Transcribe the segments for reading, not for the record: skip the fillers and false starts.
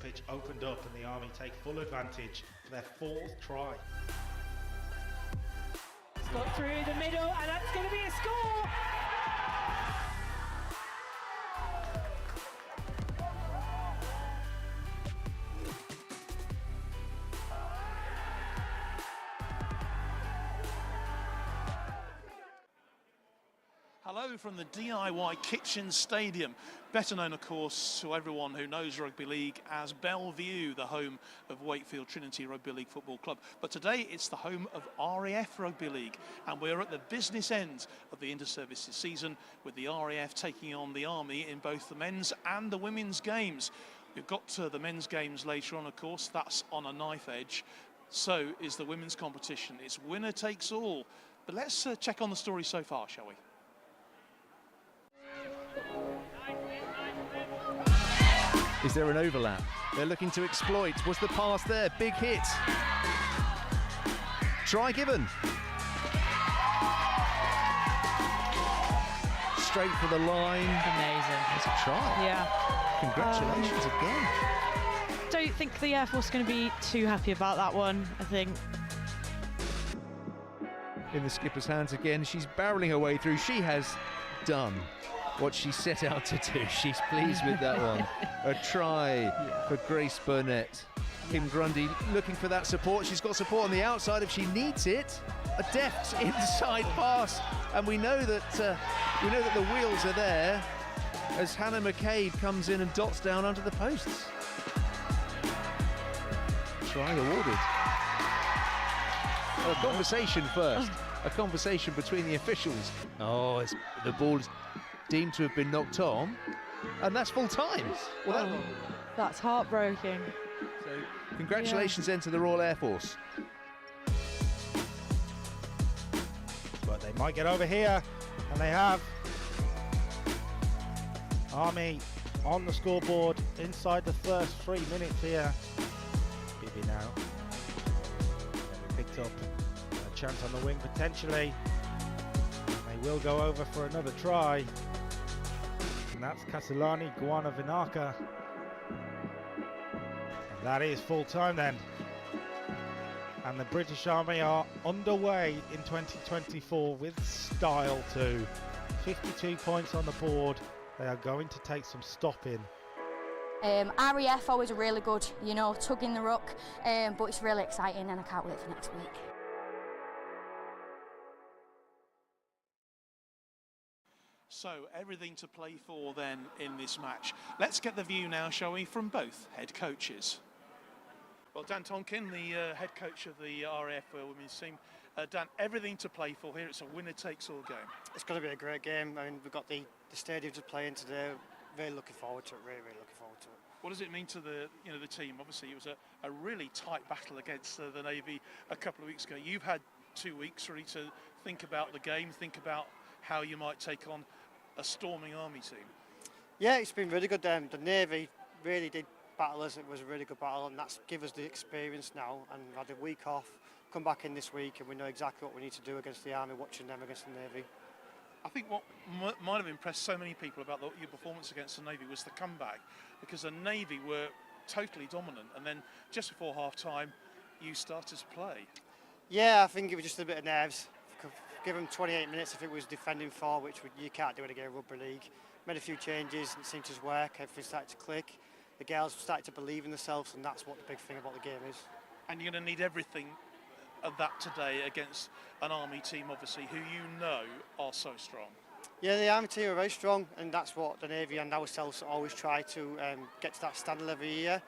pitch opened up and the Army take full advantage for their 4th try. It's got through the middle and that's going to be a score! Hello from the DIY Kitchen Stadium, better known of course to everyone who knows rugby league as Bellevue, the home of Wakefield Trinity Rugby League Football Club. But today it's the home of RAF Rugby League, and we're at the business end of the inter-services season with the RAF taking on the Army in both the men's and the women's games. We've got to the men's games later on, of course. That's on a knife edge. So is the women's competition. It's winner takes all. But let's check on the story so far, shall we? Is there an overlap? They're looking to exploit. Was the pass there? Big hit. Try given. Straight for the line. Amazing. It's a try. Yeah. Congratulations again. Don't think the Air Force are going to be too happy about that one, I think. In the skipper's hands again. She's barrelling her way through. She has done what she set out to do. She's pleased with that one. A try for Grace Burnett. Kim Grundy looking for that support. She's got support on the outside if she needs it. A deft inside pass, and we know that the wheels are there as Hannah McCabe comes in and dots down under the posts. Try awarded. A conversation first. A conversation between the officials. Oh, the ball is deemed to have been knocked on, and that's full time. Well, that's heartbreaking. So congratulations then to the Royal Air Force. But they might get over here, and they have. Army on the scoreboard inside the first 3 minutes here. Bibby now. They picked up a chance on the wing potentially. They will go over for another try. And that's Kasilani Guanavinaka. And that is full time then. And the British Army are underway in 2024 with style too. 52 points on the board. They are going to take some stopping. RAF always a really good, tug in the ruck, but it's really exciting and I can't wait for next week. So everything to play for then in this match. Let's get the view now, shall we, from both head coaches. Well, Dan Tonkin, the head coach of the RAF women's team. Dan, everything to play for here. It's a winner-takes-all game. It's going to be a great game. I mean, we've got the stadium to play in today. Really looking forward to it. Really looking forward to it. What does it mean to the team? Obviously, it was a really tight battle against the Navy a couple of weeks ago. You've had 2 weeks really to think about the game, think about how you might take on a storming Army team. Yeah, it's been really good. The Navy really did battle us. It was a really good battle, and that's given us the experience now. And we've had a week off, come back in this week, and we know exactly what we need to do against the Army, watching them against the Navy. I think what might have impressed so many people about your performance against the Navy was the comeback, because the Navy were totally dominant, and then just before half-time, you started to play. Yeah, I think it was just a bit of nerves. Give them 28 minutes if it was defending 4, which you can't do in a game of rugby league. Made a few changes, it seemed to work, everything started to click. The girls started to believe in themselves, and that's what the big thing about the game is. And you're going to need everything of that today against an Army team, obviously, who you know are so strong. Yeah, the Army team are very strong, and that's what the Navy and ourselves always try to get to that standard every year.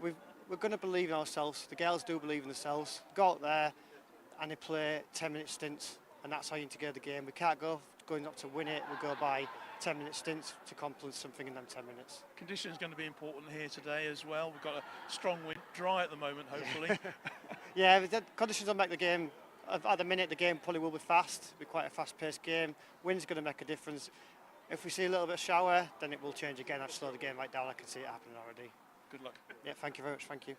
We're going to believe in ourselves. The girls do believe in themselves. Go out there and they play 10-minute stints, and that's how you integrate the game. We can't go going up to win it. We'll go by 10-minute stints to complete something in them 10 minutes. Conditions going to be important here today as well. We've got a strong wind, dry at the moment, hopefully. Yeah, the conditions will make the game. At the minute, the game probably will be fast. It'll be quite a fast-paced game. Wind's going to make a difference. If we see a little bit of shower, then it will change again. I've slowed the game right down. I can see it happening already. Good luck. Yeah, thank you very much. Thank you.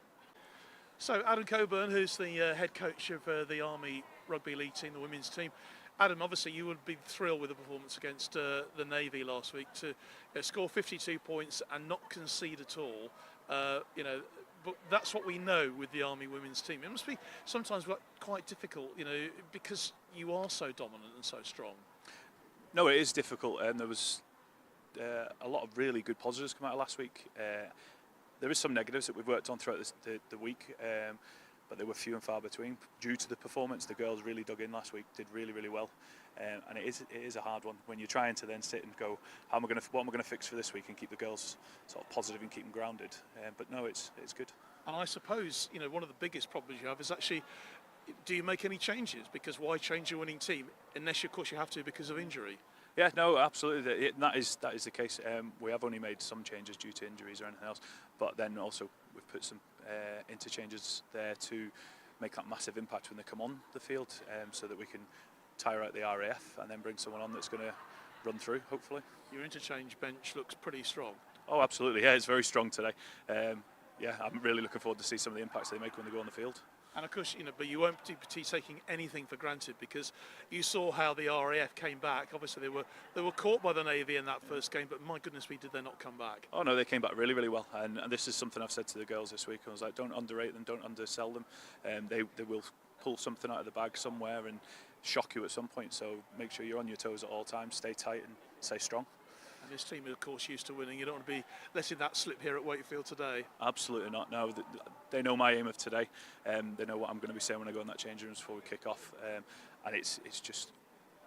So Adam Coburn, who's the head coach of the Army Rugby League team, the women's team. Adam, obviously you would be thrilled with the performance against the Navy last week to score 52 points and not concede at all. You know, but that's what we know with the Army women's team. It must be sometimes quite difficult, you know, because you are so dominant and so strong. No, it is difficult, and there was a lot of really good positives come out of last week. There is some negatives that we've worked on throughout the week, but they were few and far between due to the performance. The girls really dug in last week, did really, really well, and it is a hard one when you're trying to then sit and go, what am I going to fix for this week and keep the girls sort of positive and keep them grounded. But no, it's good. And I suppose, you know, one of the biggest problems you have is actually, do you make any changes? Because why change your winning team unless, of course, you have to because of injury? Yeah, no, absolutely. That is the case. We have only made some changes due to injuries or anything else, but then also we've put some interchanges there to make that massive impact when they come on the field, so that we can tire out the RAF and then bring someone on that's going to run through, hopefully. Your interchange bench looks pretty strong. Oh, absolutely. Yeah, it's very strong today. Yeah, I'm really looking forward to see some of the impacts they make when they go on the field. And of course, you know, but you won't be taking anything for granted, because you saw how the RAF came back. Obviously, they were caught by the Navy in that first game, but my goodness me, did they not come back? Oh no, they came back really, really well. And this is something I've said to the girls this week. I was like, don't underrate them, don't undersell them. They will pull something out of the bag somewhere and shock you at some point. So make sure you're on your toes at all times, stay tight and stay strong. And this team is, of course, used to winning. You don't want to be letting that slip here at Wakefield today. Absolutely not. No, they know my aim of today. They know what I'm going to be saying when I go in that change room before we kick off. And it's just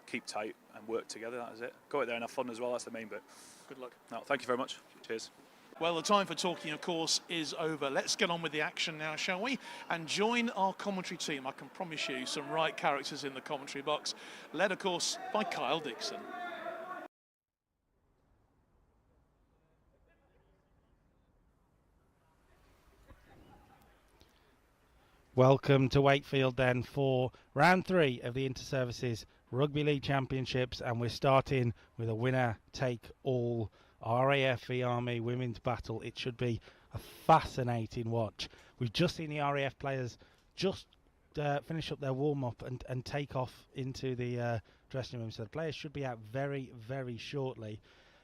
keep tight and work together. That is it. Go out there and have fun as well. That's the main bit. Good luck. No, thank you very much. Cheers. Well, the time for talking, of course, is over. Let's get on with the action now, shall we? And join our commentary team. I can promise you some right characters in the commentary box, led, of course, by Kyle Dixon. Welcome to Wakefield then for round 3 of the Inter-Services Rugby League Championships, and we're starting with a winner-take-all RAF v Army women's battle. It should be a fascinating watch. We've just seen the RAF players just finish up their warm-up and take off into the dressing room, so the players should be out very, very shortly.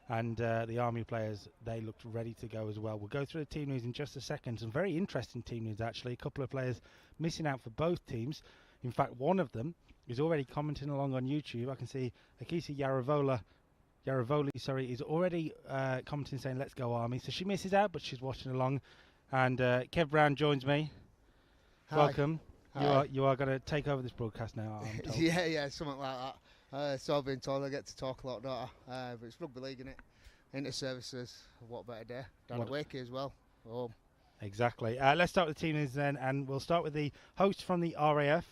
And the Army players, they looked ready to go as well. We'll go through the team news in just a second. Some very interesting team news, actually. A couple of players missing out for both teams. In fact, one of them is already commenting along on YouTube. I can see Akisi Yaravoli, is already commenting saying, let's go Army. So she misses out, but she's watching along. And Kev Brown joins me. Hi. Welcome. Hi. You are going to take over this broadcast now, I'm told. yeah, something like that. So I've been told I get to talk a lot, don't I? But it's rugby league, innit? Inter-Services, what better day? Down at Wakey as well. Home. Exactly. Let's start with the team news then, and we'll start with the host from the RAF.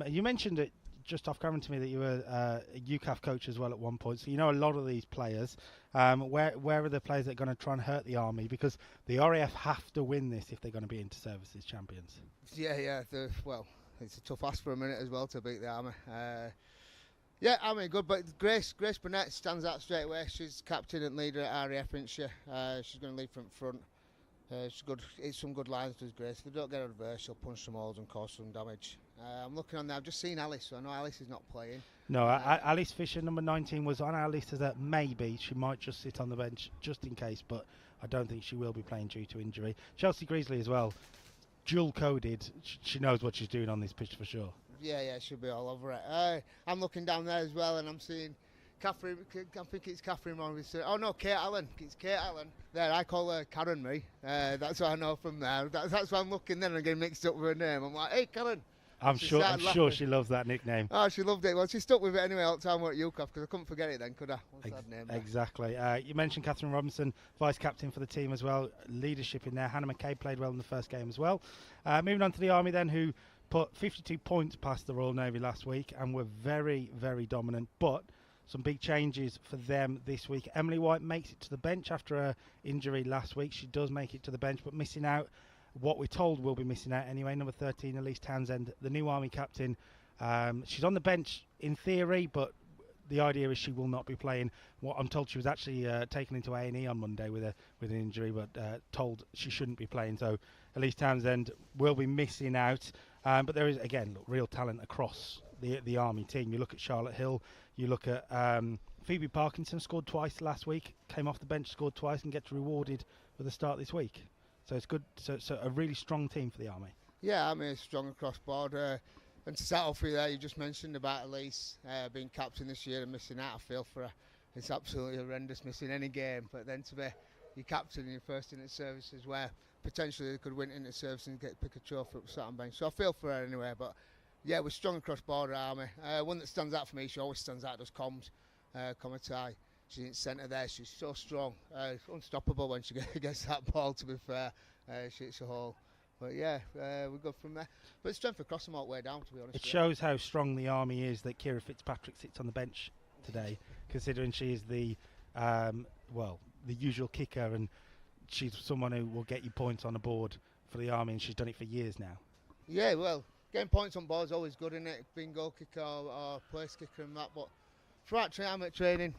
You mentioned it just off camera to me that you were a UCAF coach as well at one point, so you know a lot of these players. Where are the players that are going to try and hurt the Army? Because the RAF have to win this if they're going to be Inter-Services champions. Yeah. Well, it's a tough ask for a minute as well to beat the Army. Yeah, I mean, good, but Grace Burnett stands out straight away. She's captain and leader at RAF, isn't she? She's going to lead from front. She's good. It's some good lines, does Grace. If they don't get her reverse, she'll punch some holes and cause some damage. I'm looking on there. I've just seen Alice, so I know Alice is not playing. No, Alice Fisher, number 19, was on our list as a maybe. She might just sit on the bench just in case, but I don't think she will be playing due to injury. Chelsea Greasley as well, dual-coded. She knows what she's doing on this pitch for sure. Yeah, she'll be all over it. I'm looking down there as well, and I'm seeing Catherine. I think it's Catherine Morris. Oh no, Kate Allen. It's Kate Allen. There, I call her Karen. That's what I know from there. That's why I'm looking. Then I'm getting mixed up with her name. I'm like, hey, Karen. I'm sure she loves that nickname. Oh, she loved it. Well, she stuck with it anyway all the time at UCAF because I couldn't forget it then, could I? Exactly. You mentioned Catherine Robinson, vice captain for the team as well. Leadership in there. Hannah McKay played well in the first game as well. Moving on to the Army then, who put 52 points past the Royal Navy last week and were very, very dominant. But some big changes for them this week. Emily White makes it to the bench after her injury last week. She does make it to the bench, but missing out, what we're told will be missing out anyway, number 13, Elise Townsend, the new Army captain. She's on the bench in theory, but the idea is she will not be playing. What I'm told, she was actually taken into A&E on Monday with an injury, but told she shouldn't be playing. So Elise Townsend will be missing out. But there is, again, real talent across the Army team. You look at Charlotte Hill, you look at Phoebe Parkinson, scored twice last week, came off the bench, scored twice, and gets rewarded with a start this week. So it's good. So a really strong team for the Army. Yeah, I mean, it's strong across board. And to start off with that, you just mentioned about Elise being captain this year and missing out. I feel for her. It's absolutely horrendous missing any game. But then to be your captain in your first inter services, where potentially they could win inter service and pick a trophy up sat on bench. So I feel for her anyway. But yeah, we're strong across board, Army. One that stands out for me, she always stands out, does comms. Comatai. She's in centre there. She's so strong. Unstoppable when she gets that ball, to be fair. She hits a hole. But yeah, we go from there. But strength across them all the way down, to be honest. It shows how strong the Army is that Kira Fitzpatrick sits on the bench today, considering she is the usual kicker, and she's someone who will get you points on the board for the Army, and she's done it for years now. Yeah, well, getting points on board is always good, isn't it? Being goal kicker or place kicker and that. But throughout time at training,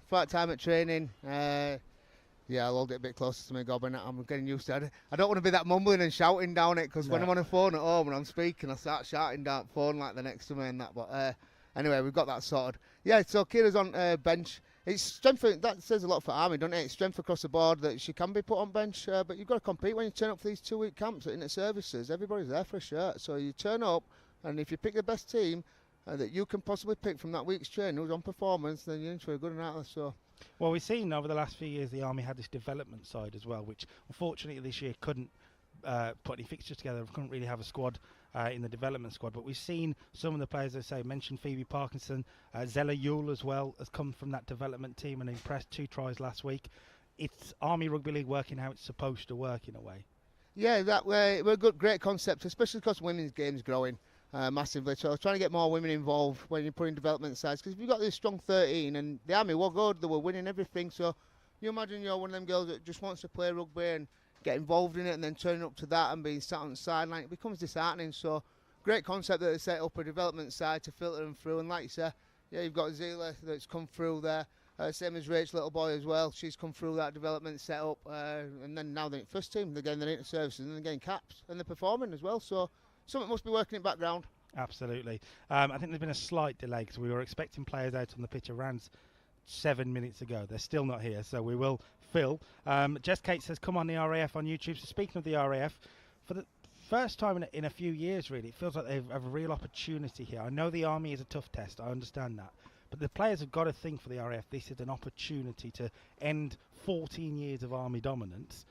yeah, I'll hold it a bit closer to me, Gobbin. I'm getting used to it. I don't want to be that mumbling and shouting down it, because when I'm on a phone at home and I'm speaking, I start shouting down the phone like the next to me and that. But anyway, we've got that sorted. Yeah, so Kira's on bench. It's strength. That says a lot for Army, doesn't it? It's strength across the board that she can be put on bench, but you've got to compete when you turn up for these 2-week camps at inter services. Everybody's there for a shirt, so you turn up, and if you pick the best team that you can possibly pick from that week's training who's on performance, then you're in for a good night. So. Well, we've seen over the last few years the Army had this development side as well, which unfortunately this year couldn't put any fixtures together. We couldn't really have a squad in the development squad. But we've seen some of the players, as I say, mentioned Phoebe Parkinson, Zella Yule as well, has come from that development team and impressed 2 tries last week. It's Army Rugby League working how it's supposed to work in a way. Yeah, that way, we're a great concept, especially because women's game's growing massively. So trying to get more women involved when you're putting development sides, because we've got this strong 13 and the Army were good, they were winning everything. So you imagine you're one of them girls that just wants to play rugby and get involved in it, and then turning up to that and being sat on the sideline, it becomes disheartening. So great concept that they set up a development side to filter them through. And like you say, yeah, you've got Zila that's come through there, same as Rach Little Boy as well. She's come through that development set up, and then now they're in first team, they're getting their inter services and they're getting caps and they're performing as well. So something must be working in the background. Absolutely. I think there's been a slight delay because we were expecting players out on the pitch around 7 minutes ago. They're still not here, so we will fill. Jess Kate says, come on the RAF on YouTube. So speaking of the RAF, for the first time in a few years, really, it feels like they have a real opportunity here. I know the Army is a tough test, I understand that. But the players have got to think for the RAF, this is an opportunity to end 14 years of Army dominance.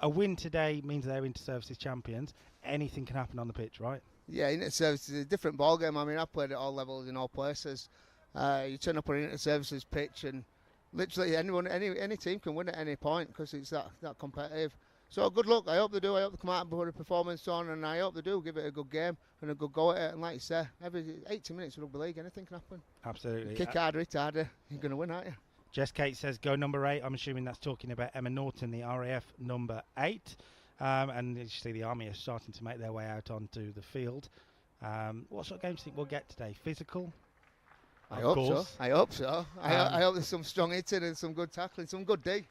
A win today means they're inter-services champions. Anything can happen on the pitch, right? Yeah, inter-services is a different ballgame. I mean, I've played at all levels in all places. You turn up on an inter-services pitch and literally any team can win at any point because it's that competitive. So good luck. I hope they do. I hope they come out and put a performance on, and I hope they do give it a good game and a good go at it. And like you say, every 80 minutes of rugby league, anything can happen. Absolutely. Kick harder, hit harder. You're going to win, aren't you? Jess Kate says, go number 8. I'm assuming that's talking about Emma Norton, the RAF number 8. And you see the Army are starting to make their way out onto the field. What sort of games do you think we'll get today? Physical? I hope so. I hope there's some strong hitting and some good tackling, some good D.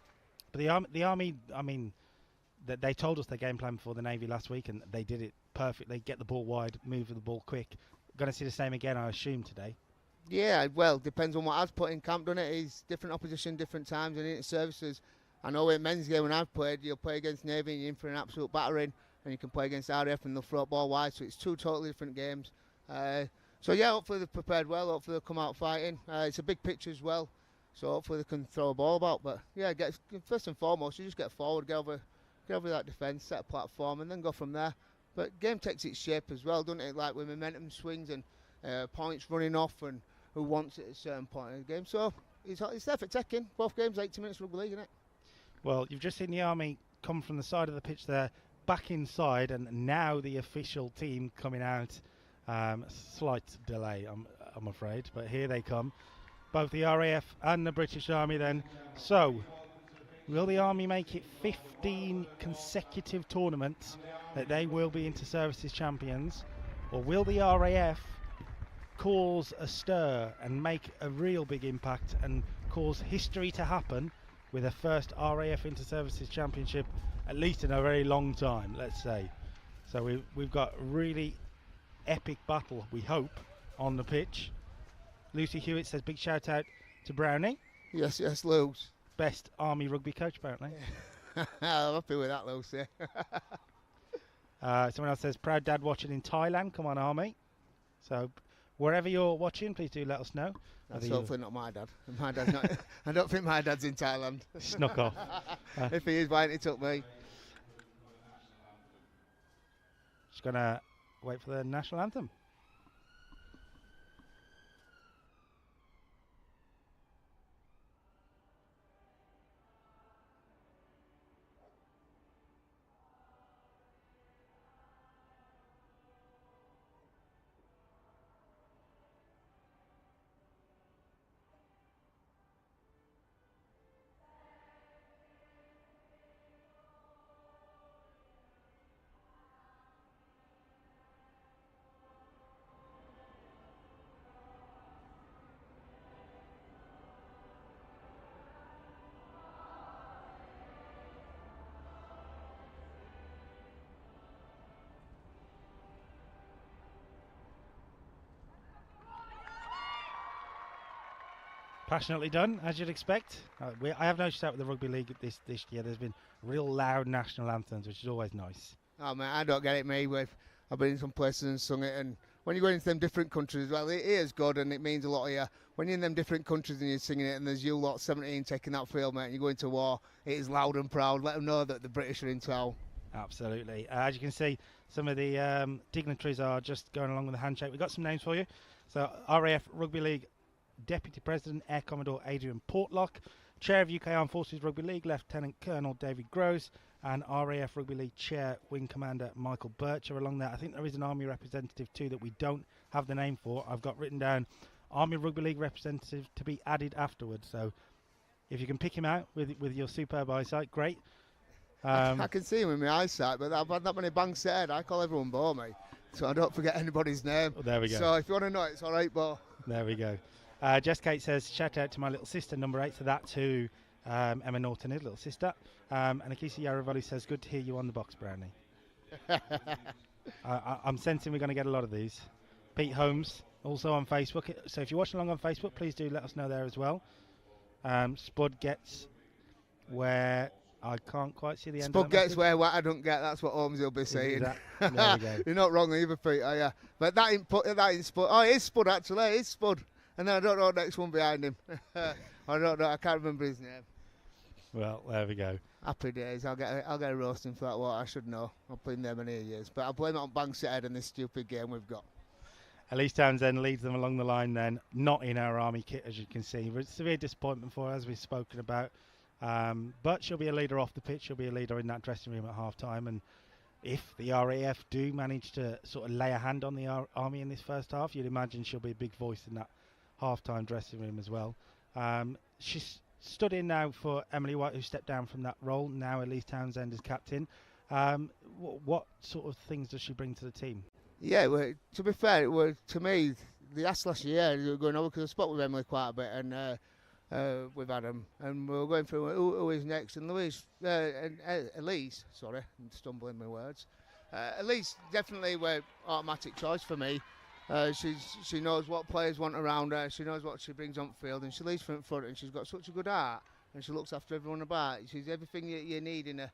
But the Army, I mean, they told us their game plan for the Navy last week, and they did it perfectly. Get the ball wide, move the ball quick. Going to see the same again, I assume, today. Yeah, well, depends on what I've put in camp, doesn't it? It's different opposition, different times, and inter-services. I know in men's game when I've played, you'll play against Navy and you're in for an absolute battering, and you can play against RAF and they'll throw a ball wide, so it's 2 totally different games. So yeah, hopefully they've prepared well, hopefully they'll come out fighting. It's a big pitch as well, so hopefully they can throw a ball about. But yeah, first and foremost, you just get forward, get over that defence, set a platform, and then go from there. But game takes its shape as well, doesn't it? Like with momentum swings and points running off, and who wants it at a certain point in the game. So it's there for taking. Both games, 80 minutes rugby league, isn't it? Well, you've just seen the Army come from the side of the pitch there, back inside, and now the official team coming out. Slight delay, I'm afraid, but here they come. Both the RAF and the British Army then. So, will the Army make it 15 consecutive tournaments that they will be inter-services champions? Or will the RAF cause a stir and make a real big impact and cause history to happen with a first RAF inter-services championship, at least in a very long time, let's say. So we've got really epic battle, we hope, on the pitch. Lucy Hewitt says big shout out to Brownie. Yes, Luce. Best Army rugby coach, apparently. I'm happy with that, Lucy. Someone else says, proud dad watching in Thailand. Come on, Army. So wherever you're watching, please do let us know. That's hopefully not my dad. My dad's not. I don't think my dad's in Thailand. Snuck off. If he is, why ain't he took me? Just going to wait for the national anthem. Passionately done, as you'd expect. I have noticed that with the Rugby League this year, there's been real loud national anthems, which is always nice. Oh man, I don't get it, me. I've been in some places and sung it, and when you go into them different countries, well, it is good and it means a lot of you. When you're in them different countries and you're singing it, and there's you lot 17 taking that field, mate, and you go into war, it is loud and proud. Let them know that the British are in town. Absolutely. As you can see, some of the dignitaries are just going along with the handshake. We've got some names for you. So RAF Rugby League Deputy President Air Commodore Adrian Portlock, Chair of UK Armed Forces Rugby League Lieutenant Colonel David Gross, and RAF Rugby League Chair Wing Commander Michael Birch are along there. I think there is an Army representative too that we don't have the name for. I've got written down Army Rugby League representative to be added afterwards. So if you can pick him out with your superb eyesight, great. I can see him with my eyesight, but I've had that many bangs said. I call everyone Bo, mate, so I don't forget anybody's name. Well, there we go. So if you want to know, it's all right, Bo. There we go. Jess Kate says, shout out to my little sister, number 8, so that to Emma Norton, his little sister. And Akisa Yaravoli says, good to hear you on the box, Brownie. I'm sensing we're going to get a lot of these. Pete Holmes, also on Facebook. So if you're watching along on Facebook, please do let us know there as well. Spud gets where I can't quite see the end Spud of gets where what I don't get, that's what Holmes will be saying. There we go. You're not wrong either, Pete, are you? But that ain't Spud. Oh, it is Spud, actually. It is Spud. And then I don't know the next one behind him. I don't know. I can't remember his name. Well, there we go. Happy days. I'll get a roasting for that one. I should know. I've been there many years. But I'll blame it on Banksethead and this stupid game we've got. Elise Townsend leads them along the line then, not in our Army kit, as you can see. Severe disappointment for her, as we've spoken about. But she'll be a leader off the pitch. She'll be a leader in that dressing room at half-time. And if the RAF do manage to sort of lay a hand on the Army in this first half, you'd imagine she'll be a big voice in that half-time dressing room as well. She's stood in now for Emily White, who stepped down from that role. Now Elise Townsend is captain. What sort of things does she bring to the team? Yeah, well, to be fair, to me, the asked last year, we were going over because I spoke with Emily quite a bit and with Adam, and we were going through who is next. And Elise, sorry, I'm stumbling my words. Elise definitely were automatic choice for me. She knows what players want around her. She knows what she brings on field, and she leads from front. And she's got such a good heart, and she looks after everyone about. She's everything you need in a,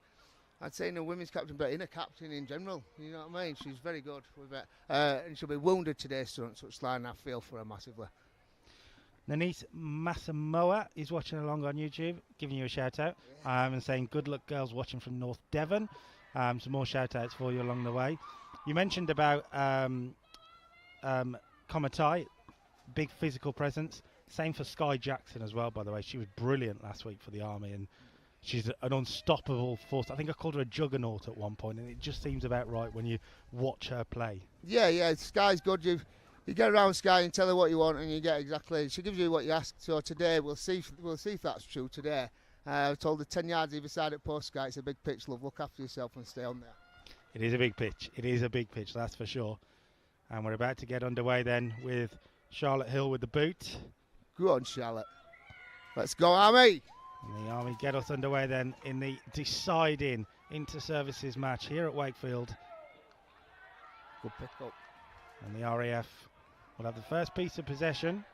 I'd say, in a women's captain, but in a captain in general. You know what I mean? She's very good with it, and she'll be wounded today. Such line, I feel for her massively. Nanise Masamoa is watching along on YouTube, giving you a shout out and saying good luck girls watching from North Devon. Some more shout outs for you along the way. You mentioned about Komatai, big physical presence. Same for Sky Jackson as well, by the way. She was brilliant last week for the Army, and she's an unstoppable force. I think I called her a juggernaut at one point, and it just seems about right when you watch her play. Yeah, Sky's good. You get around Sky and tell her what you want, and you get exactly. She gives you what you ask. So today we'll see if that's true today. I told her 10 yards either side at post, Sky. It's a big pitch, love. Look after yourself and stay on there. It is a big pitch. It is a big pitch, that's for sure. And we're about to get underway then with Charlotte Hill with the boot. Go on, Charlotte. Let's go, Army. And the Army get us underway then in the deciding inter-services match here at Wakefield. Good pick up. And the RAF will have the first piece of possession.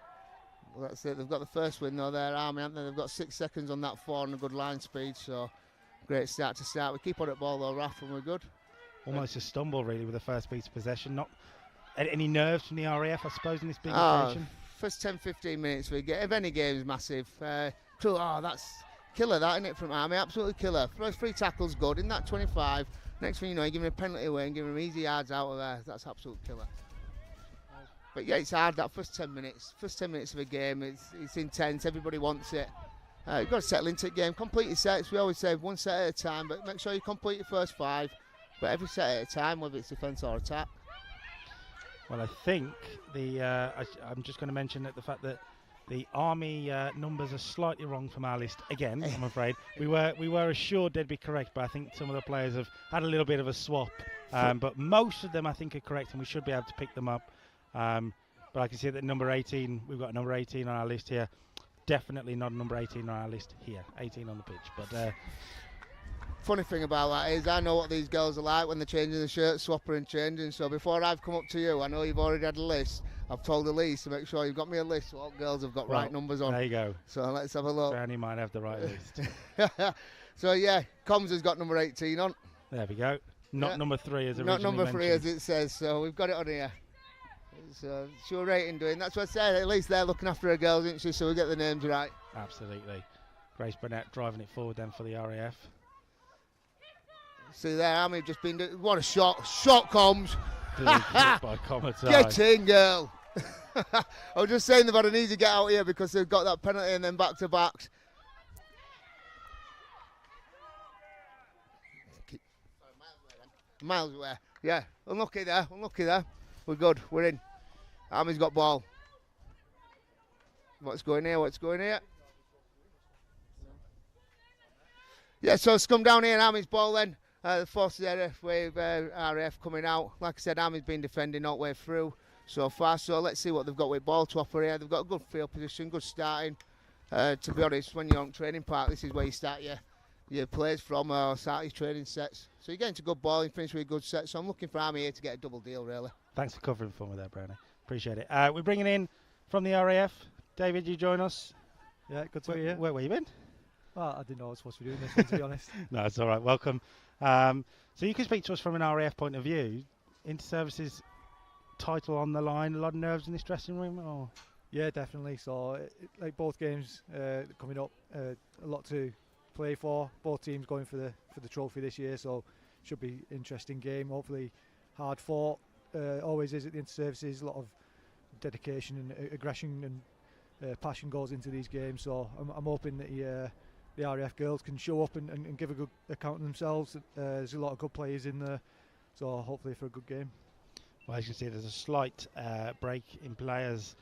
Well, that's it. They've got the first win though, their Army, haven't they? They've got 6 seconds on that 4 and a good line speed, so great start to start. We keep on at ball though, RAF, and we're good. Almost a stumble really with the first piece of possession. Not any nerves from the RAF, I suppose, in this big occasion. First 10-15 minutes we get, if any game is massive. That's killer, that, isn't it, from Army? Absolutely killer. First 3 tackles good, in that 25. Next thing you know, you're giving a penalty away and giving them easy yards out of there. That's absolute killer. But yeah, it's hard, that first 10 minutes. First 10 minutes of a game, it's intense, everybody wants it. You've got to settle into the game, complete your sets. We always say 1 set at a time, but make sure you complete your first 5. But every set at a time, whether it's defence or attack. Well, I think I'm just going to mention that the fact that the Army numbers are slightly wrong from our list again. I'm afraid we were assured they'd be correct, but I think some of the players have had a little bit of a swap. But most of them, I think, are correct, and we should be able to pick them up. But I can see that number 18, we've got number 18 on our list here. Definitely not number 18 on our list here. 18 on the pitch, but. Funny thing about that is I know what these girls are like when they're changing the shirt, swapping and changing. So before I've come up to you, I know you've already had a list. I've told Elise to make sure you've got me a list of what girls have got right numbers on. There you go. So let's have a look. Brownie might have the right list. So yeah, Combs has got number 18 on. There we go. Not number 3 as originally Not number 3 mentioned. as it says. So we've got it on here. So sure rating doing. That's what I said. At least they're looking after her girls, isn't she? So we get the names right. Absolutely. Grace Burnett driving it forward then for the RAF. See there, Army have just been doing, what a shot. Shot Combs. By Commodore. Get in, girl. I was just saying they've had an easy get out here because they've got that penalty and then back to backs. Miles away. Yeah, unlucky there. We're good, we're in. Army's got ball. What's going here? Yeah, so it's come down here and Army's ball then. The forces area with RAF coming out. Like I said, Army's been defending all the way through so far. So let's see what they've got with ball to offer here. They've got a good field position, good starting. To be honest, when you're on training park, this is where you start your plays from or start your training sets. So you're getting to good ball and finish with a good set. So I'm looking for Army here to get a double deal, really. Thanks for covering for me there, Brownie. Appreciate it. We're bringing in from the RAF. David, you join us. Yeah, good to be here. Where you been? Well, I didn't know I was supposed to be doing this one, to be honest. No, it's all right. Welcome. So you can speak to us from an RAF point of view. Inter-services title on the line. A lot of nerves in this dressing room? Or? Yeah, definitely. So, like both games coming up, a lot to play for. Both teams going for the trophy this year, so should be interesting game. Hopefully, hard fought. Always is at the inter-services. A lot of dedication and aggression and passion goes into these games. So I'm hoping that the RAF girls can show up and give a good account of themselves. There's a lot of good players in there, so hopefully for a good game. Well, as you can see, there's a slight break in players.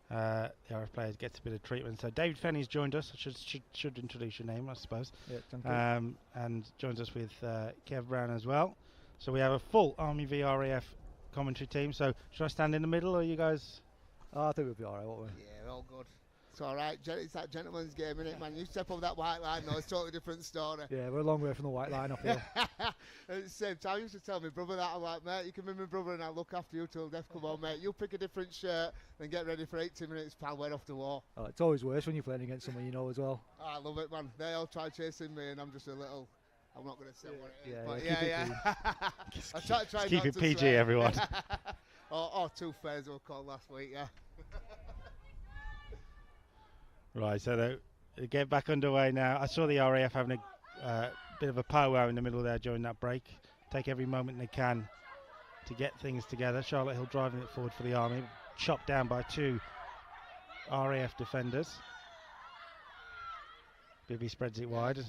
The RAF players gets a bit of treatment. So David Fenney's joined us. I should introduce your name, I suppose. Yeah, thank you. And joins us with Kev Brown as well. So we have a full Army v RAF commentary team. So should I stand in the middle, or you guys? I think we'll be all right, won't we? Yeah, all good. It's all right. It's that gentleman's game, isn't it, man? You step over that white line, though, it's a totally different story. Yeah, we're a long way from the white line up here. At the same time, I used to tell my brother that. I'm like, mate, you can be my brother and I'll look after you till death. Come on, mate. You pick a different shirt and get ready for 80 minutes, pal. We're off the war. Oh, it's always worse when you're playing against someone you know as well. Oh, I love it, man. They all try chasing me and I'm just a little... I'm not going to say what it is, Yeah, but yeah. I try keep not it to PG, swear. everyone. or two fairs were called last week, yeah. Right, so they get back underway now. I saw the RAF having a bit of a powwow in the middle there during that break. Take every moment they can to get things together. Charlotte Hill driving it forward for the Army. Chopped down by 2 RAF defenders. Bibby spreads it wide.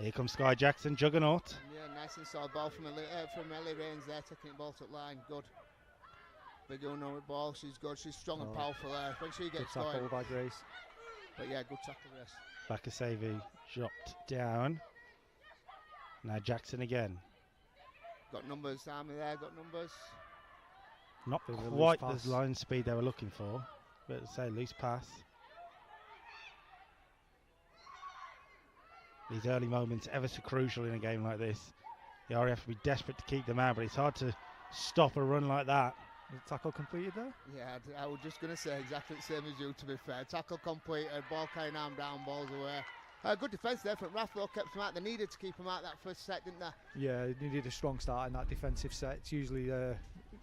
Here comes Sky Jackson, Juggernaut. Yeah, nice and solid ball from Ellie Rains there, taking it ball to line. Good. Big Uno with ball, she's good. She's strong and powerful there. When she gets good tackle going. by Grace. But yeah, good tackle, Grace. Bakasevi dropped down. Now Jackson again. Got numbers, Army there, got numbers. Not quite the line speed they were looking for, but say loose pass. These early moments ever so crucial in a game like this. The RAF will be desperate to keep them out, but it's hard to stop a run like that. The tackle completed there? Yeah, I was just going to say exactly the same as you, to be fair. Tackle completed, ball carrying arm down, balls away. Good defence there from RAF, though, kept them out. They needed to keep them out that first set, didn't they? Yeah, they needed a strong start in that defensive set. It's usually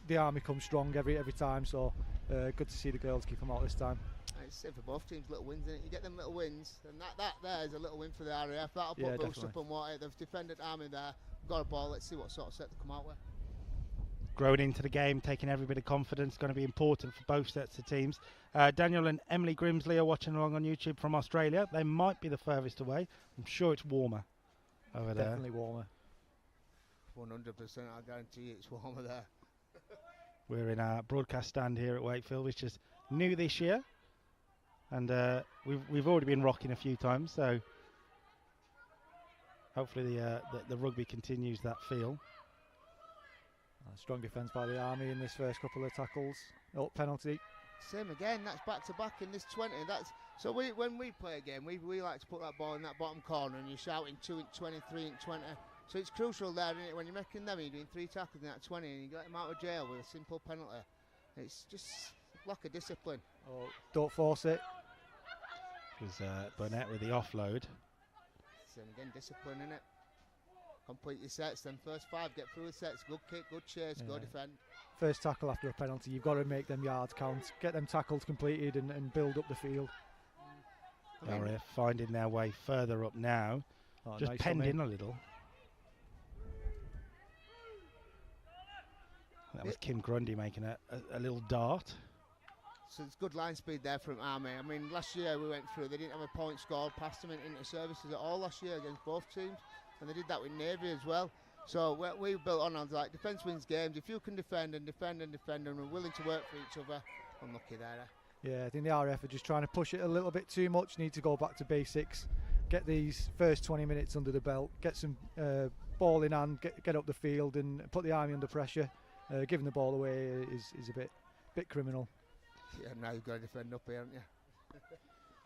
the Army comes strong every time, so good to see the girls keep them out this time. It's safe for both teams, little wins in it. You get them little wins, and that there is a little win for the RAF. That'll put boost up on what they've defended Army there. Got a ball, let's see what sort of set they come out with. Growing into the game, taking every bit of confidence, going to be important for both sets of teams. Daniel and Emily Grimsley are watching along on YouTube from Australia. They might be the furthest away. I'm sure it's warmer over there. Definitely warmer. 100%, I guarantee you it's warmer there. We're in our broadcast stand here at Wakefield, which is new this year. And we've already been rocking a few times, so hopefully the rugby continues that feel. Strong defence by the Army in this first couple of tackles. Oh, penalty. Same again, that's back to back in this 20. So when we play a game, we like to put that ball in that bottom corner and you're shouting 2 in 20, 3 in 20. So it's crucial there, isn't it? When you're making them, you're doing 3 tackles in that 20 and you get them out of jail with a simple penalty. It's just lack of discipline. Oh, don't force it. It was Burnett with the offload. Same again, discipline, innit? Complete your sets, then first 5, get through the sets, good kick, good chase, go defend. First tackle after a penalty, you've got to make them yards count, get them tackles completed and build up the field. RAF finding their way further up now, just nice penned in a little. That was Kim Grundy making a little dart. So it's good line speed there from Army. I mean, last year we went through, they didn't have a point scored past them into services at all last year against both teams. And they did that with Navy as well. So we built on like defence wins games. If you can defend and defend and defend and we're willing to work for each other, unlucky there. Yeah, I think the RAF are just trying to push it a little bit too much. Need to go back to basics, get these first 20 minutes under the belt, get some ball in hand, get up the field and put the Army under pressure. Giving the ball away is a bit criminal. Yeah, now you've got to defend up here, haven't you?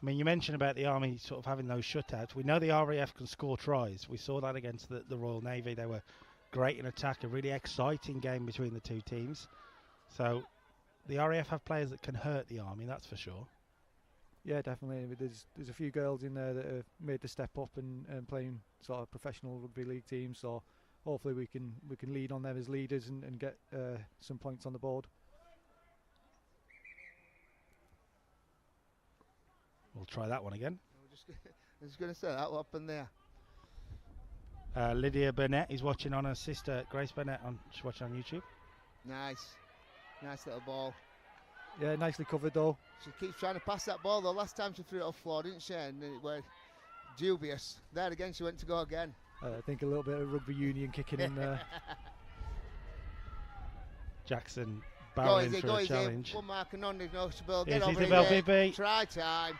I mean, you mentioned about the Army sort of having those shutouts. We know the RAF can score tries. We saw that against the Royal Navy. They were great in attack, a really exciting game between the two teams. So the RAF have players that can hurt the Army, that's for sure. Yeah, definitely. There's a few girls in there that have made the step up and playing sort of professional rugby league teams. So hopefully we can lead on them as leaders and get some points on the board. We'll try that one again. I was going to say that. What happened there? Lydia Burnett is watching on her sister Grace Burnett. She's watching on YouTube. Nice little ball. Yeah, nicely covered though. She keeps trying to pass that ball though. Last time she threw it off floor, didn't she? And it was dubious. There again, she went to go again. I think a little bit of rugby union kicking in there. Jackson barreling for a challenge. One mark and non-negotiable. Get over Isabel. Try time.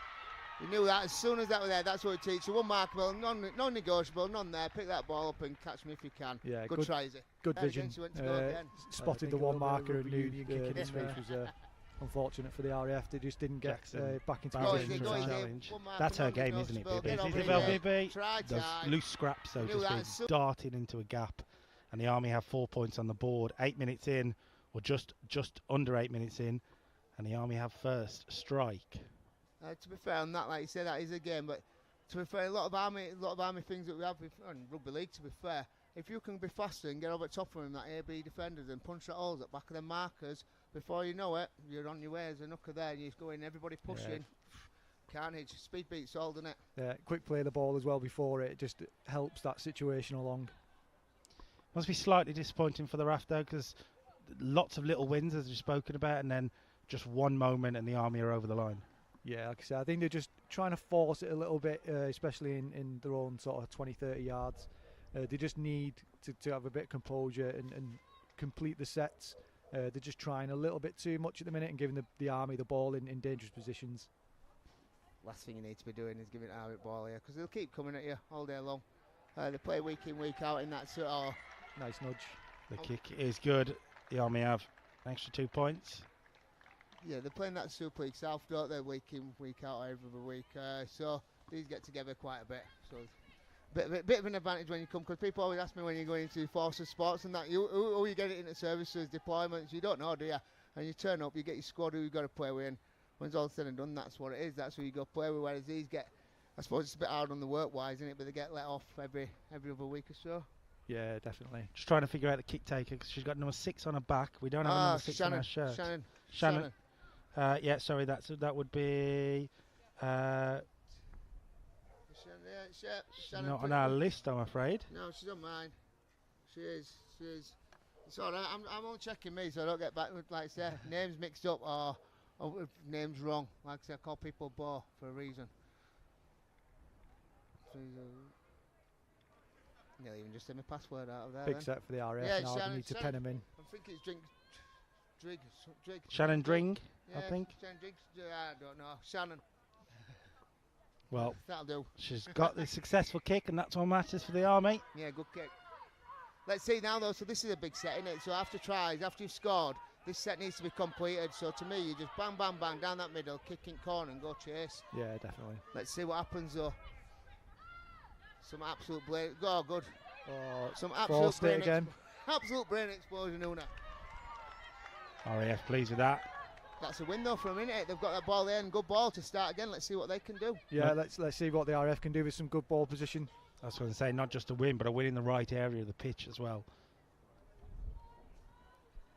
You knew that as soon as that was there. That's what it teaches. One markable, non-negotiable, none there. Pick that ball up and catch me if you can. Yeah, good try, Izzy. Good vision. Again, she went to go again. Spotted the one marker and knew the space was unfortunate for the RAF. They just didn't get back into position for a challenge. That's her game, isn't it, Bibby? Isabel Bibby. Those loose scraps, so to speak, darting into a gap, and the Army have 4 points on the board. 8 minutes in, or just under 8 minutes in, and the Army have first strike. To be fair on that, like you say, that is a game, but to be fair, a lot of army things that we have in rugby league, to be fair, if you can be faster and get over the top of them, that A-B defenders, and punch the holes at back of the markers, before you know it, you're on your way as a knucker there, and you're going, everybody pushing. Yeah. Carnage, speed beats all, doesn't it? Yeah, quick play the ball as well before it just helps that situation along. Must be slightly disappointing for the RAF though, because lots of little wins as we've spoken about, and then just one moment and the Army are over the line. Yeah, like I said, I think they're just trying to force it a little bit, especially in their own sort of 20-30 yards. They just need to have a bit of composure and complete the sets. They're just trying a little bit too much at the minute and giving the Army the ball in dangerous positions. Last thing you need to be doing is giving Army the ball here, because they'll keep coming at you all day long. They play week in, week out in that sort of... Nice nudge. The kick is good. The Army have an extra 2 points. Yeah, they're playing that Super League South, don't they, week in, week out, every week. So these get together quite a bit. So bit of an advantage when you come, because people always ask me when you're going into forces sports and that, who you get it into services, deployments, you don't know, do you? And you turn up, you get your squad who you've got to play with, and when it's all said and done, that's what it is. That's who you go play with, whereas these get I suppose it's a bit hard on the work-wise, isn't it? But they get let off every other week or so. Yeah, definitely. Just trying to figure out the kick taker because she's got number 6 on her back. We don't have a number 6 on her shirt. Shannon. Yeah, sorry, that would be. She's not on our list, I'm afraid. No, she's on mine. She is. It's all right. I'm only checking me so I don't get back with, like I say, names mixed up or names wrong. Like I say, I call people Bo for a reason. Nearly even just said my password out of there. Big set for the RAF yeah, now. Shannon, They need to pen him in. I think it's Drig. Shannon Dring, yeah, I think. Shannon Drig. I don't know. Shannon. Well, that'll do. She's got the successful kick, and that's what matters for the Army. Yeah, good kick. Let's see now, though. So this is a big set, isn't it? So after tries, after you've scored, this set needs to be completed. So to me, you just bang, bang, bang down that middle, kick in corner, and go chase. Yeah, definitely. Let's see what happens, though. Some absolute brain. Oh, good. Oh, some absolute brain again. Absolute brain explosion, Una. RAF pleased with that. That's a win though for a minute. They've got that ball there and good ball to start again. Let's see what they can do. Yeah, let's see what the RAF can do with some good ball position. I was going to say not just a win, but a win in the right area of the pitch as well.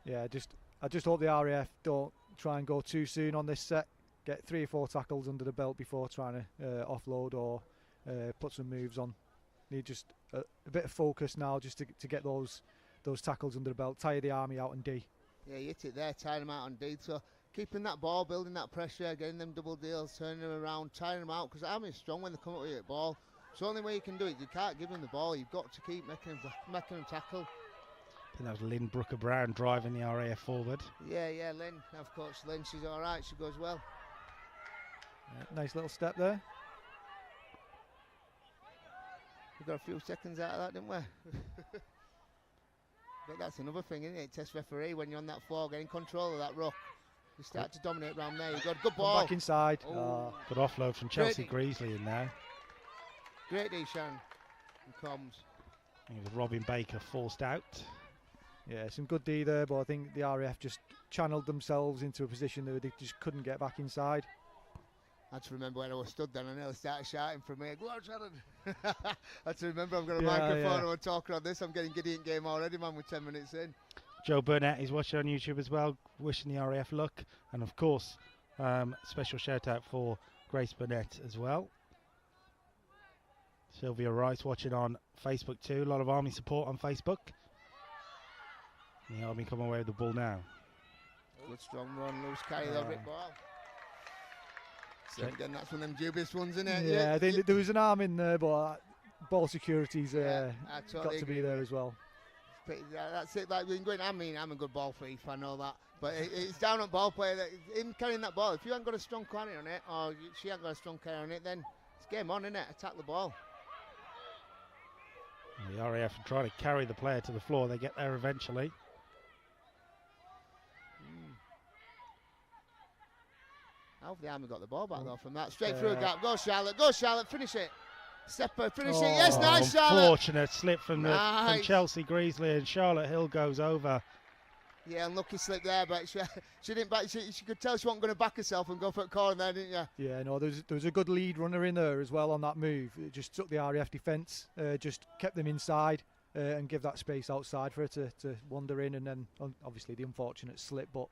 Yeah, I just hope the RAF don't try and go too soon on this set. Get 3 or 4 tackles under the belt before trying to offload or put some moves on. Need just a bit of focus now just to get those tackles under the belt. Tire the Army out on D. Yeah, you hit it there, tiring them out on D. So keeping that ball, building that pressure, getting them double deals, turning them around, tiring them out, because the Army is strong when they come up with the ball. It's the only way you can do it. You can't give them the ball. You've got to keep making them tackle. I think that was Lynn Brooker-Brown driving the RAF forward. Yeah, Lynn. Of course, Lynn, she's all right. She goes well. Yeah, nice little step there. We got a few seconds out of that, didn't we? But that's another thing, isn't it? Test referee, when you're on that floor, getting control of that ruck. You start to dominate round there. You got a good ball. Come back inside. Oh. Good offload from Chelsea Greasley in there. Great D, Shannon. And comms. I think it was Robin Baker forced out. Yeah, some good D there, but I think the RAF just channeled themselves into a position that they just couldn't get back inside. I had to remember when I was stood there and I nearly started shouting for me. Go on, Shannon. I had to remember I've got a microphone and I'm talking on this. I'm getting giddy in game already, man, with 10 minutes in. Joe Burnett is watching on YouTube as well, wishing the RAF luck. And of course, special shout out for Grace Burnett as well. Sylvia Rice watching on Facebook too. A lot of Army support on Facebook. And the Army come away with the ball now. Good strong run, loose carry, the rip ball. So again, that's one of them dubious ones, isn't it? Yeah, there was an arm in there, but ball security's totally got to be there as well. That's it. Like I'm a good ball thief, I know that. But it's down on ball player that him carrying that ball. If you haven't got a strong carry on it, or she hasn't got a strong carry on it, then it's game on, isn't it? Attack the ball. And the RAF are trying to carry the player to the floor. They get there eventually. I hope the Army got the ball back though from that. Straight through a gap. Go Charlotte, finish it. Step her, finish it. Yes, nice Charlotte. Unfortunate slip from Chelsea Greasley, and Charlotte Hill goes over. Yeah, unlucky slip there, but she didn't back. She could tell she wasn't going to back herself and go for a corner there, didn't you? Yeah, no, there was a good lead runner in there as well on that move. It just took the RAF defence, just kept them inside and give that space outside for her to wander in, and then obviously the unfortunate slip, but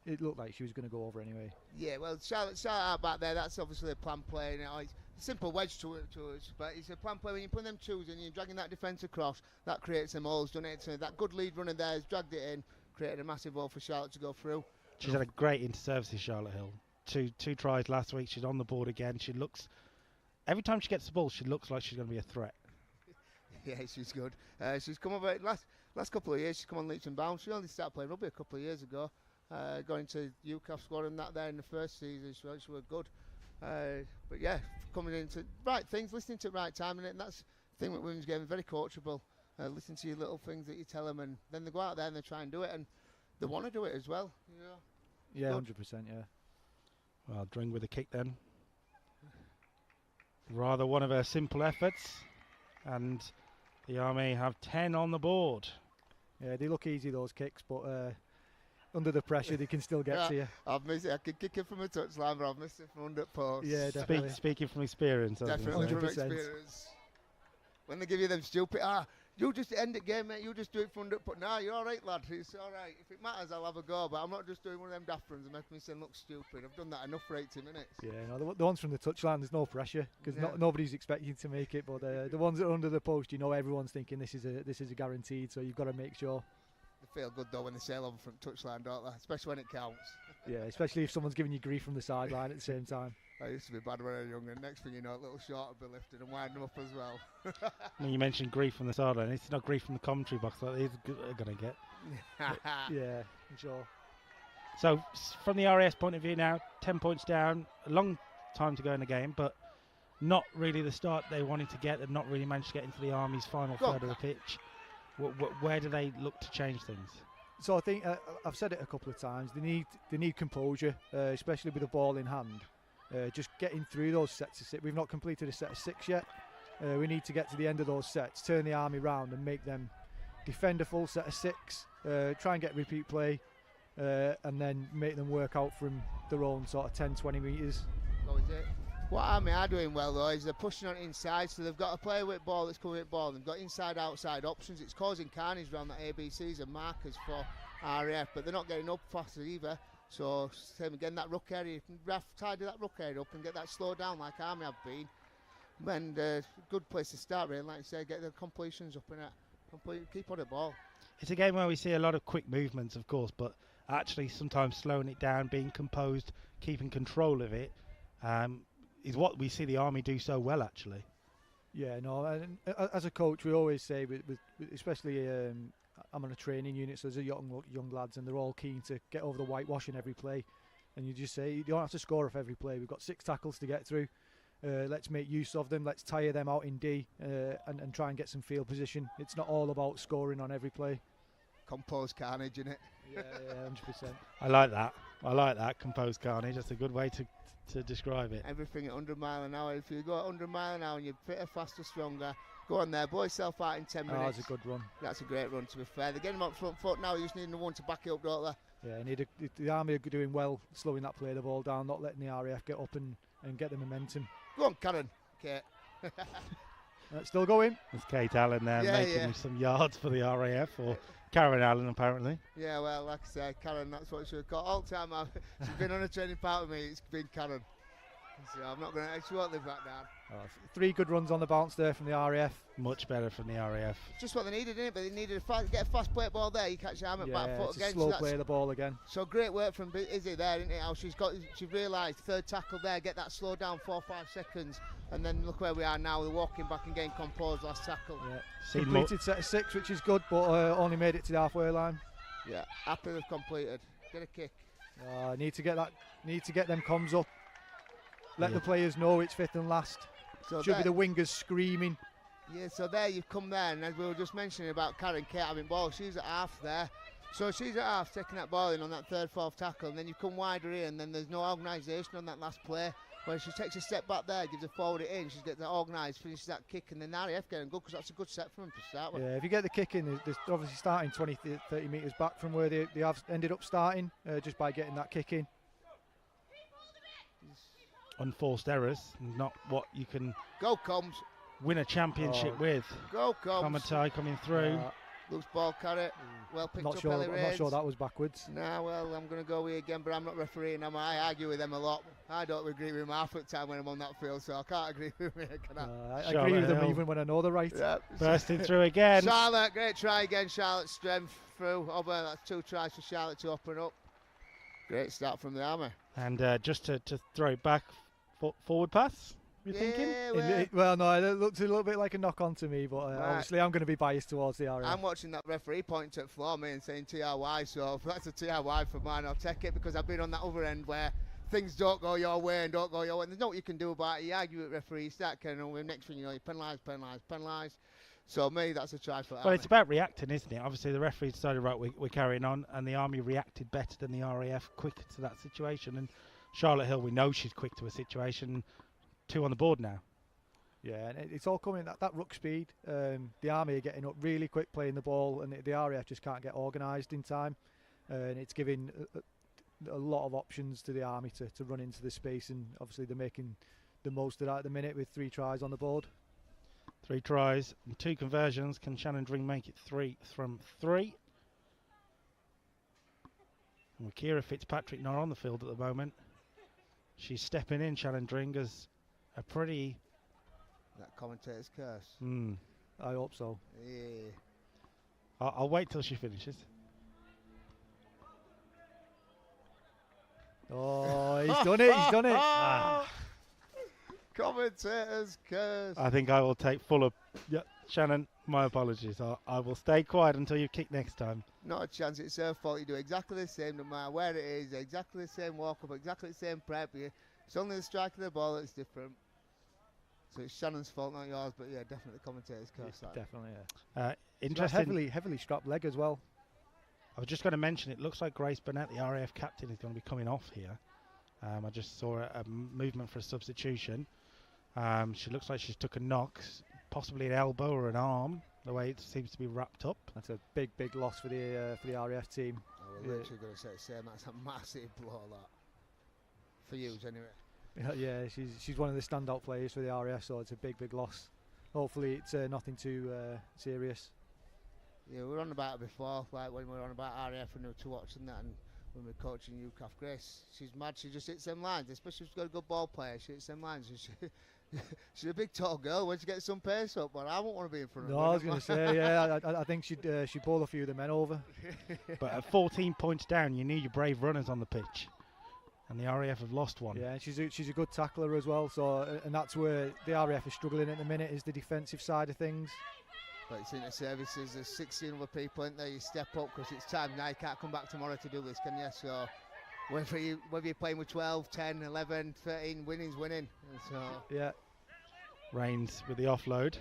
it looked like she was going to go over anyway. Yeah, well, Charlotte out back there, that's obviously a plan play. You know, it's a simple wedge to us, but it's a plan play. When you put them twos and you're dragging that defence across, that creates them holes, doesn't it? So that good lead runner there has dragged it in, created a massive hole for Charlotte to go through. She's had a great inter-services, Charlotte Hill. Two tries last week. She's on the board again. She looks, every time she gets the ball, she looks like she's going to be a threat. Yeah, she's good. She's come over last couple of years. She's come on leaps and bounds. She only started playing rugby a couple of years ago. Going to UCAF squad and that there in the first season, she were good. But yeah, coming into right things, listening to the right time, and that's the thing with women's game, very coachable. Listen to your little things that you tell them, and then they go out there and they try and do it, and they want to do it as well. Yeah, 100%. Yeah. Well, Dring with a kick then. Rather one of her simple efforts, and the Army have 10 on the board. Yeah, they look easy, those kicks, but under the pressure, they can still get to you. I've missed it. I can kick it from a touchline, but I've missed it from under post. Yeah, definitely. Speaking from experience. Definitely from 100%. experience. When they give you them stupid, you just end the game, mate. You just do it from under post. Nah, you're all right, lad. It's all right. If it matters, I'll have a go. But I'm not just doing one of them daft runs and making me look stupid. I've done that enough for 80 minutes. Yeah, no, the ones from the touchline, there's no pressure because nobody's expecting to make it. But the ones that are under the post, everyone's thinking this is a guaranteed. So you've got to make sure. They feel good though when they sail over from touchline, don't they? Especially when it counts. Yeah, especially if someone's giving you grief from the sideline at the same time. I used to be bad when I was younger. Next thing you know, a little short will be lifted and wind them up as well. When you mentioned grief from the sideline, it's not grief from the commentary box like these are going to get. Yeah, I'm sure. So from the RAF point of view now, 10 points down, a long time to go in the game, but not really the start they wanted to get. They've not really managed to get into the Army's final third of the pitch. Where do they look to change things? So I think I've said it a couple of times. They need composure, especially with the ball in hand. Just getting through those sets of 6. We've not completed a set of 6 yet. We need to get to the end of those sets, turn the Army round and make them defend a full set of 6, try and get repeat play, and then make them work out from their own sort of 10-20 metres. What Army are doing well though is they're pushing on inside, so they've got a player with ball that's coming with ball. They've got inside-outside options. It's causing carnage around the ABCs and markers for RAF, but they're not getting up fast either. So same again, that ruck area, you can tidy that ruck area up and get that slowed down like Army have been. And good place to start really, like you say, get the completions up and keep on the ball. It's a game where we see a lot of quick movements, of course, but actually sometimes slowing it down, being composed, keeping control of it, is what we see the Army do so well, actually. Yeah, no, and as a coach, we always say, with especially I'm on a training unit, so there's a young lads, and they're all keen to get over the whitewash in every play. And you just say, you don't have to score off every play. We've got 6 tackles to get through. Let's make use of them. Let's tire them out in D and try and get some field position. It's not all about scoring on every play. Composed carnage, innit? Yeah, 100%. I like that, composed carnage. That's a good way to describe it. Everything at 100 mile an hour. If you go at 100 mile an hour and you're fitter, faster, stronger, go on there, blow yourself out in 10 minutes. That's a good run. That's a great run, to be fair. They're getting them up front foot now. You just need one to back it up, don't they? Yeah, the Army are doing well, slowing that play the ball down, not letting the RAF get up and get the momentum. Go on, Karen. Kate. Still going. There's Kate Allen there making some yards for the RAF, or Karen Allen apparently. Yeah, well, like I said, Karen, that's what she'll call. All the time she's been on a training part with me, it's been Karen. So I'm not going to, she won't live that down. 3 good runs on the bounce there from the RAF. Much better from the RAF. Just what they needed, didn't it? But they needed get a fast play ball there. You catch your arm at back foot again. Slow play the ball again. So great work from Izzy there, didn't it? How she's realised third tackle there, get that slow down 4 or 5 seconds, and then look where we are now. We're walking back and getting composed last tackle. Yeah. Completed set of 6, which is good, but only made it to the halfway line. Yeah, happy they've completed. Get a kick. Need to get them comms up. Let the players know it's 5th and last. So should be the wingers screaming. Yeah, so there you've come there, and as we were just mentioning about Karen Kate having ball, she's at half there. So she's at half taking that ball in on that 3rd, 4th tackle, and then you come wider here, and then there's no organisation on that last play. When she takes a step back there, gives a forward it in, she gets that organised, finishes that kick, and then RAF getting good, because that's a good set for them to start with. Yeah, if you get the kick in, they're obviously starting 20, 30 metres back from where they have ended up starting, just by getting that kick in. Unforced errors, not what you can win a championship with. Go Combs. Commentai coming through. Loose ball carry. Well picked up, I'm not sure that was backwards. Nah, well, I'm going to go with again, but I'm not refereeing. I argue with them a lot. I don't agree with them half the time when I'm on that field, so I can't agree with me, can I? I agree with them even when I know they're right. Yeah. Bursting through again. Charlotte, great try again. Charlotte's strength through. That's 2 tries for Charlotte to open up. Great start from the Army. And just to throw it back, forward pass, you're thinking? Well, no, it looked a little bit like a knock-on to me, but obviously I'm going to be biased towards the RAF. I'm watching that referee pointing at floor me and saying TRY, so if that's a TRY for mine, I'll take it, because I've been on that other end where things don't go your way and don't go your way, and there's no what you can do about it. You argue with referees, you start carrying on with next thing you know, you penalise. So me, that's a try for that. Well, it's about reacting, isn't it? Obviously, the referee decided, right, we're carrying on, and the Army reacted better than the RAF, quicker to that situation. And Charlotte Hill, we know she's quick to a situation. 2 on the board now. Yeah, and it's all coming at that ruck speed. The Army are getting up really quick playing the ball, and the RAF just can't get organised in time. and it's giving a lot of options to the Army to run into the space, and obviously they're making the most of that at the minute with 3 tries on the board. 3 tries and 2 conversions. Can Shannon Dring make it 3 from 3? And with Kira Fitzpatrick not on the field at the moment, she's stepping in, Shannon Dring, as a pretty... That commentator's curse. I hope so. Yeah. I'll wait till she finishes. Oh, he's done it, he's done it. Commentator's curse. I think I will take full of... Yeah, Shannon, my apologies. I will stay quiet until you kick next time. Not a chance. It's her fault. You do exactly the same no matter where it is. Exactly the same walk-up, exactly the same prep. It's only the strike of the ball that's different. So it's Shannon's fault, not yours. But yeah, definitely commentator's curse. Yeah, definitely, yeah. Interesting. Heavily strapped leg as well. I was just going to mention, it looks like Grace Burnett, the RAF captain, is going to be coming off here. I just saw a movement for a substitution. She looks like she's took a knock, possibly an elbow or an arm, the way it seems to be wrapped up. That's a big loss for the RAF team. I was literally going to say the same. That's a massive blow, that. For you, anyway. Yeah, she's one of the standout players for the RAF, so it's a big loss. Hopefully it's nothing too serious. Yeah, we were on about it before, like when we were on about RAF and we were to watch and that, and when we were coaching UCAF. Grace, she's mad, she just hits them lines, especially if she's got a good ball player, she hits them lines. She's a big tall girl, when she gets some pace up, but I won't want to be in front of her. No, I was going to say, yeah, I think she'd bowl a few of the men over. But at 14 points down, you need your brave runners on the pitch. And the RAF have lost one. Yeah, she's a good tackler as well. So, and that's where the RAF is struggling at the minute, is the defensive side of things. But it's in the services, there's 16 other people in there, you step up because it's time now, you can't come back tomorrow to do this, can you? So whether you're playing with 12, 10, 11, 13, winning's winning. And so yeah. Rains with the offload.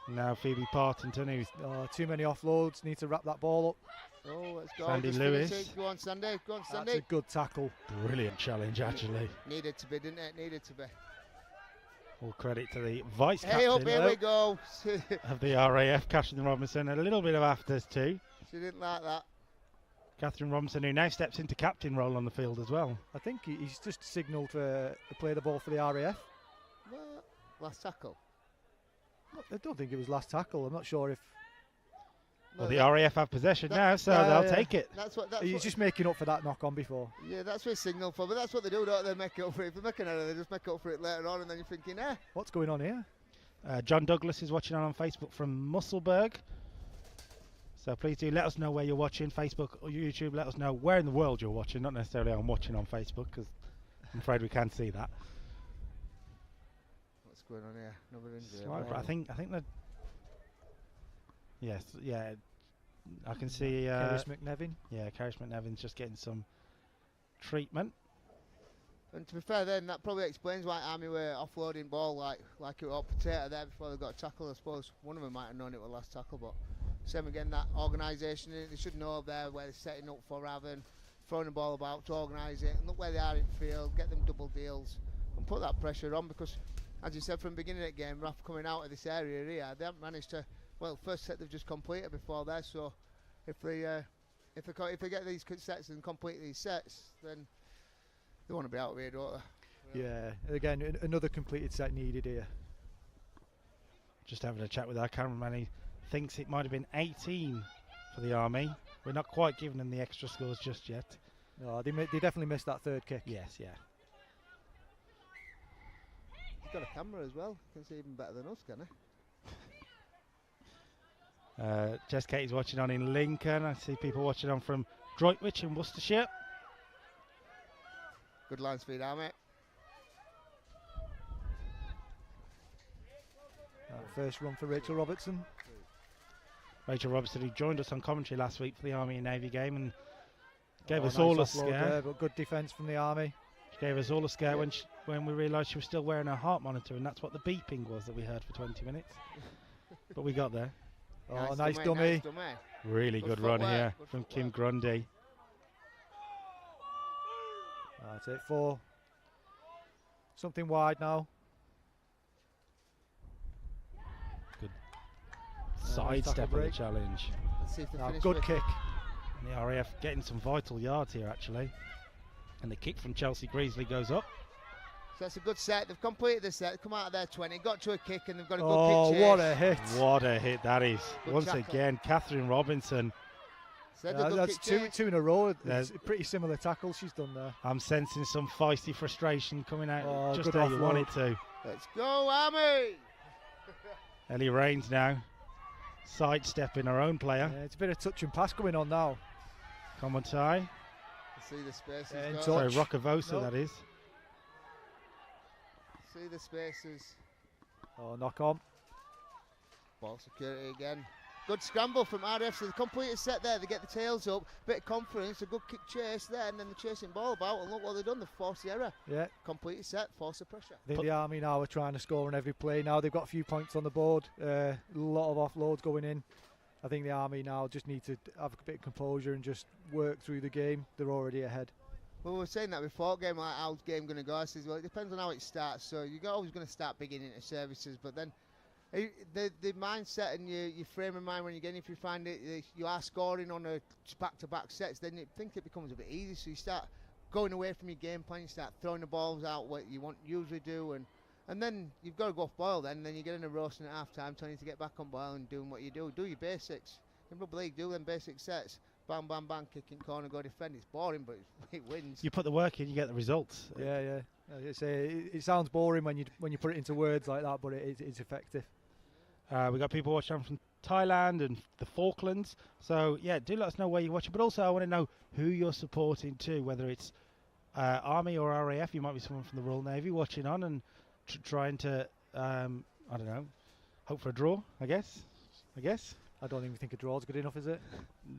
Now Phoebe Partington, who's... too many offloads, need to wrap that ball up. Oh, let's go. Sandy Lewis. Go on, Sandy. Go on, Sandy. That's a good tackle. Brilliant challenge, actually. Needed to be, didn't it? Needed to be. All credit to the vice captain. Hey, up, here we go. Of the RAF, Catherine Robinson. A little bit of afters too. She didn't like that. Catherine Robinson, who now steps into captain role on the field as well. I think he's just signalled to play the ball for the RAF. What? Last tackle? I don't think it was last tackle. I'm not sure if... Well, the RAF have possession now, so they'll take it. He's just making up for that knock on before. Yeah, that's what it's signal for, but that's what they do, don't they? Make up for it. If they make an error, they just make up for it later on, and then you're thinking, what's going on here? John Douglas is watching on Facebook from Musselburgh. So please do let us know where you're watching, Facebook or YouTube. Let us know where in the world you're watching, not necessarily I'm watching on Facebook, because I'm afraid we can't see that. What's going on here? Another injury. I think that... Yes, yeah, I can see... Caris McNevin. Yeah, Caris McNevin's just getting some treatment. And to be fair then, that probably explains why Army were offloading ball like it was potato there before they got a tackle. I suppose one of them might have known it was last tackle, but same again, that organisation, they should know there where they're setting up for rather than throwing the ball about to organise it and look where they are in field, get them double deals and put that pressure on, because as you said from the beginning of the game, RAF coming out of this area here, they haven't managed to... Well, first set they've just completed before there, so if they get these sets and complete these sets, then they want to be out of here, don't they? Yeah, again, another completed set needed here. Just having a chat with our cameraman, he thinks it might have been 18 for the Army. We're not quite giving them the extra scores just yet. No, they definitely missed that third kick. Yes, yeah. He's got a camera as well, can see even better than us, can he? Jess Katie's watching on in Lincoln. I see people watching on from Droitwich in Worcestershire. Good line speed, Army. First run for Rachel Robertson. Rachel Robertson, who joined us on commentary last week for the Army and Navy game and gave us all a scare. There, but good defence from the Army. She gave us all a scare when we realised she was still wearing her heart monitor, and that's what the beeping was that we heard for 20 minutes. But we got there. Oh, nice dummy. Really good run here from Kim Grundy. That's it for something wide now. Good sidestep of the challenge. Let's see if they finish good with kick. The RAF getting some vital yards here, actually. And the kick from Chelsea Greasley goes up. So that's a good set. They've completed the set, come out of their 20, got to a kick, and they've got a good Oh, kick chase. what a hit. What a hit that is. Good Once tackle. again, Catherine Robinson. Said a good That's kick chase. two in a row. There's- It's a pretty similar tackle she's done there. I'm sensing some feisty frustration coming out Oh, just good how you want it offload. to. Let's go, Army! Ellie Rains now sidestepping her own player. Yeah, it's a bit of touch and pass going on now. Komontai. See the spaces. In go. Sorry, touch. Rockavosa, Nope. that is. See the spaces. Oh, knock on. Ball security again. Good scramble from RF, so they complete a set there, they get the tails up, bit of confidence, a good kick chase there, and then they're chasing ball about, and look what they've done, they've forced the error. Yeah, Complete a set, force the pressure. I think the Army now are trying to score on every play. Now they've got a few points on the board, a lot of offloads going in. I think the Army now just need to have a bit of composure and just work through the game. They're already ahead. Well, we were saying that before game, like how's the game going to go? I says, well, it depends on how it starts, so you're always going to start big into services, but then the mindset and your frame of mind when you get in, if you find it you are scoring on a back-to-back sets, then you think it becomes a bit easy, so you start going away from your game plan, you start throwing the balls out what you usually do, and then you've got to go off boil then you get in a roasting at half-time, telling you to get back on boil and doing what you do your basics. In rugby league, do them basic sets, bam, bam, bam, kicking corner, go defend. It's boring, but it wins. You put the work in, you get the results. Yeah. It sounds boring when you put it into words like that, but it's effective. We've got people watching from Thailand and the Falklands. So, yeah, do let us know where you're watching. But also, I want to know who you're supporting too, whether it's Army or RAF. You might be someone from the Royal Navy watching on and trying to, I don't know, hope for a draw, I guess. I don't even think a draw's good enough, is it?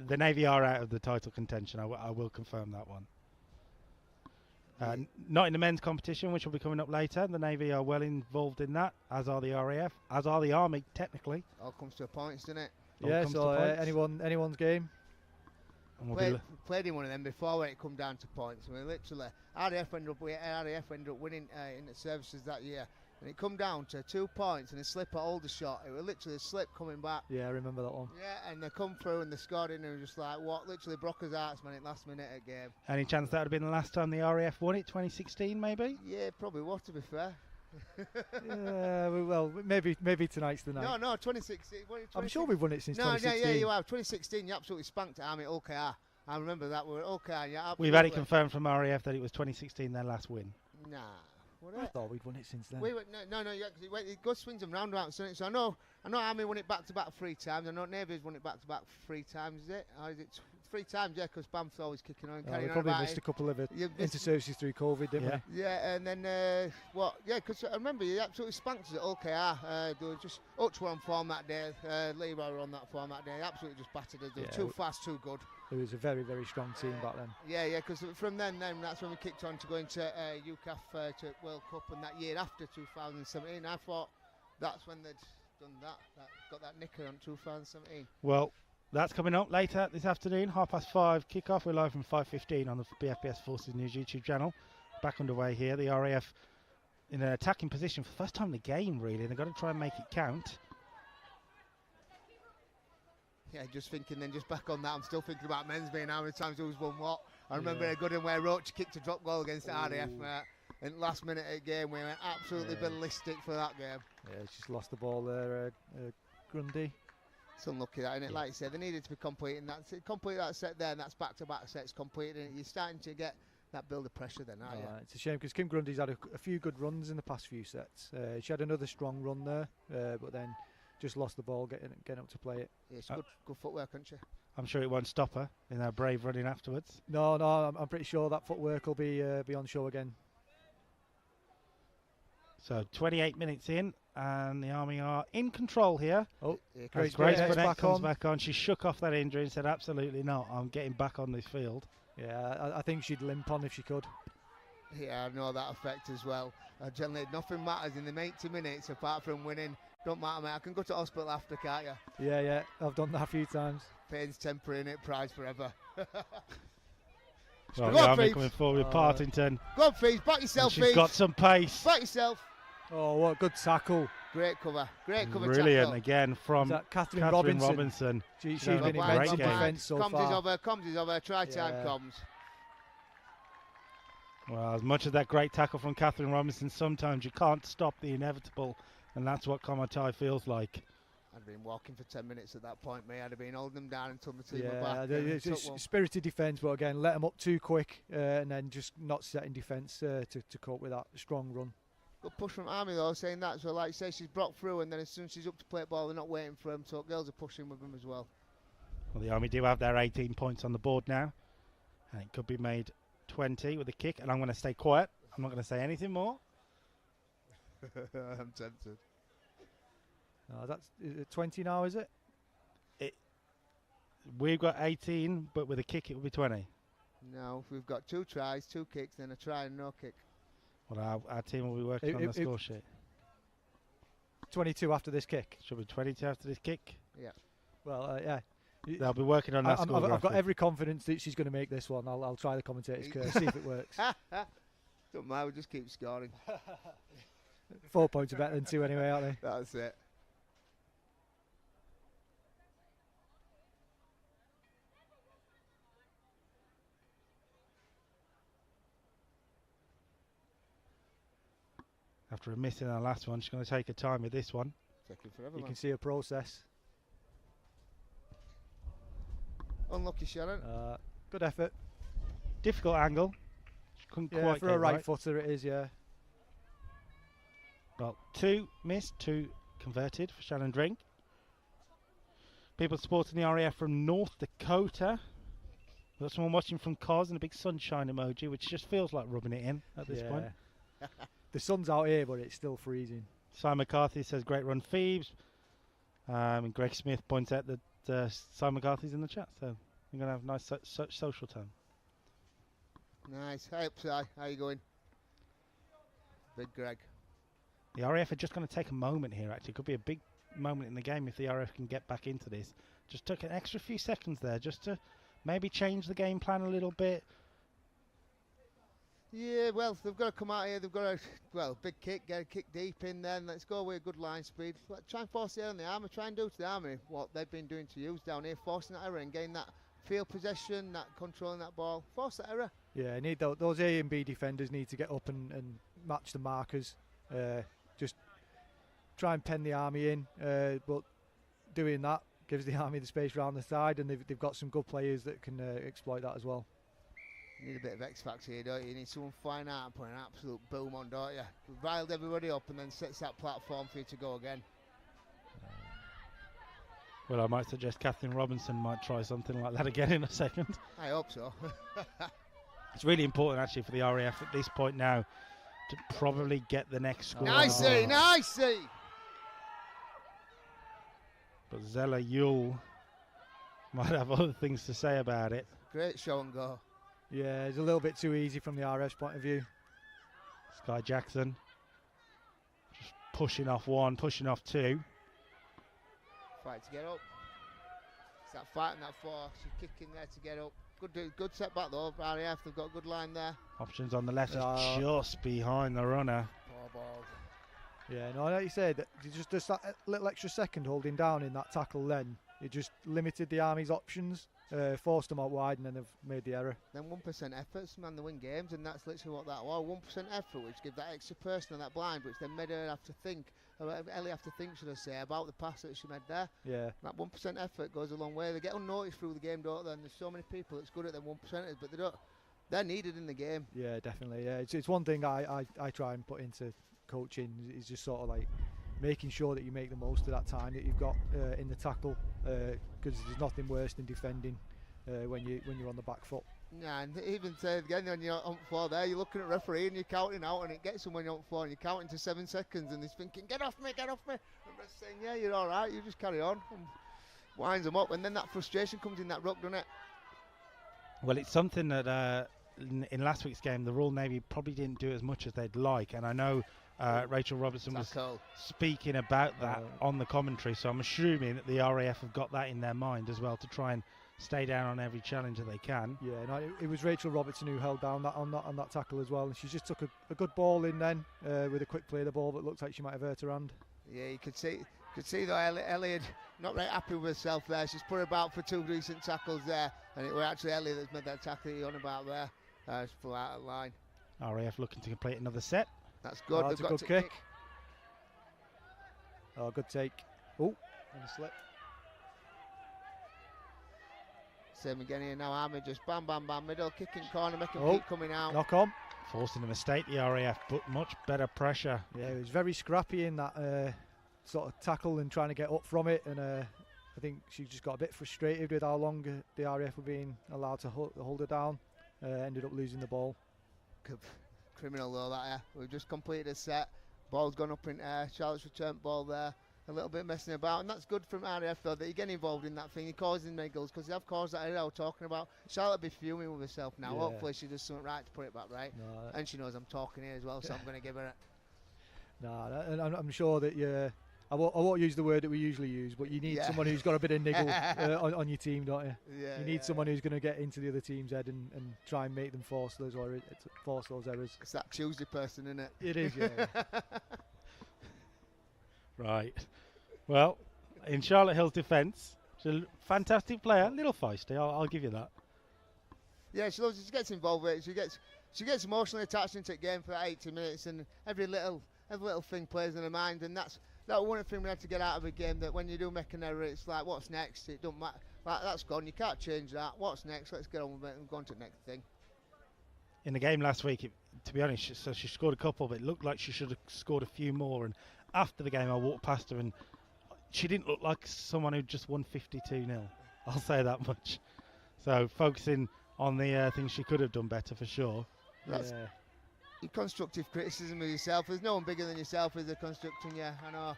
The Navy are out of the title contention. I will confirm that one. Not in the men's competition, which will be coming up later. The Navy are well involved in that, as are the RAF, as are the Army, technically. All comes to points, doesn't it? Yeah, so anyone's game. And we'll Played in one of them before when it come down to points. I mean, literally, RAF ended up winning in the services that year. And it come down to 2 points and a slip at Aldershot. It was literally a slip coming back. Yeah, I remember that one. Yeah, and they come through and they scored in and just like, what? Literally broke his hearts, man, at last minute of game. Any chance that would have been the last time the RAF won it, 2016 maybe? Yeah, probably was, to be fair. Yeah, well, maybe tonight's the night. No, 2016. I'm sure we've won it since 2016. Yeah, you have. 2016, you absolutely spanked Army at OKR. I remember that. We were at OKR, yeah, absolutely. We've had it confirmed from RAF that it was 2016 their last win. Nah. I thought we'd won it since then. No, yeah, because it goes swings and roundabouts, doesn't it? So I know Army won it back-to-back 3 times. I know Navy's won it back-to-back 3 times, is it? Or is it 3 times, yeah, because Bam's always kicking on and carrying we on probably about missed it. a couple of inter-services through COVID, didn't we? Yeah, and then, because I remember you absolutely spanked us at OKR. They were just, Hutch were on form that day, Leroy were on that form that day. Absolutely just battered us. They were too fast, too good. It was a very, very strong team back then. Yeah, because from then that's when we kicked on to go into UCAF to World Cup, and that year after 2017, I thought that's when they'd done that got that nicker on 2017. Well, that's coming up later this afternoon, 5:30 kick-off. We're live from 5:15 on the BFBS Forces News YouTube channel. Back underway here. The RAF in an attacking position for the first time in the game, really. They've got to try and make it count. Yeah, just thinking then, just back on that, I'm still thinking about men's being how many times who's won what. I remember a good one where Roach kicked a drop goal against RAF, and last minute of the game we went absolutely ballistic for that game. Yeah, he's just lost the ball there, Grundy. It's unlucky that, isn't it? Like you said, they needed to be completing that. Complete that set there, and that's back-to-back sets completed, and you're starting to get that build of pressure then, aren't you? It's a shame because Kim Grundy's had a few good runs in the past few sets. She had another strong run there, but then just lost the ball getting up to play it. Yeah, it's good footwork, isn't she? I'm sure it won't stop her in her brave running afterwards. No, I'm pretty sure that footwork will be on show again. So 28 minutes in, and the Army are in control here. Oh, Grace Burnett comes back on. She shook off that injury and said, absolutely not, I'm getting back on this field. Yeah, I think she'd limp on if she could. Yeah, I know that effect as well. Generally, nothing matters in the 80 minutes apart from winning. Don't matter, mate. I can go to hospital after, can't you? Yeah, I've done that a few times. Pain's temporary, innit? Prize forever. Well, the Army coming forward with Partington. Go on, Fees. Back yourself, Fees. She's got some pace. Back yourself. Oh, what a good tackle. Great cover Brilliant tackle. again from Is that Catherine Robinson. She's She's been immense in defence so far. Comms is over, try time comms. Well, as much as that great tackle from Catherine Robinson, sometimes you can't stop the inevitable, and that's what Komatai feels like. I'd been walking for 10 minutes at that point, mate. I'd have been holding them down until the team were back. It's spirited defence, but again, let them up too quick and then just not setting defence to cope with that strong run. Good push from Army though, saying that. So like you say, she's broke through, and then as soon as she's up to play ball, they're not waiting for him. So girls are pushing with them as well. Well, the Army do have their 18 points on the board now, and it could be made 20 with a kick. And I'm going to stay quiet. I'm not going to say anything more. I'm tempted. Is it 20 now, is it? We've got 18, but with a kick it will be 20. No, we've got 2 tries, 2 kicks, then a try and no kick. Well, our team will be working on the score sheet. 22 after this kick. Should be 22 after this kick. Yeah. Well, yeah. They'll be working on that score. I've got every confidence that she's going to make this one. I'll try the commentator's curse, see if it works. Don't mind, we'll just keep scoring. 4 points are better than 2 anyway, aren't they? That's it. After a miss in our last one, she's going to take her time with this one. You can see a process. Unlucky, Sharon. Good effort. Difficult angle. She couldn't quite for a right footer it is, yeah. Well, 2 missed, 2 converted for Shannon Drink. People supporting the RAF from North Dakota. We've got someone watching from Cos and a big sunshine emoji, which just feels like rubbing it in at this point. The sun's out here, but it's still freezing. Simon McCarthy says, great run, Phoebes. And Greg Smith points out that Simon McCarthy's in the chat, so we're going to have a nice social time. Nice. Hi, Upside. How you going? Big Greg. The RAF are just going to take a moment here, actually. Could be a big moment in the game if the RAF can get back into this. Just took an extra few seconds there just to maybe change the game plan a little bit. Yeah, well, they've got to come out here. They've got to, big kick, get a kick deep in then. Let's go with a good line speed. Try and force the error on the Army. Try and do to the Army what they've been doing to you down here, forcing that error and getting that field possession, that controlling that ball. Force that error. Yeah, need those A and B defenders need to get up and match the markers. Just try and pen the Army in, but doing that gives the Army the space around the side, and they've got some good players that can exploit that as well. You need a bit of X factor here, don't you? You need someone flying out and putting an absolute boom on, don't you? We've riled everybody up and then sets that platform for you to go again. Well, I might suggest Catherine Robinson might try something like that again in a second. I hope so. It's really important, actually, for the RAF at this point now to probably get the next score. Nicey, nicey! But Zella Yule might have other things to say about it. Great show and go. Yeah, it's a little bit too easy from the RF's point of view. Sky Jackson just pushing off 1, pushing off 2. Fight to get up. It's that fight and that 4. She's kicking there to get up. Good setback though, RAF. They've got a good line there. Options on the left, just behind the runner. Poor ball. Yeah, no, like you said, just that little extra second holding down in that tackle then, it just limited the Army's options, forced them out wide, and then they've made the error. Then 1% efforts, man, they win games, and that's literally what that was. 1% effort, which give that extra person on that blind, which then made her have to think, or Ellie have to think, should I say, about the pass that she made there. Yeah. That 1% effort goes a long way. They get unnoticed through the game, don't they? And there's so many people that's good at them 1%ers, but they're needed in the game. Yeah, definitely. Yeah, it's one thing I try and put into coaching is just sort of like making sure that you make the most of that time that you've got in the tackle, because there's nothing worse than defending when you're on the back foot. Yeah, and even say again when you're on the floor there, you're looking at referee and you're counting out, and it gets them when you're on the floor and you're counting to 7 seconds, and he's thinking, get off me, get off me. And they're saying, yeah, you're all right, you just carry on, and winds them up, and then that frustration comes in that ruck, doesn't it? Well, it's something that in last week's game, the Royal Navy probably didn't do as much as they'd like, and I know Rachel Robertson was speaking about that on the commentary, so I'm assuming that the RAF have got that in their mind as well to try and stay down on every challenge that they can. Yeah, no, it was Rachel Robertson who held down on that tackle as well, and she just took a good ball in then with a quick play of the ball, but looked like she might have hurt her hand. Yeah, you could see though Ellie not very happy with herself there. She's put about for 2 decent tackles there, and it was actually Ellie that's made that tackle you're on about there. It's full out of line. RAF looking to complete another set. That's good. That's a good kick. Oh, good take. Oh, and a slip. Same again here now. Army just bam, bam, bam, middle, kicking corner, making feet coming out. Knock on. Forcing a mistake, the RAF, but much better pressure. Yeah, he was very scrappy in that sort of tackle and trying to get up from it, and I think she just got a bit frustrated with how long the RAF were being allowed to hold her down. Ended up losing the ball. Criminal though that, yeah. We've just completed a set. Ball's gone up in air. Charlotte's return ball there. A little bit messing about, and that's good from RAF though, that you get involved in that thing. You're causing niggles, because they have caused that I was talking about. Charlotte will be fuming with herself now. Yeah. Hopefully she does something right to put it back right. No, and she knows I'm talking here as well, so I'm going to give her it. And I'm sure that I won't use the word that we usually use, but you need someone who's got a bit of niggle on your team, don't you? Yeah, you need someone who's going to get into the other team's head and try and make them force those errors. It's that Tuesday person, isn't it? It is, yeah. Right. Well, in Charlotte Hill's defence, she's a fantastic player, a little feisty, I'll give you that. Yeah, she gets involved with it. She gets emotionally attached into the game for 80 minutes, and every little thing plays in her mind, and that's one thing we had to get out of a game, that when you do make an error, it's like, what's next? It don't matter. Like, that's gone. You can't change that. What's next? Let's get on with it and go on to the next thing. In the game last week, to be honest, she scored a couple, but it looked like she should have scored a few more. And after the game, I walked past her, and she didn't look like someone who just won 52-0. I'll say that much. So focusing on the things she could have done better for sure. That's constructive criticism of yourself. There's no one bigger than yourself as they're constructing you. I know.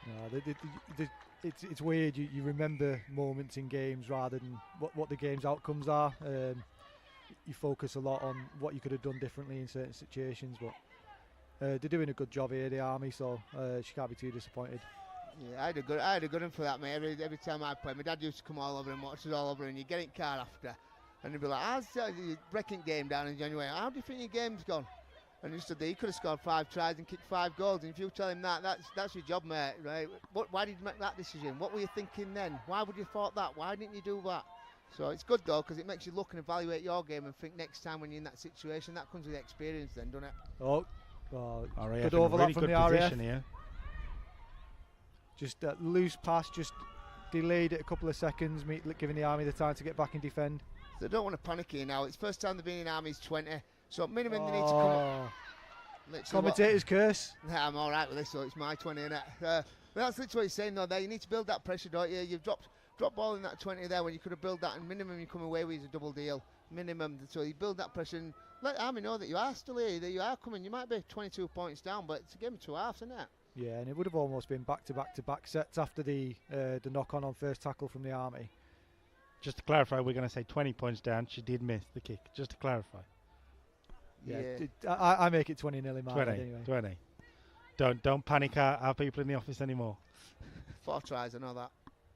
No, it's weird. You remember moments in games rather than what the game's outcomes are. You focus a lot on what you could have done differently in certain situations, but they're doing a good job here, the Army, so she can't be too disappointed. Yeah, I had a good one for that, mate. Every time I played, my dad used to come all over and watch us all over, and you get in car after, and he'd be like, "How's your breaking game down in January? How do you think your game's gone?" And he said, "He could have scored 5 tries and kicked 5 goals." And if you tell him that's your job, mate, right? Why did you make that decision? What were you thinking then? Why would you thought that? Why didn't you do that? So it's good though, because it makes you look and evaluate your game and think next time when you're in that situation. That comes with experience, then, doesn't it? Oh, RAF good overlap really from good the RAF. position here. Just that loose pass, just delayed it a couple of seconds, giving the Army the time to get back and defend. They don't want to panic here now. It's first time they've been in Army's 20, so minimum they need to come. Commentator's curse. Nah, I'm all right with this, so it's my 20, innit? But that's literally what he's saying though. There, you need to build that pressure, don't you? You've dropped ball in that 20 there when you could have built that, and minimum you come away with is a double deal. Minimum, so you build that pressure and let Army know that you are still here, that you are coming. You might be 22 points down, but it's a game of 2 halves, isn't it? Yeah, and it would have almost been back-to-back sets after the knock-on first tackle from the Army. Just to clarify, we're going to say 20 points down. She did miss the kick, just to clarify. Yeah, I make it 20-0 in my head anyway. 20. Don't panic our people in the office anymore. 4 tries, I know that.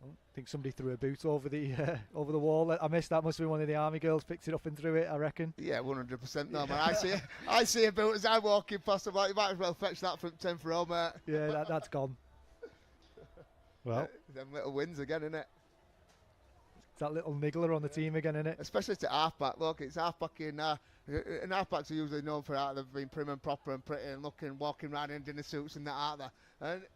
I think somebody threw a boot over the wall. I missed that. Must have been one of the Army girls picked it up and threw it, I reckon. Yeah, 100%. No, man. I see a boot as I'm walking past. I'm like, you might as well fetch that from 10 for home, mate. Yeah, that's gone. Well, them little wins again, innit? It's that little niggler on the team again, innit? Especially to halfback. Look, it's halfback in now. And halfbacks are usually known for that. They've been prim and proper and pretty and looking, walking around in dinner suits and that, aren't they?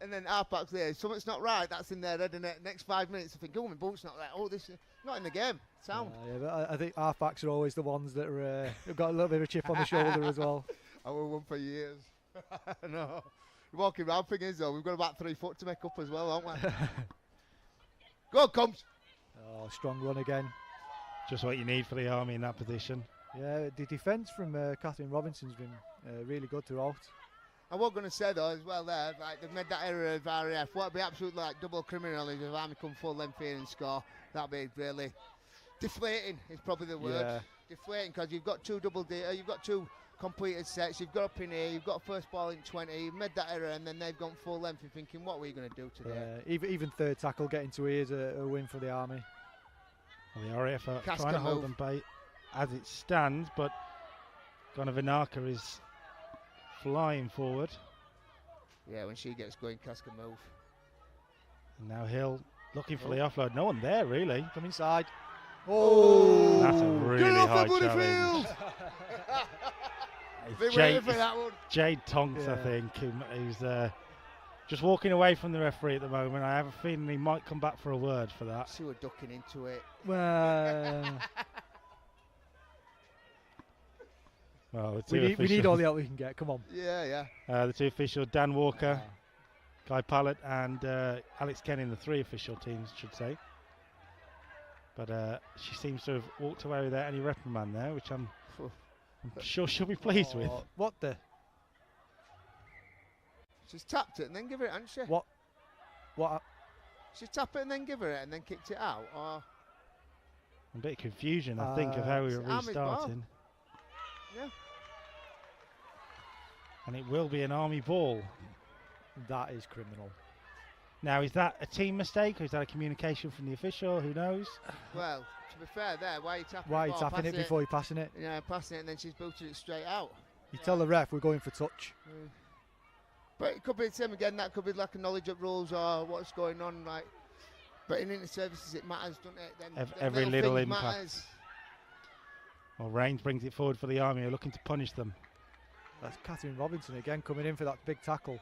And then halfbacks there, something's not right. That's in their head, and next 5 minutes, I think, oh, my boot's not right. Oh, this is not in the game. Sound. Yeah, but I think halfbacks are always the ones that are have got a little bit of a chip on the shoulder as well. I won one for years. No. Walking around, thing is though, we've got about 3 foot to make up as well, haven't we? Go, Combs. Oh, strong run again. Just what you need for the Army in that position. Yeah, the defence from Catherine Robinson's been really good throughout. And what I'm going to say though as well there, like they've made that error of RAF. What would be absolutely like double criminal if Army come full length here and score. That'd be really deflating. Is probably the word. Yeah. Deflating, because you've got 2 you've got 2 completed sets. You've got up in here. You've got a first ball in 20. You've made that error, and then they've gone full length. You're thinking, what were you going to do today? Even third tackle getting to here is a win for the Army. Well, the RAF are trying to hold them bait as it stands, but Gonavinaka is flying forward. Yeah, when she gets going, Cass can move. And now Hill looking for the offload. No one there, really. Come inside. Oh! That's a really high challenge. Been waiting for that one. Jade Tonks, I think, who's just walking away from the referee at the moment. I have a feeling he might come back for a word for that. She was ducking into it. Well, we need all the help we can get. Come on. Yeah. The two officials, Dan Walker, Guy Pallett, and Alex Kenny, the three official teams, should say. But she seems to have walked away without any reprimand there, which I'm sure she'll be pleased with. What the? She's tapped it and then give it, hasn't she? What? She tapped it and then give her it and then kicked it out, or? A bit of confusion, I think, of how we were restarting. Yeah. And it will be an Army ball. That is criminal. Now, is that a team mistake or is that a communication from the official? Who knows? Well, to be fair there, why are you tapping Why are it? you tapping it before you're passing it? Yeah, passing it and then she's booted it straight out. You tell the ref we're going for touch. But it could be the same again, that could be lack of knowledge of rules or what's going on, like. But in inter-services it matters, doesn't it? Then Every little thing impact. matters. Well, Rains brings it forward for the Army, who are looking to punish them. That's Catherine Robinson again coming in for that big tackle.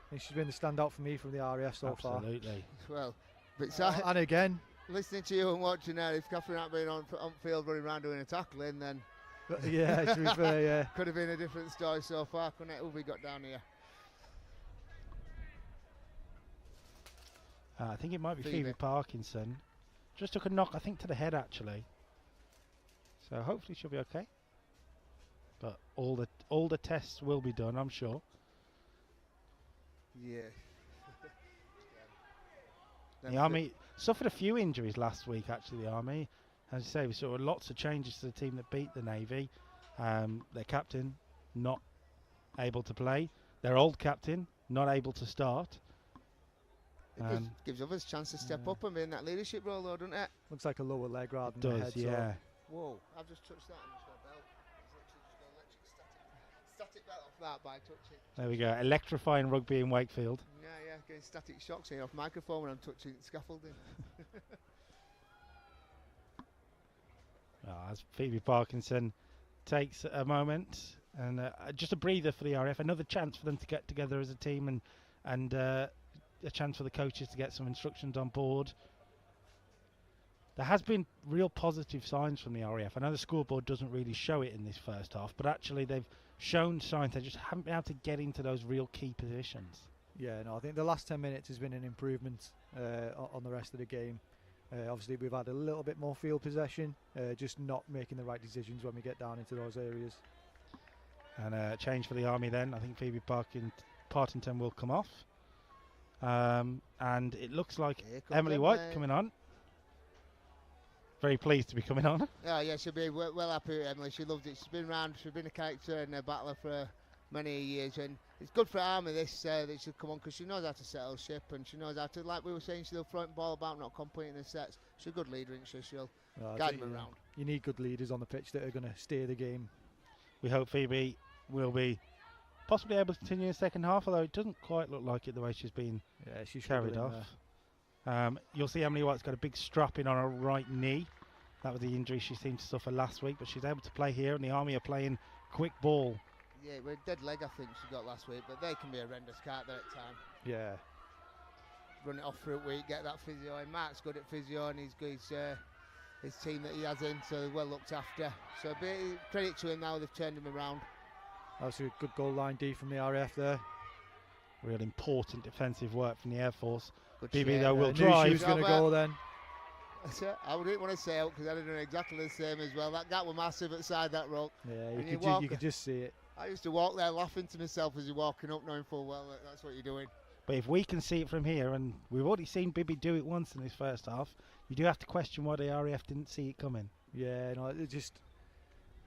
I think she's been the standout for me from the RAF so far. Absolutely. Well, but and again, listening to you and watching her, if Catherine hadn't been on field running around doing a tackling, then yeah, to be fair, yeah, could have been a different story so far, couldn't it? Who we got down here? I think it might be Phoebe Parkinson. Just took a knock, I think, to the head actually. So hopefully she'll be okay. But all the tests will be done, I'm sure. Yeah. The Army suffered a few injuries last week, actually, the Army. As you say, we saw lots of changes to the team that beat the Navy. Their captain, not able to play. Their old captain, not able to start. It gives others a chance to step up and be in that leadership role, though, doesn't it? Looks like a lower leg rather It than the does, head. yeah. So. Whoa, I've just touched that and just got a bell. It's literally just got static bell off that by touching. There we go, electrifying rugby in Wakefield. Yeah, getting static shocks here off microphone when I'm touching scaffolding. As Phoebe Parkinson takes a moment and just a breather for the RAF, another chance for them to get together as a team and a chance for the coaches to get some instructions on board. There has been real positive signs from the RAF. I know the scoreboard doesn't really show it in this first half, but actually they've shown signs. They just haven't been able to get into those real key positions. Yeah, no, I think the last 10 minutes has been an improvement on the rest of the game. Obviously, we've had a little bit more field possession, just not making the right decisions when we get down into those areas. And a change for the Army then. I think Phoebe Partington will come off. And it looks like Emily White coming on. Very pleased to be coming on. Yeah, she'll be well happy with Emily. She loved it. She's been around, she's been a character and a battler for many years. And it's good for Army this that she'll come on because she knows how to settle ship and she knows how to, like we were saying, she'll front ball about not completing the sets. She's a good leader, isn't she? She'll guide them around. You need good leaders on the pitch that are going to steer the game. We hope Phoebe will be possibly able to continue in the second half, although it doesn't quite look like it the way she's been carried off. You'll see Emily White's got a big strap in on her right knee. That was the injury she seemed to suffer last week, but she's able to play here, and the Army are playing quick ball. Yeah, we're a dead leg, I think she got last week, but they can be horrendous, can't they, at time? Yeah. Run it off for a week, get that physio in. Mark's good at physio, and his team that he has in, so they're well looked after. So credit to him now, they've turned him around. That's a good goal line D from the RAF there. Real important defensive work from the Air Force. Good BB though will knew she drive. was going to go then. I wouldn't want to say out because I'd have done exactly the same as well. That gap was massive outside that rock. Yeah, you could just see it. I used to walk there laughing to myself as you're walking up, knowing full well that that's what you're doing. But if we can see it from here, and we've already seen Bibby do it once in this first half, you do have to question why the RAF didn't see it coming. Yeah, no, it just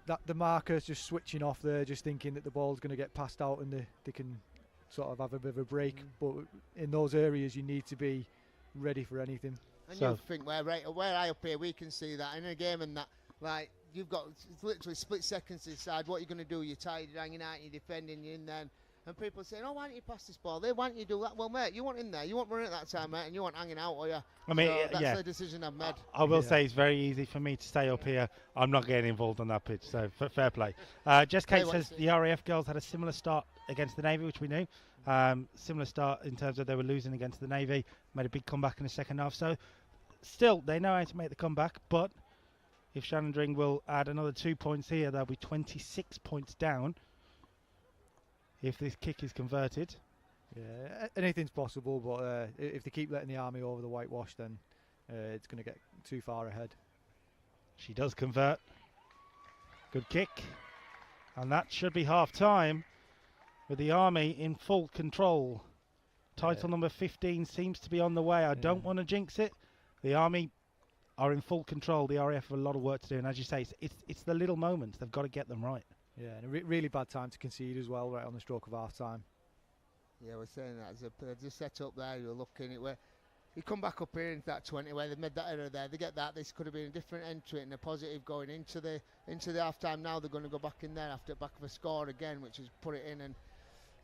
that the marker's just switching off there, just thinking that the ball's going to get passed out and they can sort of have a bit of a break. But in those areas, you need to be ready for anything. And you think where I up here we can see that in a game and that, like you've got literally split seconds to decide what you're going to do. You're tired, you're hanging out, you're defending, you're in there. And people saying, oh, why don't you pass this ball? They want you to do that. Well, mate, you weren't in there. You weren't running at that time, mate, and you weren't hanging out, were you? I mean, so that's the decision I've made. I will say it's very easy for me to stay up here. I'm not getting involved on that pitch, so fair play. Jess Kate says the RAF girls had a similar start against the Navy, which we knew. Similar start in terms of they were losing against the Navy, made a big comeback in the second half. So still, they know how to make the comeback, but if Shannon Dring will add another 2 points here, they'll be 26 points down if this kick is converted. Yeah, anything's possible, but if they keep letting the Army over the whitewash, then it's going to get too far ahead. She does convert. Good kick. And that should be half-time with the Army in full control. Title number 15 seems to be on the way. I don't want to jinx it. The Army are in full control. The RAF have a lot of work to do. And as you say, it's the little moments. They've got to get them right. Yeah, and a really bad time to concede as well, right on the stroke of half-time. Yeah, we're saying that. There's a set up there, you're looking at where you come back up here into that 20 where they've made that error there. They get that. This could have been a different entry and a positive going into the half-time. Now they're going to go back in there after back of a score again, which is put it in. And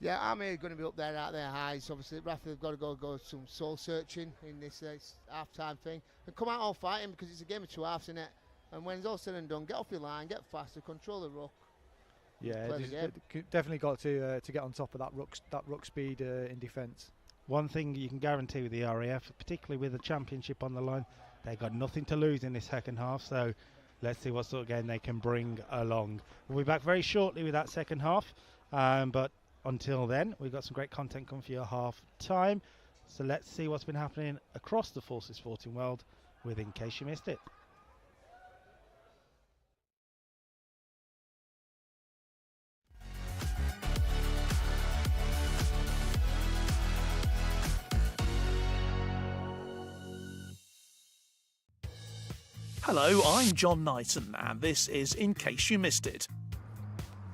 yeah, Army are going to be up there at their highs. Obviously, RAF have got to go some soul searching in this half-time thing and come out all fighting, because it's a game of two halves, isn't it? And when it's all said and done, get off your line, get faster, control the ruck. Yeah, definitely got to get on top of that ruck speed in defence. One thing you can guarantee with the RAF, particularly with the championship on the line, they've got nothing to lose in this second half. So let's see what sort of game they can bring along. We'll be back very shortly with that second half. But until then, we've got some great content coming for you half time. So let's see what's been happening across the Forces sporting world with In Case You Missed It. Hello, I'm John Knighton, and this is In Case You Missed It.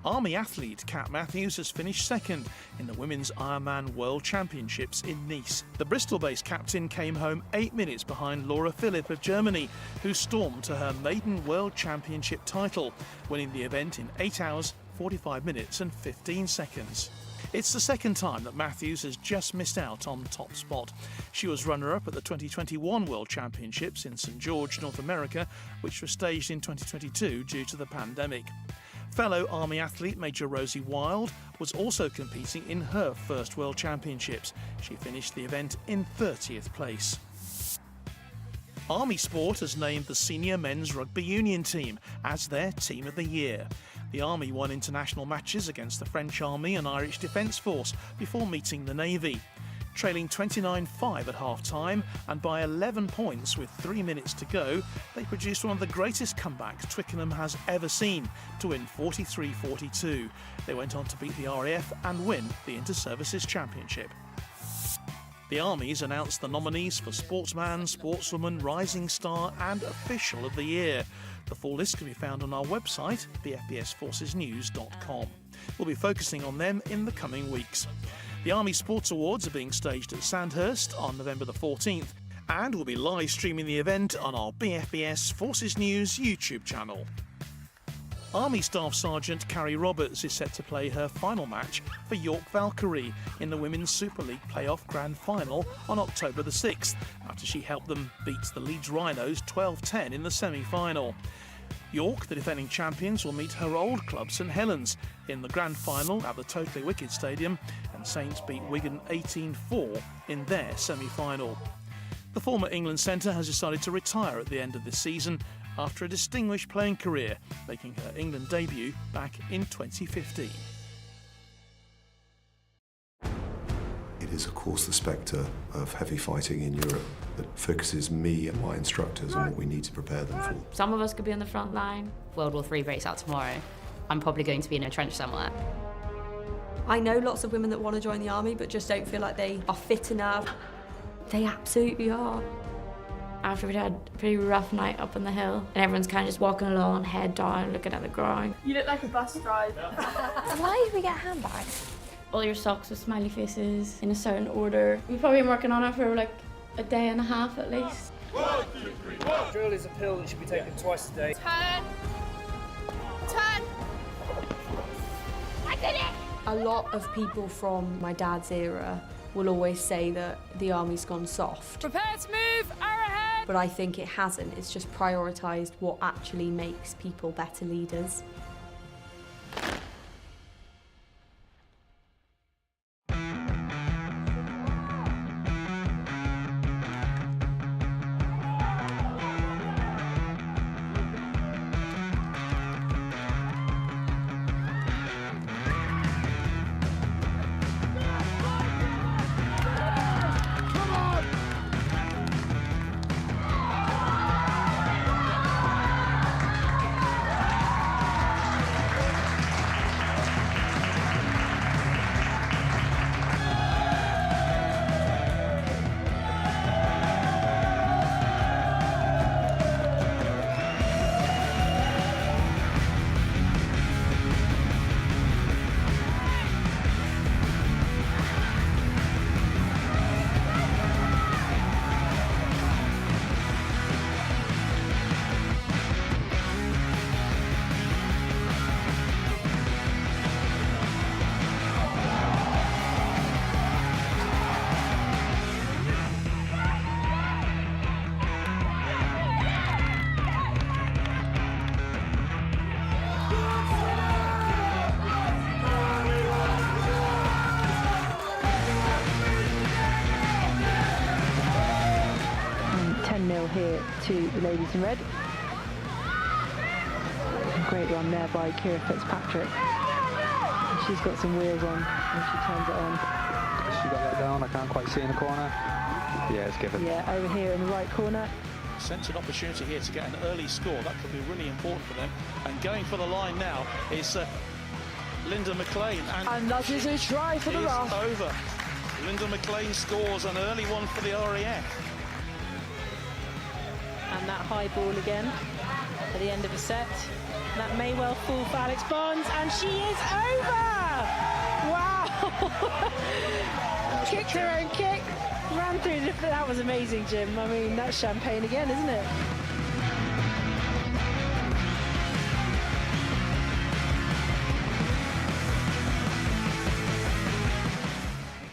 Army athlete Kat Matthews has finished second in the Women's Ironman World Championships in Nice. The Bristol-based captain came home 8 minutes behind Laura Philipp of Germany, who stormed to her maiden World Championship title, winning the event in 8 hours, 45 minutes and 15 seconds. It's the second time that Matthews has just missed out on the top spot. She was runner-up at the 2021 World Championships in St George, North America, which was staged in 2022 due to the pandemic. Fellow Army athlete Major Rosie Wild was also competing in her first World Championships. She finished the event in 30th place. Army Sport has named the senior men's rugby union team as their Team of the Year. The Army won international matches against the French Army and Irish Defence Force before meeting the Navy. Trailing 29-5 at half-time and by 11 points with 3 minutes to go, they produced one of the greatest comebacks Twickenham has ever seen to win 43-42. They went on to beat the RAF and win the Inter-Services Championship. The Army's announced the nominees for Sportsman, Sportswoman, Rising Star and Official of the Year. The full list can be found on our website, bfbsforcesnews.com. We'll be focusing on them in the coming weeks. The Army Sports Awards are being staged at Sandhurst on November the 14th, and we'll be live streaming the event on our BFBS Forces News YouTube channel. Army Staff Sergeant Carrie Roberts is set to play her final match for York Valkyrie in the Women's Super League Playoff Grand Final on October the 6th, after she helped them beat the Leeds Rhinos 12-10 in the semi-final. York, the defending champions, will meet her old club St Helens in the Grand Final at the Totally Wicked Stadium, and Saints beat Wigan 18-4 in their semi-final. The former England centre has decided to retire at the end of this season after a distinguished playing career, making her England debut back in 2015. It is, of course, the spectre of heavy fighting in Europe that focuses me and my instructors on what we need to prepare them for. Some of us could be on the front line. World War III breaks out tomorrow. I'm probably going to be in a trench somewhere. I know lots of women that want to join the army but just don't feel like they are fit enough. They absolutely are. After we'd had a pretty rough night up on the hill, and everyone's kind of just walking along, head down, looking at the ground. You look like a bus driver. Why did we get handbags? All your socks with smiley faces in a certain order. We've probably been working on it for like a day and a half at least. 1, 2, 3, 1. Drill is a pill that should be taken twice a day. Turn! Turn! I did it! A lot of people from my dad's era will always say that the army's gone soft. Prepare to move, arrow ahead! But I think it hasn't. It's just prioritised what actually makes people better leaders. Here to the ladies in red. Great run there by Kira Fitzpatrick. She's got some wheels on when she turns it on. She got that down, I can't quite see in the corner. Yeah, it's given. Yeah, over here in the right corner. Sense an opportunity here to get an early score. That could be really important for them. And going for the line now is Linda McLean. And that is a try for the RAF. Over. Linda McLean scores an early one for the RAF. And that high ball again at the end of a set. That may well fall for Alex Bonds, and she is over! Wow! Kicked her own kick, ran through the... That was amazing, Jim. I mean, that's champagne again, isn't it?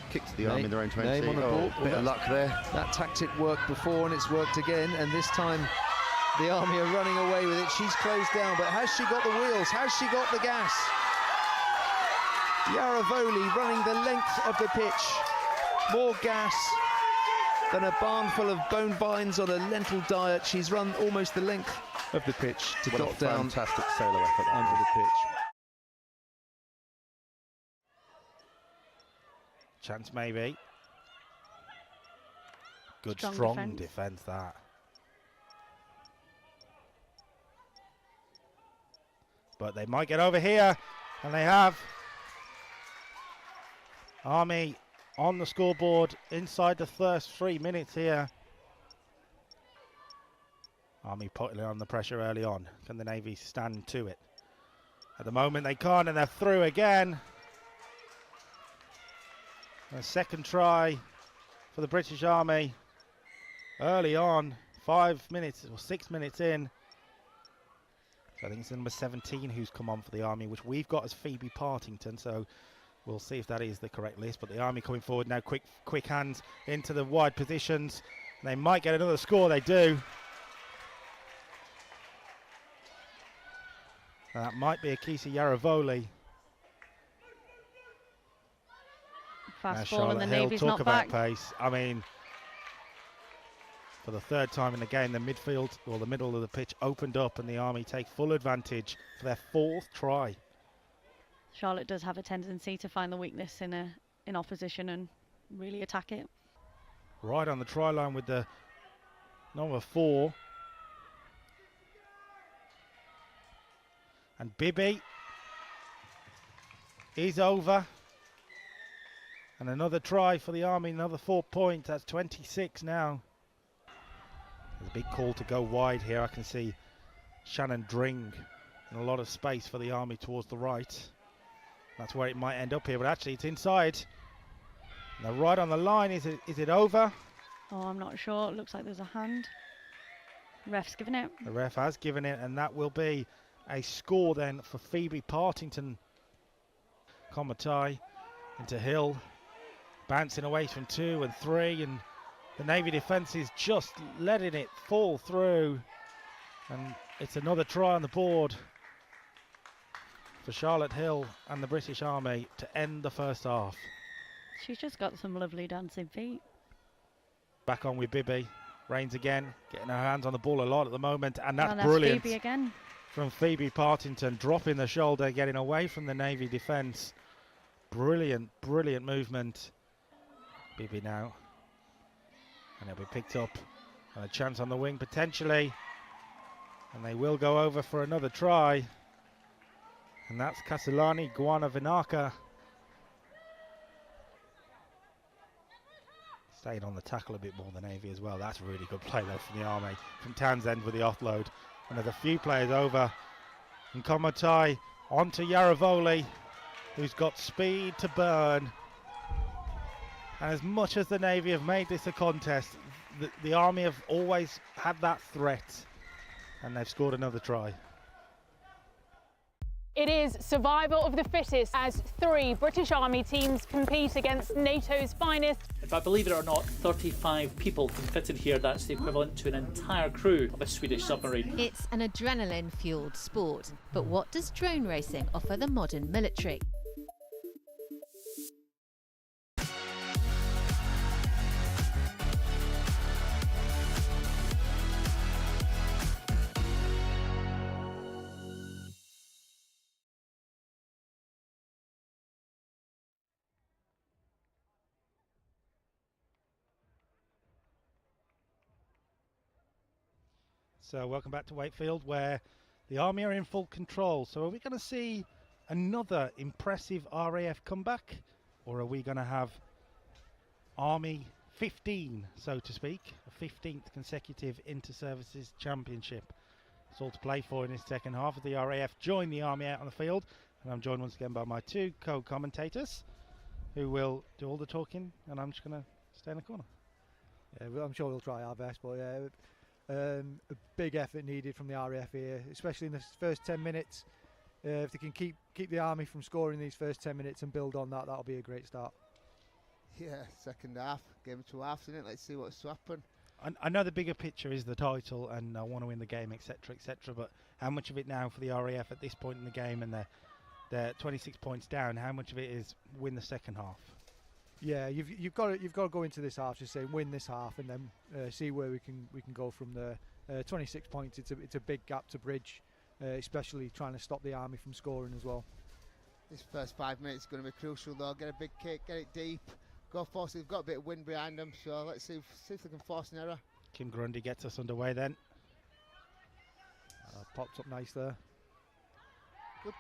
Kicks the arm in their own 20. Name on the ball. Bit of luck there. That tactic worked before and it's worked again, and this time the Army are running away with it. She's closed down, but has she got the wheels? Has she got the gas? Yaravoli running the length of the pitch. More gas than a barn full of bone vines on a lentil diet. She's run almost the length of the pitch to dot down. Fantastic solo effort under the pitch. Chance maybe. Good Strong strong defence that. But they might get over here, and they have. Army on the scoreboard inside the first 3 minutes here. Army putting on the pressure early on. Can the Navy stand to it? At the moment they can't, and they're through again. A second try for the British Army early on, 5 minutes or 6 minutes in. So I think it's number 17 who's come on for the Army, which we've got as Phoebe Partington, so we'll see if that is the correct list. But the Army coming forward now, quick hands into the wide positions. They might get another score, they do. And that might be Akisa Yaravoli. Fast ball and the Navy's not back. Pace. I mean, for the third time in the game, the midfield or the middle of the pitch opened up, and the Army take full advantage for their fourth try. Charlotte does have a tendency to find the weakness in opposition and really attack it. Right on the try line with the number 4. And Bibby is over. And another try for the Army, another 4 points. That's 26 now. There's a big call to go wide here. I can see Shannon Dring in a lot of space for the Army towards the right. That's where it might end up here, but actually it's inside. And they're right on the line. Is it over? Oh, I'm not sure. It looks like there's a hand. Ref's given it. The ref has given it, and that will be a score then for Phoebe Partington. Komatai into Hill, bouncing away from 2 and 3, and the Navy defence is just letting it fall through, and it's another try on the board for Charlotte Hill and the British Army to end the first half. She's just got some lovely dancing feet. Back on with Bibby. Rains again, getting her hands on the ball a lot at the moment, and that's, That's brilliant. Phoebe again. From Phoebe Partington, dropping the shoulder, getting away from the Navy defence. Brilliant, brilliant movement. Bibby now. And it'll be picked up. And a chance on the wing potentially. And they will go over for another try. And that's Kasulani Guanavinaka. Staying on the tackle a bit more than Navy as well. That's a really good play though from the Army. From Townsend with the offload. And there's a few players over. And Komatai onto Yaravoli, who's got speed to burn. And as much as the Navy have made this a contest, the Army have always had that threat. And they've scored another try. It is survival of the fittest as 3 British Army teams compete against NATO's finest. In fact, believe it or not, 35 people can fit in here. That's the equivalent to an entire crew of a Swedish submarine. It's an adrenaline-fueled sport, but what does drone racing offer the modern military? So welcome back to Wakefield, where the Army are in full control. So are we going to see another impressive RAF comeback, or are we going to have Army 15, so to speak, a 15th consecutive Inter-Services Championship? It's all to play for in this second half of the RAF. Join the Army out on the field, and I'm joined once again by my 2 co-commentators, who will do all the talking, and I'm just going to stay in the corner. Yeah, well, I'm sure we'll try our best, but yeah. A big effort needed from the RAF here, especially in the first 10 minutes. If they can keep the Army from scoring these first 10 minutes and build on that, that'll be a great start. Yeah, second half, game 2 halves in it. Let's see what's to happen. I know the bigger picture is the title and I want to win the game, etc., etc. But how much of it now for the RAF at this point in the game, and they're 26 points down? How much of it is win the second half? Yeah, you've got to go into this half just saying win this half and then see where we can go from there. 26 points, it's a big gap to bridge, especially trying to stop the Army from scoring as well. This first 5 minutes is going to be crucial though. Get a big kick, get it deep, go force it. They've got a bit of wind behind them, so let's see if they can force an error. Kim Grundy gets us underway then. Popped up nice there.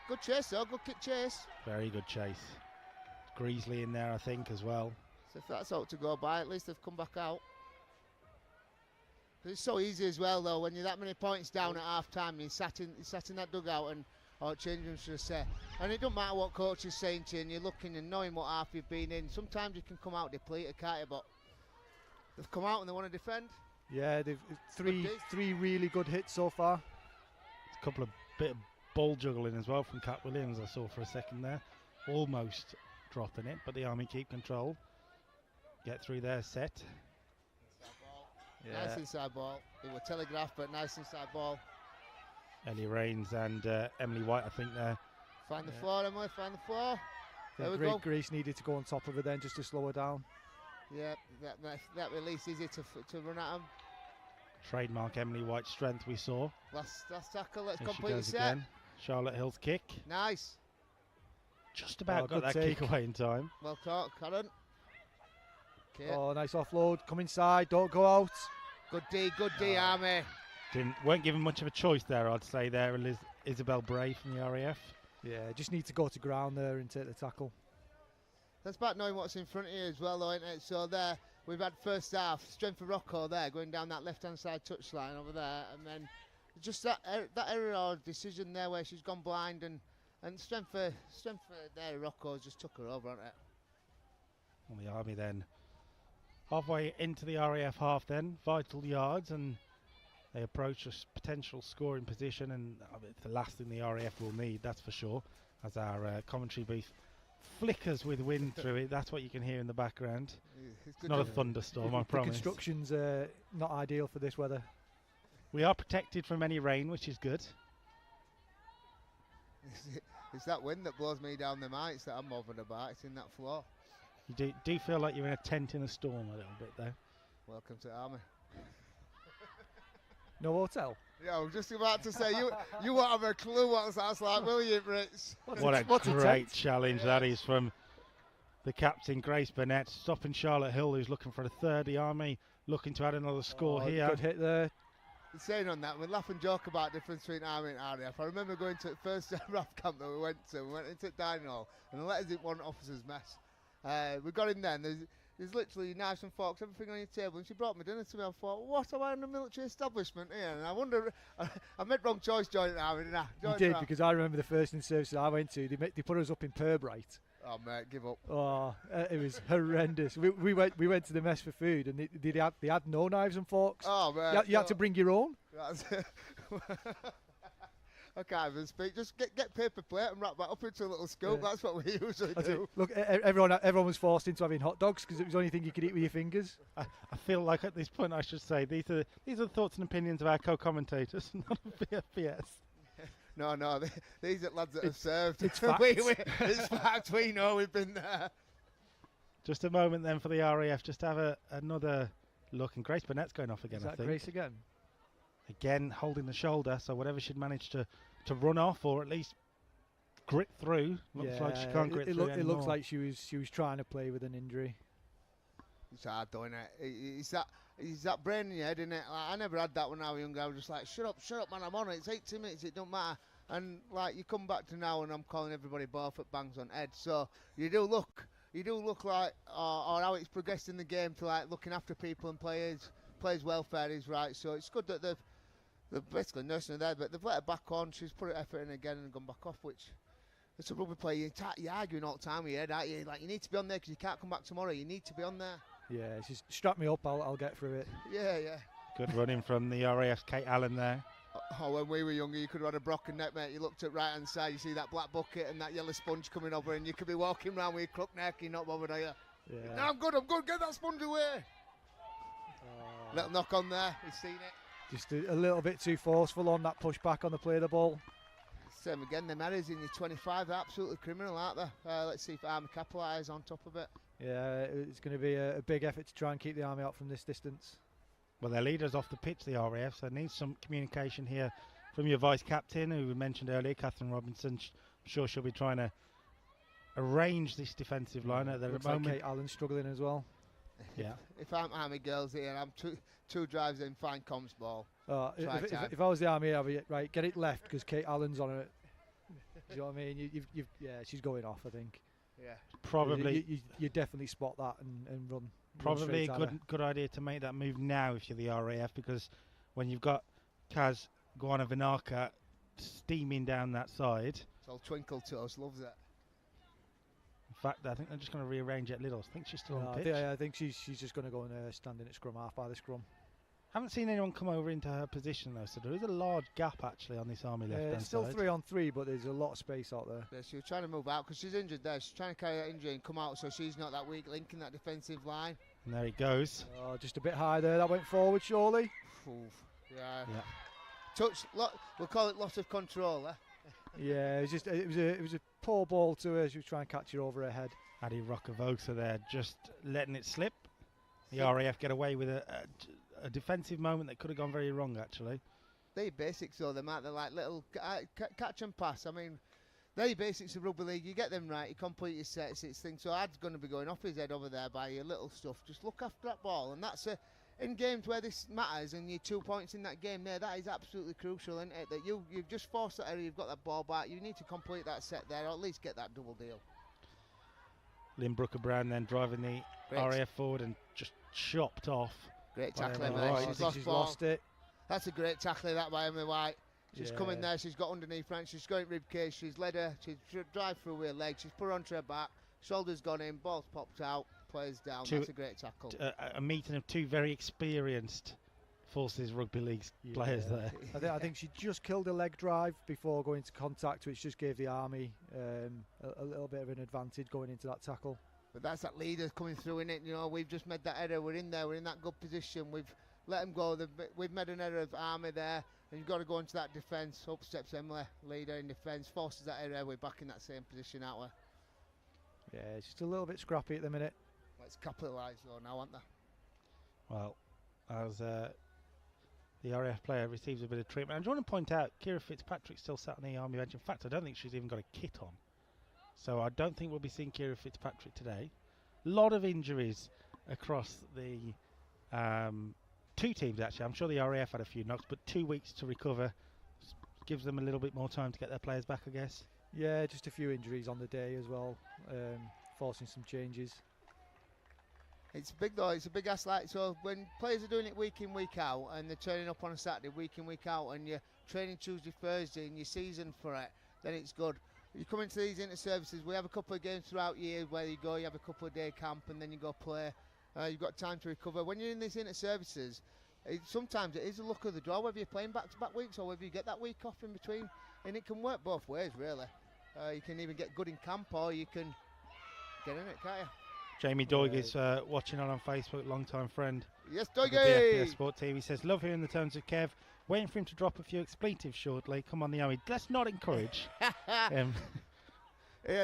Good chase though, good kick chase. Very good chase. Greasley in there, I think, as well. So if that's out to go by, at least they've come back out. But it's so easy as well, though, when you're that many points down at half time, you're sat in that dugout and or changing rooms should say. And it doesn't matter what coach is saying to you, and you're looking and knowing what half you've been in. Sometimes you can come out depleted, can't you? But they've come out and they want to defend. Yeah, they've three really good hits so far. A couple of bit of ball juggling as well from Cat Williams, I saw for a second there. Almost dropping it, but the Army keep control. Get through their set. Yeah. Nice inside ball. It was telegraphed, but nice inside ball. Ellie Rains and Emily White, I think there. Find the floor, Emily, find the floor. There we go. Grace needed to go on top of her then just to slow her down. Yeah, that release easy to run at them. Trademark Emily White strength we saw. Last tackle, let's Here complete the set. Again. Charlotte Hill's kick. Nice. Just about got that kick away in time. Well caught, Karen. Okay. Oh, nice offload. Come inside, don't go out. Good D, Army. Weren't given much of a choice there, I'd say, there, Isabel Bray from the RAF. Yeah, just need to go to ground there and take the tackle. That's about knowing what's in front of you as well, though, isn't it? So there, we've had first half, strength of Rocco there, going down that left-hand side touchline over there, and then just that error or decision there where she's gone blind, and strength for there, Rocco's just took her over, hasn't it? Well, the Army then halfway into the RAF half then, vital yards, and they approach a potential scoring position, and it's the last thing the RAF will need, that's for sure, as our commentary booth flickers with wind through it. That's what you can hear in the background. It's Not a thunderstorm, I The promise. construction's not ideal for this weather. We are protected from any rain, which is good. It's that wind that blows me down the mites that I'm bothered about. It's in that floor. You do feel like you're in a tent in a storm a little bit, though. Welcome to the army. No hotel? Yeah, I was just about to say, you won't have a clue what that's like, will you, Brits? What a great challenge that is from the captain, Grace Burnett, stopping Charlotte Hill, who's looking for a third. The Army looking to add another score here. Good hit there. Saying on that, we laugh and joke about the difference between Army and RAF. I remember going to the first RAF camp that we went to. We went into the dining hall, and they let us in one officer's mess. We got in there, and there's literally knives and forks, everything on your table, and she brought me dinner to me. I thought, what, am I in a military establishment here? And I wonder, I made wrong choice joining the Army, didn't I? You did, because I remember the first in-service that I went to, they put us up in Purbright. Oh, mate, give up. Oh, it was horrendous. We went to the mess for food, and they had no knives and forks. Oh, mate. You had to bring your own. That's it. I can't even speak. Just get paper plate and wrap that up into a little scoop. That's what we usually do. Look, everyone was forced into having hot dogs because it was the only thing you could eat with your fingers. I feel like at this point I should say these are the thoughts and opinions of our co-commentators, not of BFBS. No, these are lads that have served. It's facts. It's facts. We know we've been there. Just a moment then for the RAF. Just have another look, and Grace Burnett's going off again. Is I that think. Grace again? Again, holding the shoulder, so whatever she'd managed to run off or at least grit through, looks like she can't grit through it looks like she was trying to play with an injury. It's hard, though, isn't it? It's that brain in your head, isn't it? Like, I never had that when I was younger. I was just like, shut up, man, I'm on it. It's 80 minutes, it don't matter. And like you come back to now, and I'm calling everybody Barfoot bangs on head. So you do look like, or how it's progressed in the game to like looking after people and players welfare is right. So it's good that they're basically nursing her there, but they've let her back on. She's put her effort in again and gone back off, which it's a rugby player. You're arguing all the time with your head, aren't you? Like you need to be on there because you can't come back tomorrow. You need to be on there. Yeah, she's strap me up. I'll get through it. Yeah. Good running from the RAF's Kate Allen there. Oh, when we were younger, you could have had a broken neck, mate. You looked at right hand side, you see that black bucket and that yellow sponge coming over, and you could be walking around with your crook neck. You're not bothered, are you? Yeah. No, I'm good. Get that sponge away. Little knock on there. He's seen it. Just a little bit too forceful on that push back on the play of the ball. Same again. The Marys in your 25, they're absolutely criminal, aren't they? Let's see if Army capitalise on top of it. Yeah, it's going to be a big effort to try and keep the Army out from this distance. Well, their leader's off the pitch, the RAF, so needs some communication here from your vice-captain, who we mentioned earlier, Catherine Robinson. I'm sure she'll be trying to arrange this defensive line at the Looks moment. like Kate Allen's struggling as well. Yeah. If I'm Army girls here, I'm two drives in, fine comms ball. If I was the Army, I'd be right. Get it left because Kate Allen's on it. Do you know what I mean? Yeah, she's going off. I think. Yeah. Probably. You definitely spot that and run. Probably a good idea to make that move now if you're the RAF, because when you've got Kaz Guanavinaka steaming down that side. It's all twinkle toes, loves it. In fact, I think they're just going to rearrange it a little. I think she's still on pitch. I think she's just going to go and stand in at scrum half by the scrum. Haven't seen anyone come over into her position though, so there is a large gap actually on this Army left-hand It's still side. 3-on-3, but there's a lot of space out there. Yeah, she was trying to move out because she's injured there. She's trying to carry that injury and come out so she's not that weak link in that defensive line. And there he goes. Oh, just a bit high there. That went forward, surely. Yeah. Touch. We'll call it loss of control. Yeah, it was a poor ball to her. She was trying to catch it over her head. Adi Rokovosa there, just letting it slip. The RAF get away with a defensive moment that could have gone very wrong actually. They're basics though, they're like little catch and pass. I mean, they're basics of rugby league. You get them right, you complete your sets, it's things. So Ad's going to be going off his head over there by your little stuff. Just look after that ball, and that's in games where this matters and you're 2 points in that game there, that is absolutely crucial, isn't it? That you've just forced that area, you've got that ball back, you need to complete that set there, or at least get that double deal. Lynn Brooker-Brown then driving the RAF forward and just chopped off. Great tackling there. She's lost it. That's a great tackling that by Emily White. She's come in there, she's got underneath French, she's going rib cage, she's led her, she's drive through with her leg, she's put her onto her back, shoulders gone in, ball's popped out, players down. That's a great tackle. A meeting of two very experienced Forces Rugby League players there. I think she just killed a leg drive before going to contact, which just gave the Army a little bit of an advantage going into that tackle. But that's that leader coming through in it. You know, we've just made that error. We're in there. We're in that good position. We've let them go. We've made an error of Army there, and you've got to go into that defence. Up steps Emily, leader in defence, forces that error. We're back in that same position, aren't we? Yeah, it's just a little bit scrappy at the minute. Let's capitalise though now, aren't they? Well, as the RAF player receives a bit of treatment. I just want to point out, Kira Fitzpatrick still sat on the Army bench. In fact, I don't think she's even got a kit on. So I don't think we'll be seeing Kira Fitzpatrick today. A lot of injuries across the two teams, actually. I'm sure the RAF had a few knocks, but 2 weeks to recover gives them a little bit more time to get their players back, I guess. Yeah, just a few injuries on the day as well, forcing some changes. It's big though, it's a big ask. Like, so when players are doing it week in, week out, and they're turning up on a Saturday week in, week out, and you're training Tuesday, Thursday, and you're seasoned for it, then it's good. You come into these inter-services, we have a couple of games throughout years where you go, you have a couple of day camp, and then you go play. You've got time to recover. When you're in these inter-services, sometimes it is the luck of the draw, whether you're playing back-to-back weeks or whether you get that week off in between, and it can work both ways, really. You can even get good in camp, or you can get in it, can't you? Jamie Doig is watching on Facebook, long-time friend. Yes, of the Doigie! BFBS Sport team. He says, love hearing the tones of Kev. Waiting for him to drop a few expletives shortly. Come on, the Army. Let's not encourage. Yeah,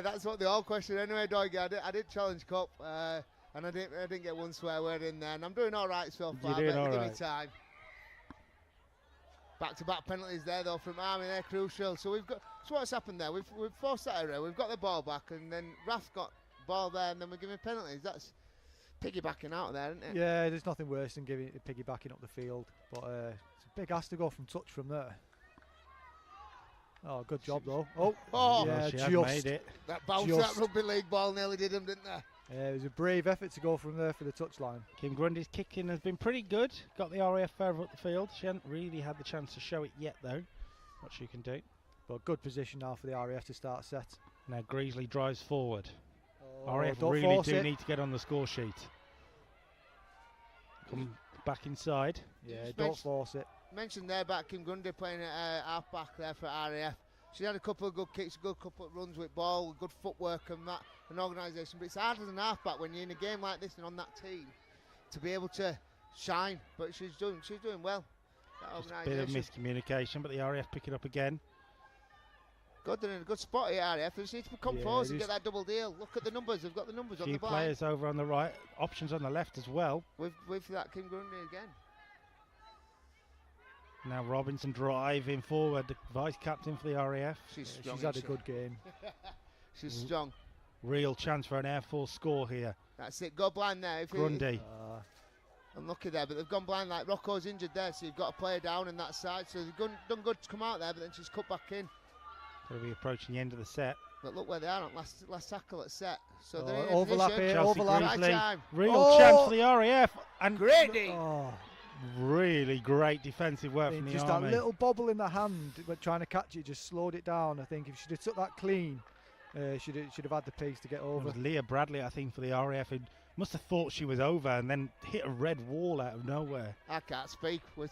that's what they all question anyway, Doigie. I did challenge Cup, and I didn't get one swear word in there, and I'm doing all right so far. You're doing all give right. me time. Back-to-back penalties there though from Army. They're crucial. So we've got. So what's happened there? We've forced that error. We've got the ball back, and then RAF got ball there, and then we're giving penalties. That's piggybacking out there, isn't it? Yeah, there's nothing worse than piggybacking up the field, but it's a big ask to go from touch from there. Oh, good job though. Oh, yeah, she just made it. That bounce, that rugby league ball nearly did him, didn't they? Yeah, it was a brave effort to go from there for the touchline. Kim Grundy's kicking has been pretty good. Got the RAF further up the field. She hasn't really had the chance to show it yet, though. What she can do. But good position now for the RAF to start set. Now Greasley drives forward. Oh, RAF don't really force do it. need to get on the score sheet. Come back inside. Yeah, don't force it. Mentioned there about Kim Grundy playing at half back there for RAF. She had a couple of good kicks, a good couple of runs with ball, good footwork and that, and organisation. But it's harder than half back when you're in a game like this and on that team to be able to shine. But she's doing well. Just a bit of miscommunication, but the RAF pick it up again. Good, they're in a good spot here, RAF. They just need to come forward and get that double deal. Look at the numbers. They've got the numbers on the Few blind. players over on the right, options on the left as well. With that Kim Grundy again. Now Robinson driving forward, the vice captain for the RAF. She's strong. She's had a good game. She's strong. Real chance for an Air Force score here. That's it. Go blind there. Grundy. Unlucky there, but they've gone blind. Like Rocco's injured there, so you've got a player down in that side. So they've done good to come out there, but then she's cut back in. Going to be approaching the end of the set. But look where they are on last tackle at set. So they're in overlap position. here, Chelsea overlap. Greasley. Time. Real chance for the RAF. And Grady. Really great defensive work from the just Army. that little bobble in the hand, but trying to catch it just slowed it down. I think if she'd have took that clean, she'd have had the pace to get It over. was Leah Bradley, I think, for the RAF, who must have thought she was over and then hit a red wall out of nowhere. I can't speak. We're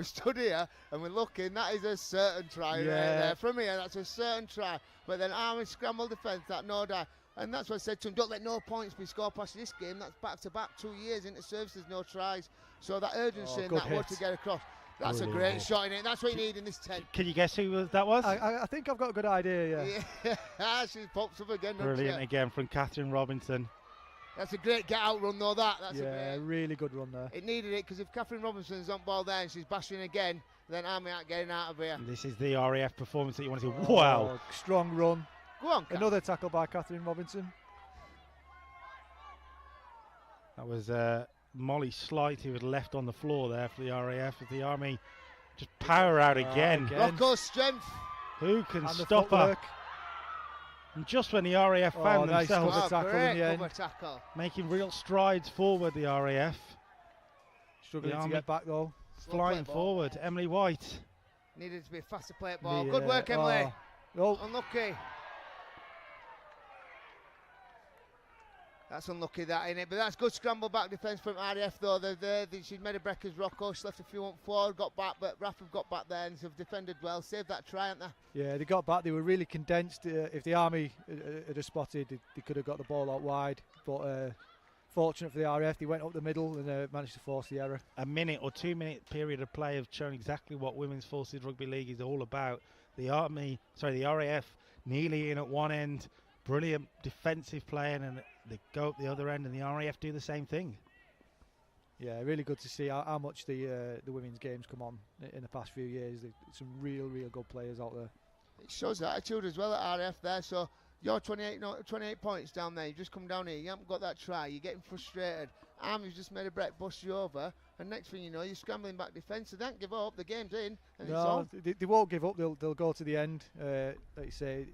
stood here and we're looking. That is a certain try right there. From here, that's a certain try. But then Army scramble defence, that no die. And that's what I said to him, don't let no points be scored past this game. That's back-to-back 2 years into services, no tries. So that urgency and that work to get across. That's Brilliant a great hit. shot in it. That's what you need in this 10. Can you guess who that was? I think I've got a good idea, Yeah, she pops up again. Brilliant again from Catherine Robinson. That's a great get-out run, though, That's a really good run there. It needed it, because if Catherine Robinson's on ball there and she's bashing again, then Army aren't getting out of here. And this is the RAF performance that you want to see. Wow. Strong run. Go on, Kath. Another tackle by Catherine Robinson. That was Molly Slight, who was left on the floor there for the RAF, as the Army just power out again. Rocco's strength. Who can And the stop her? footwork. And just when the RAF found nice themselves cover tackle in the end. Cover tackle. making real strides forward, the RAF. Struggling The to Army get back though. Flying forward, Emily White. Needed to be a faster play at ball. Good work, Emily. Unlucky. That's unlucky, that, innit? But that's good scramble back defence from RAF, though. She's made a break as Rocco. She left a few on forward, got back, but RAF have got back there and have defended well. Saved that try, haven't they? Yeah, they got back. They were really condensed. If the Army had have spotted, they could have got the ball out wide. But fortunate for the RAF, they went up the middle and managed to force the error. A minute or 2 minute period of play have shown exactly what Women's Forces Rugby League is all about. The RAF nearly in at one end, brilliant defensive playing, and they go up the other end, and the RAF do the same thing. Yeah, really good to see how much the women's games come on in the past few years. Some real good players out there. It shows attitude as well at RAF there. So you're 28 points down there. You just come down here. You haven't got that try. You're getting frustrated. Army's just made a break, bust you over, and next thing you know, you're scrambling back defence. So they don't give up. The game's in, and it's on. They won't give up. They'll go to the end. Like you say,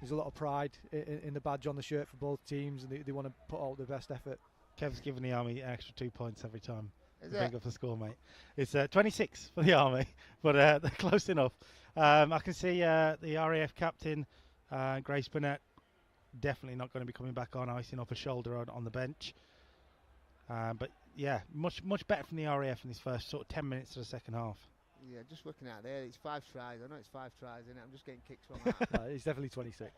there's a lot of pride in the badge on the shirt for both teams, and they want to put out their best effort. Kev's giving the Army an extra 2 points every time. Bring up the score, mate. It's 26 for the Army, but they're close enough. I can see the RAF captain, Grace Burnett, definitely not going to be coming back on, icing off a shoulder on the bench. But yeah, much better from the RAF in this first sort of 10 minutes of the second half. Yeah, just working out there, it's 5 tries. I know it's 5 tries, innit? I'm just getting kicks from that. It's definitely 26.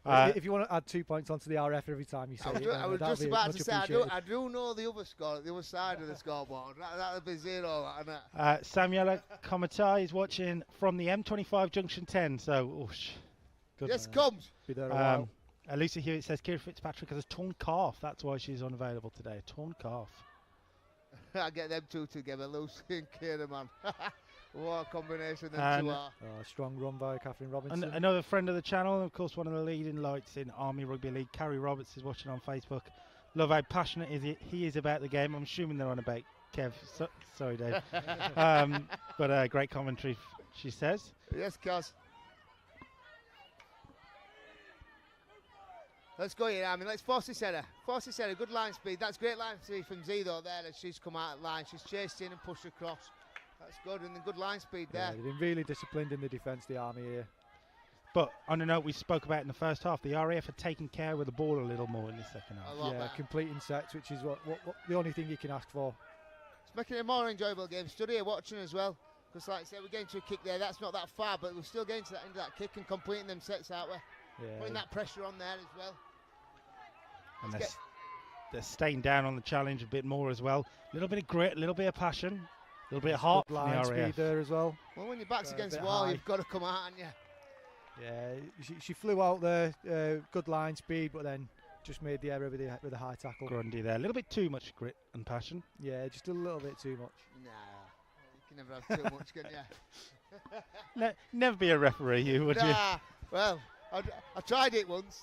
If you want to add 2 points onto the RF every time you say it, I was just about to say, I do know the other score, the other side of the scoreboard. That'll be 0, innit? Samuela Komatai is watching from the M25 Junction 10, so good. Yes, comes. Be there a while. Lucy Hewitt says Kira Fitzpatrick has a torn calf. That's why she's unavailable today. A torn calf. I get them two together, Lucy and Kira, man. What a combination them two are. Strong run by Catherine Robinson. And another friend of the channel, and of course one of the leading lights in Army Rugby League, Carrie Roberts, is watching on Facebook. Love how passionate he is about the game. I'm assuming they're on about Kev. Sorry, Dave. But great commentary, she says. Yes, Kaz. Let's go here, Army. Let's force this header. Force this header. Good line speed. That's great line speed from Zido there as she's come out of line. She's chased in and pushed across. That's good, and the good line speed there. They've been really disciplined in the defence, the Army here. But on a note we spoke about in the first half, the RAF had taken care of the ball a little more in the second half. Yeah, completing sets, which is what the only thing you can ask for. It's making it a more enjoyable game. Stood here watching as well. Because like I said, we're getting to a kick there. That's not that far, but we're still getting to that end of that kick and completing them sets, aren't we? Yeah. Putting that pressure on there as well. And they're staying down on the challenge a bit more as well. A little bit of grit, a little bit of passion, a little bit of heart from the RAF. Speed there as well. Well, when your back's against the wall, you've got to come out, haven't you? Yeah, she flew out there, good line speed, but then just made the error with a high tackle. Grundy there, a little bit too much grit and passion. Yeah, just a little bit too much. Nah, you can never have too much, can you? Never be a referee, you would you? Well, I tried it once.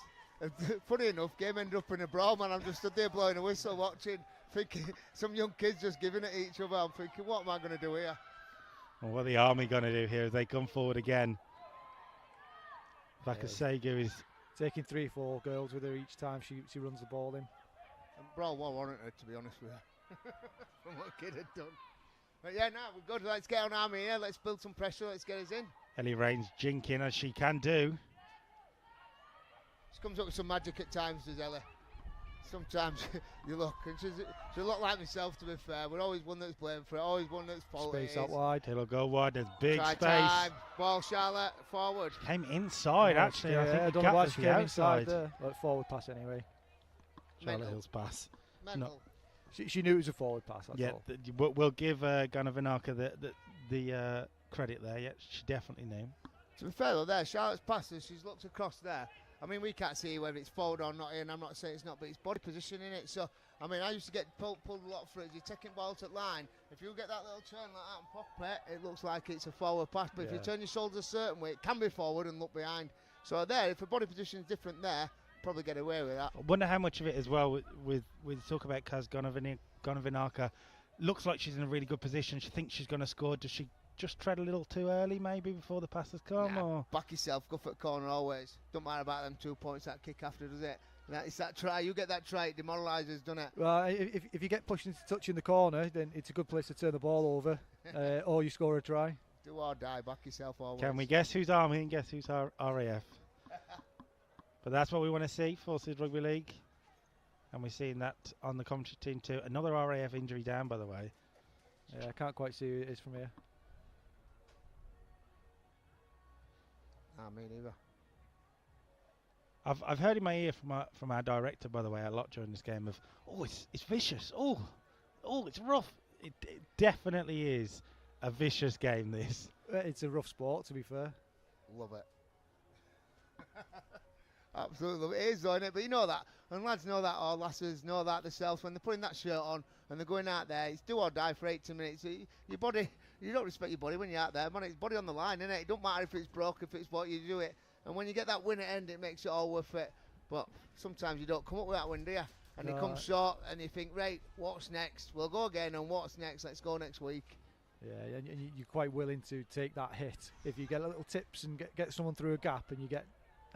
Funny enough, game ended up in a brawl, man. I'm just stood there blowing a whistle, watching, thinking some young kids just giving it each other. I'm thinking, what am I going to do here? Well, what are the Army going to do here as they come forward again? Vakasegu is taking 3-4 girls with her each time she runs the ball in. And brawl well warranted, to be honest with her, from what kid had done. But yeah, no, we're good. Let's get on Army here. Let's build some pressure. Let's get us in. Ellie Rains jinking as she can do. She comes up with some magic at times, does Ella. Sometimes you look, and she's a lot like myself, to be fair. We're always one that's blamed for it, always one that's faulty. Space out wide. It'll go wide, there's big Try space. Time. Ball, Charlotte, forward. Came inside, actually. I think the gap was the outside. Forward pass anyway. Charlotte Hill's pass. Mental. She knew it was a forward pass, that's all. We'll give Gunnar Vinaka the credit there. Yeah, she definitely knew. To be fair though, there, Charlotte's pass, she's looked across there. I mean, we can't see whether it's forward or not, and I'm not saying it's not, but it's body position in it. So, I mean, I used to get pulled a lot for it. You're taking ball to line. If you get that little turn like that and pop it looks like it's a forward pass. But if you turn your shoulders a certain way, it can be forward and look behind. So there, if the body position is different there, probably get away with that. I wonder how much of it as well with talk about Kaz Gonavinaka. Looks like she's in a really good position. She thinks she's going to score. Does she just tread a little too early maybe before the pass has come? Or back yourself, go for the corner always. Don't matter about them 2 points that kick after, does it? It's that try. You get that try, it demoralises, doesn't it? Well, if you get pushed into touch in the corner, then it's a good place to turn the ball over, or you score a try. Do or die, back yourself always. Can we guess who's Army and guess who's RAF? But that's what we want to see, Forces Rugby League. And we're seeing that on the commentary team too. Another RAF injury down, by the way. Yeah, I can't quite see who it is from here. Me neither. I've heard in my ear from our director, by the way, a lot during this game of, oh, it's vicious. Oh, it's rough. It definitely is a vicious game, this. It's a rough sport, to be fair. Love it. Absolutely love it. It is, though, isn't it? But you know that. And lads know that, or lasses know that themselves. When they're putting that shirt on and they're going out there, it's do or die for 80 minutes. Your body, you don't respect your body when you're out there, man. It's body on the line, innit? It don't matter if it's broke, if it's what, you do it. And when you get that win at end, it makes it all worth it. But sometimes you don't come up with that win, do you? And it comes short, and you think, right, what's next? We'll go again, and what's next? Let's go next week. Yeah, and you're quite willing to take that hit. If you get a little tips and get someone through a gap and you get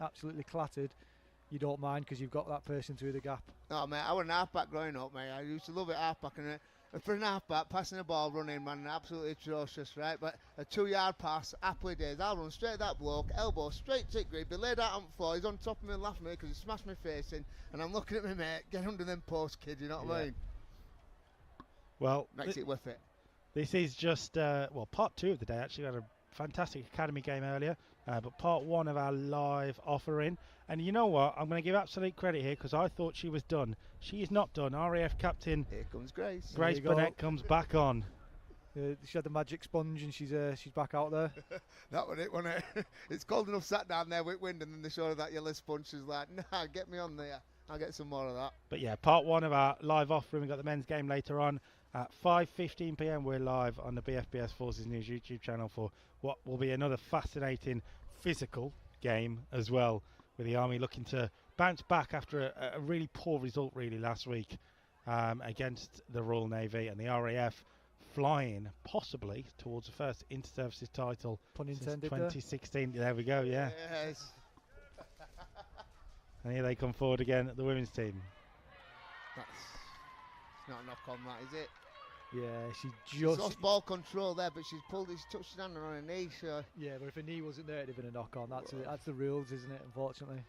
absolutely clattered, you don't mind because you've got that person through the gap. No, mate, I was an halfback growing up, mate. I used to love it, halfback. And for an halfback, passing the ball, running, man, absolutely atrocious, right? But a 2-yard pass, happy days. I'll run straight at that bloke, elbow straight to grip. He laid out on the floor, he's on top of me and laughing at me because he smashed my face in. And I'm looking at my mate, get under them posts, kid, you know what I mean? Well, makes it worth it. This is just, part 2 of the day. Actually, we had a fantastic academy game earlier, but part 1 of our live offering. And you know what? I'm going to give absolute credit here because I thought she was done. She is not done. RAF captain. Here comes Grace. Grace Burnett comes back on. She had the magic sponge and she's back out there. That was it, wasn't it? It's cold enough sat down there with wind, and then they showed her that yellow sponge. She's like, nah, get me on there. I'll get some more of that. But yeah, part 1 of our live offering. We've got the men's game later on. At 5:15 p.m. we're live on the BFBS Forces News YouTube channel for what will be another fascinating physical game as well, with the Army looking to bounce back after a really poor result really last week against the Royal Navy, and the RAF flying possibly towards the first inter-services title since 2016. There we go, yeah. Yes. And here they come forward again at the women's team. It's not a knock on that, is it? Yeah, she's lost ball control there, but she's touched her hand on her knee. So yeah, but if her knee wasn't there, it'd have been a knock on. That's the rules, isn't it? Unfortunately.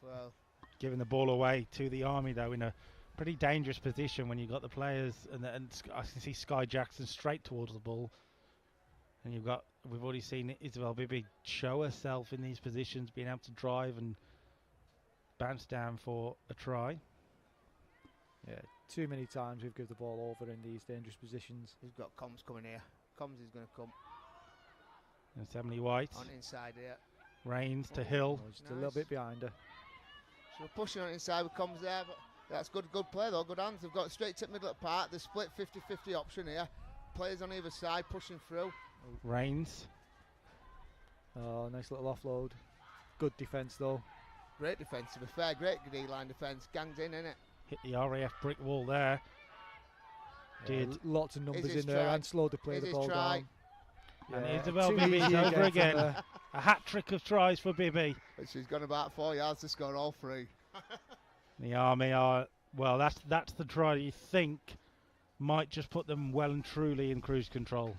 Well, giving the ball away to the Army though in a pretty dangerous position when you've got the players and I can see Sky Jackson straight towards the ball, and we've already seen Isabel Bibby show herself in these positions, being able to drive and bounce down for a try. Yeah, too many times we've given the ball over in these dangerous positions. We've got Combs coming here. Combs is going to come. And it's Emily White. On inside here. Rains to Hill. Just a little bit behind her. So we're pushing on inside with Combs there, but that's good play though, good hands. They've got straight to middle of the park. The split 50-50 option here. Players on either side pushing through. Rains. Oh, nice little offload. Good defence though. Great defence, to be fair. Great D-line defence. Gangs in, innit? Hit the RAF brick wall there. Yeah, lots of numbers in there and slowed the play the ball down. And Isabel Bibby over again. A hat trick of tries for Bibby. But she's got about 4 yards to score all 3. The Army are, well, that's the try you think might just put them well and truly in cruise control.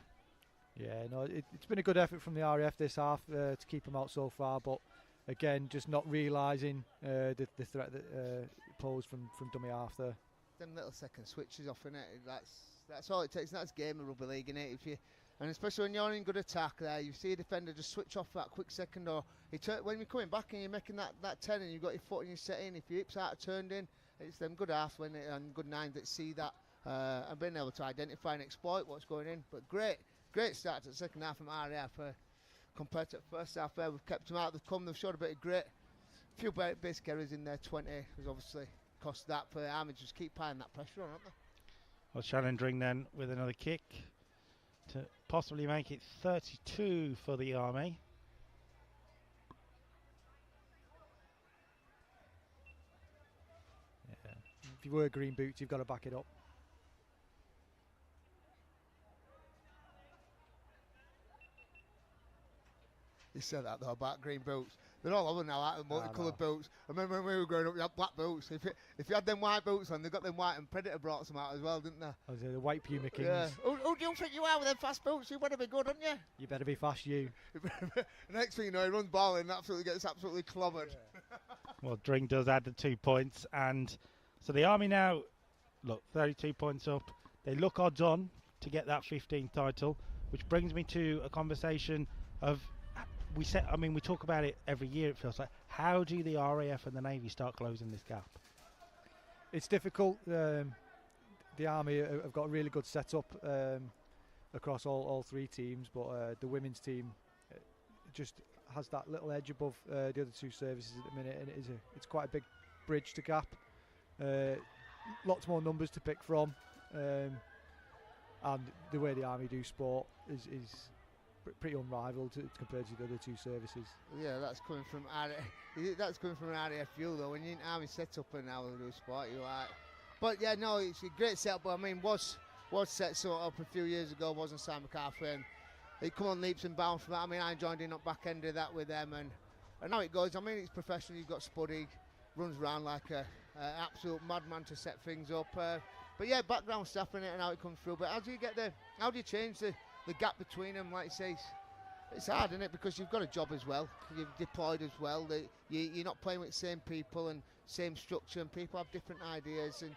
Yeah, no, it's been a good effort from the RAF this half to keep them out so far, but again, just not realising the threat that posed from dummy half there. Them little second switches off, innit? That's all it takes. That's game of rugby league, innit? And especially when you're in good attack there, you see a defender just switch off that quick second, or when you're coming back and you're making that 10 and you've got your foot and you're setting, if your hips are turned in, it's them good halves and good nines that see that and being able to identify and exploit what's going in. But great start to the second half from RAF compared to the first half there. We've kept them out, they've showed a bit of grit. A few basic errors in there, 20 has obviously cost that for the Army. Just keep piling that pressure on, aren't they? Well, challenging then with another kick to possibly make it 32 for the Army. Yeah. If you wear green boots, you've got to back it up. You said that though about green boots. They're all over now, like multicoloured boots. I remember when we were growing up, you had black boots. If you had them white boots on, they got them white, and Predator brought some out as well, didn't they? Oh, the white Puma Kings. Yeah. Who do you think you are with them fast boots? You better be good, haven't you? You better be fast, you. Next thing you know, he runs ball and gets absolutely clobbered. Yeah. Well, Dring does add the 2 points, and so the Army now, look, 32 points up. They look odds on to get that 15th title, which brings me to a conversation of, we talk about it every year, it feels like. How do the RAF and the Navy start closing this gap? It's difficult. The Army have got a really good setup across all three teams, but the women's team just has that little edge above the other two services at the minute, and it's quite a big bridge to gap. Lots more numbers to pick from, and the way the Army do sport is pretty unrivaled compared to the other two services. Yeah, that's coming from RAF fuel though. When you're in Army setup and how they do sport, you're like. But yeah, no, it's a great setup. I mean, was set sort up a few years ago, wasn't Simon McCarthy, and it come on leaps and bounds from that. I mean, I joined in at back end of that with them, and how it goes. I mean, it's professional. You've got Spuddy, runs around like a absolute madman to set things up. But yeah, background staff in it and how it comes through. But how do you change the gap between them? Like you say, it's hard, isn't it? Because you've got a job as well. You've deployed as well. You're not playing with the same people and same structure, and people have different ideas. And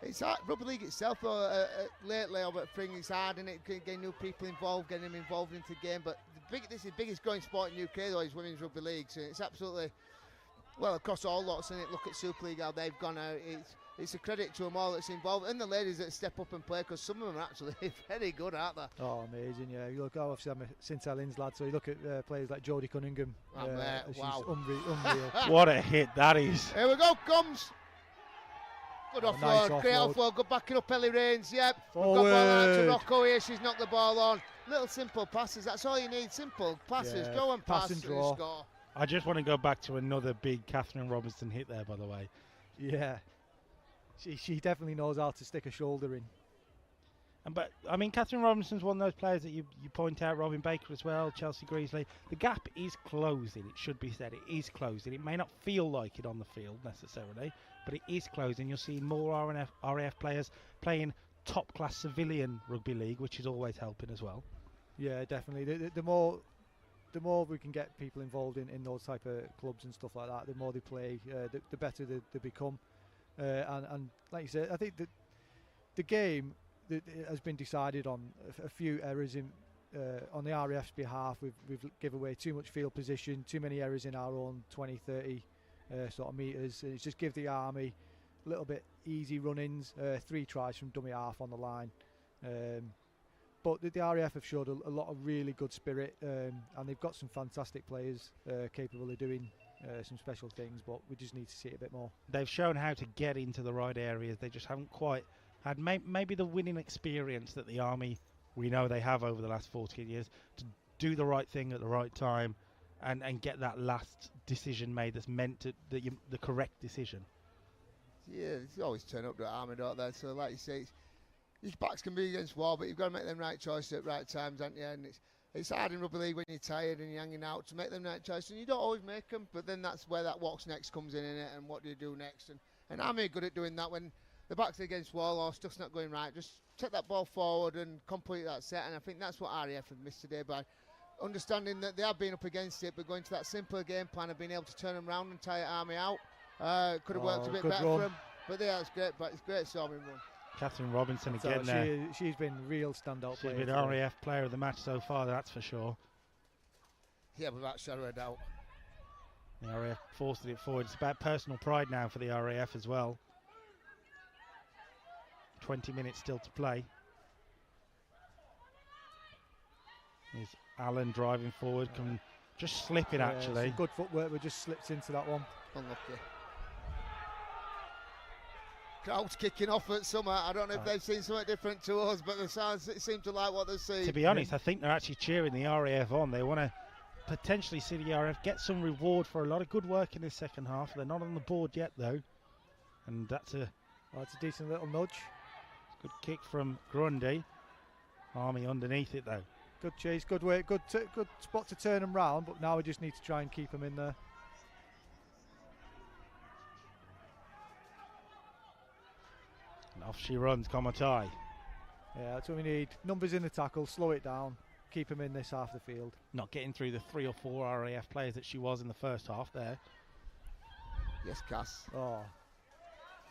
it's hard. Rugby league itself, though, lately over at Fring, it's hard, and it getting new people involved, getting them involved into the game. But this is the biggest growing sport in the UK, though, is women's rugby league. So it's absolutely, well, across all lots, and look at Super League, how they've gone out. It's a credit to them all that's involved, and the ladies that step up and play, because some of them are actually very good, aren't they? Oh, amazing, yeah. You look, obviously I'm a St Helens lad, so you look at players like Jodie Cunningham. Wow. Unreal. What a hit that is. Here we go, comes. Good offload, nice great offload. offload, good backing up Ellie Rains, yep. Forward. We've got ball out to Rocco here, she's knocked the ball on. Little simple passes, that's all you need, simple passes, Yeah, go and pass and draw. score. I just want to go back to another big Catherine Robinson hit there, by the way. Yeah. She definitely knows how to stick a shoulder in. But I mean, Catherine Robinson's one of those players that you point out. Robin Baker as well, Chelsea Greasley. The gap is closing. It should be said. It is closing. It may not feel like it on the field necessarily, but it is closing. You're seeing more RAF players playing top-class civilian rugby league, which is always helping as well. Yeah, definitely. The more we can get people involved in those type of clubs and stuff like that, the more they play, the better they become. And like you said, I think that the game has been decided on a few errors on the RAF's behalf. We've given away too much field position, too many errors in our own 20-30 sort of metres. It's just give the Army a little bit easy run-ins, 3 tries from dummy half on the line. But the RAF have showed a lot of really good spirit, and they've got some fantastic players capable of doing some special things, but we just need to see it a bit more. They've shown how to get into the right areas. They just haven't quite had maybe the winning experience that the Army, we know they have over the last 14 years, to do the right thing at the right time and get that last decision made that's meant to the correct decision. Yeah, it's always turn up to Army, don't they? So like you say, your backs can be against wall, but you've got to make them right choices at right times, haven't you? And it's hard in rugby league when you're tired and you're hanging out to make them right choices, and you don't always make them, but then that's where that what's next comes in it, and what do you do next? And Army are good at doing that when the back's against wall or stuff's not going right. Just take that ball forward and complete that set, and I think that's what RAF have missed today by understanding that they have been up against it, but going to that simpler game plan and being able to turn them around and tire Army out. Could have worked a bit better for them, but yeah, it's great. But it's great storming run. Catherine Robinson again there. She's been real standout player. She's been RAF player of the match so far, that's for sure. Yeah, without shadow of a doubt. The RAF forcing it forward. It's about personal pride now for the RAF as well. 20 minutes still to play. Here's Alan driving forward, just slipping actually. Some good footwork, but just slips into that one. Unlucky. Crowd's kicking off at summer. I don't know if they've seen something different to us, but they seem to like what they see. To be honest, I think they're actually cheering the RAF on. They want to potentially see the RAF get some reward for a lot of good work in this second half. They're not on the board yet, though. And that's a decent little nudge. Good kick from Grundy. Army underneath it, though. Good chase, good way, good spot to turn them round, but now we just need to try and keep them in there. And off she runs, Komatai. Yeah, that's what we need. Numbers in the tackle, slow it down, keep them in this half of the field. Not getting through the 3 or 4 RAF players that she was in the first half there. Yes, Cass. Oh.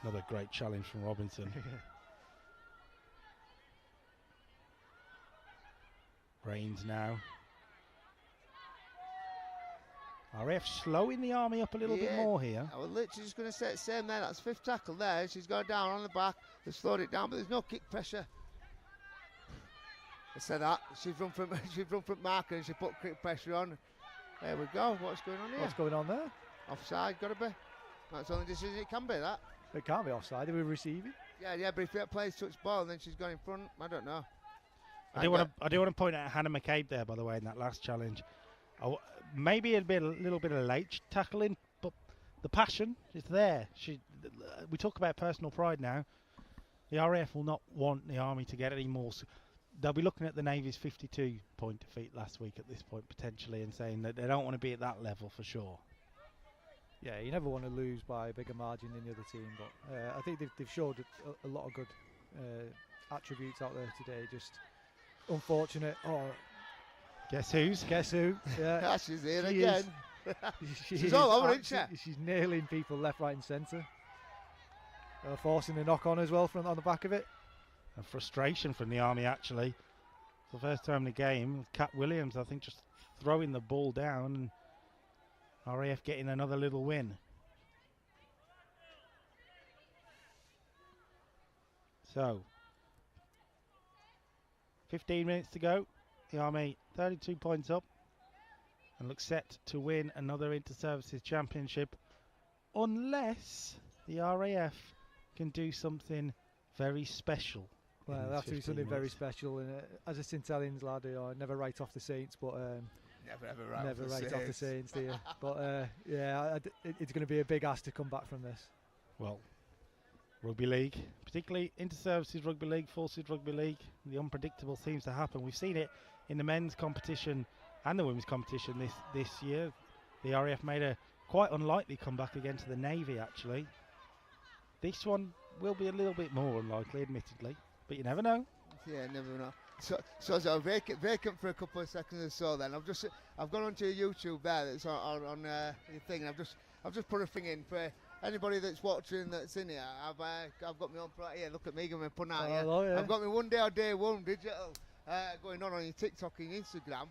Another great challenge from Robinson. Rains now. RAF slowing the Army up a little bit more here. I was literally just going to say the same there. That's 5th tackle there. She's gone down on the back. They've slowed it down, but there's no kick pressure. I said that. She's run from marker and she put kick pressure on. There we go. What's going on here? What's going on there? Offside, got to be. That's the only decision it can be, that. It can't be offside. Are we receiving? Yeah, but if that plays touch ball and then she's gone in front, I don't know. I do want to point out Hannah McCabe there, by the way, in that last challenge. Maybe it'll be a little bit of late tackling, but the passion is there. We talk about personal pride now. The RAF will not want the Army to get any more. They'll be looking at the Navy's 52-point defeat last week at this point, potentially, and saying that they don't want to be at that level for sure. Yeah, you never want to lose by a bigger margin than the other team, but I think they've showed a lot of good attributes out there today. Just unfortunate. Oh, Guess who? Yeah, she's here again. She's all over, isn't she? She's nailing people left, right and centre. Forcing a knock on as well on the back of it. And frustration from the Army, actually. For the first time in the game, Kat Williams, I think, just throwing the ball down, and RAF getting another little win. So, 15 minutes to go. The Army 32 points up and looks set to win another Inter-Services Championship, unless the RAF can do something very special. Well, they have to do something very special. And as a St Helens lad, I never write off the Saints, but never write off the Saints, do you? But yeah, it's going to be a big ask to come back from this. Well, Rugby League, particularly Inter-Services Rugby League, Forces Rugby League, the unpredictable seems to happen. We've seen it in the men's competition and the women's competition this year. The RAF made a quite unlikely comeback against the Navy, actually. This one will be a little bit more unlikely, admittedly, but you never know. Yeah, never know. So vacant for a couple of seconds or so. Then I've gone onto YouTube there. That's on your thing. And I've just put a thing in for anybody that's watching that's in here. I've got my own right here. Look at me, going putting out here. Yeah. I've got my one day or day one digital going on your TikTok and Instagram.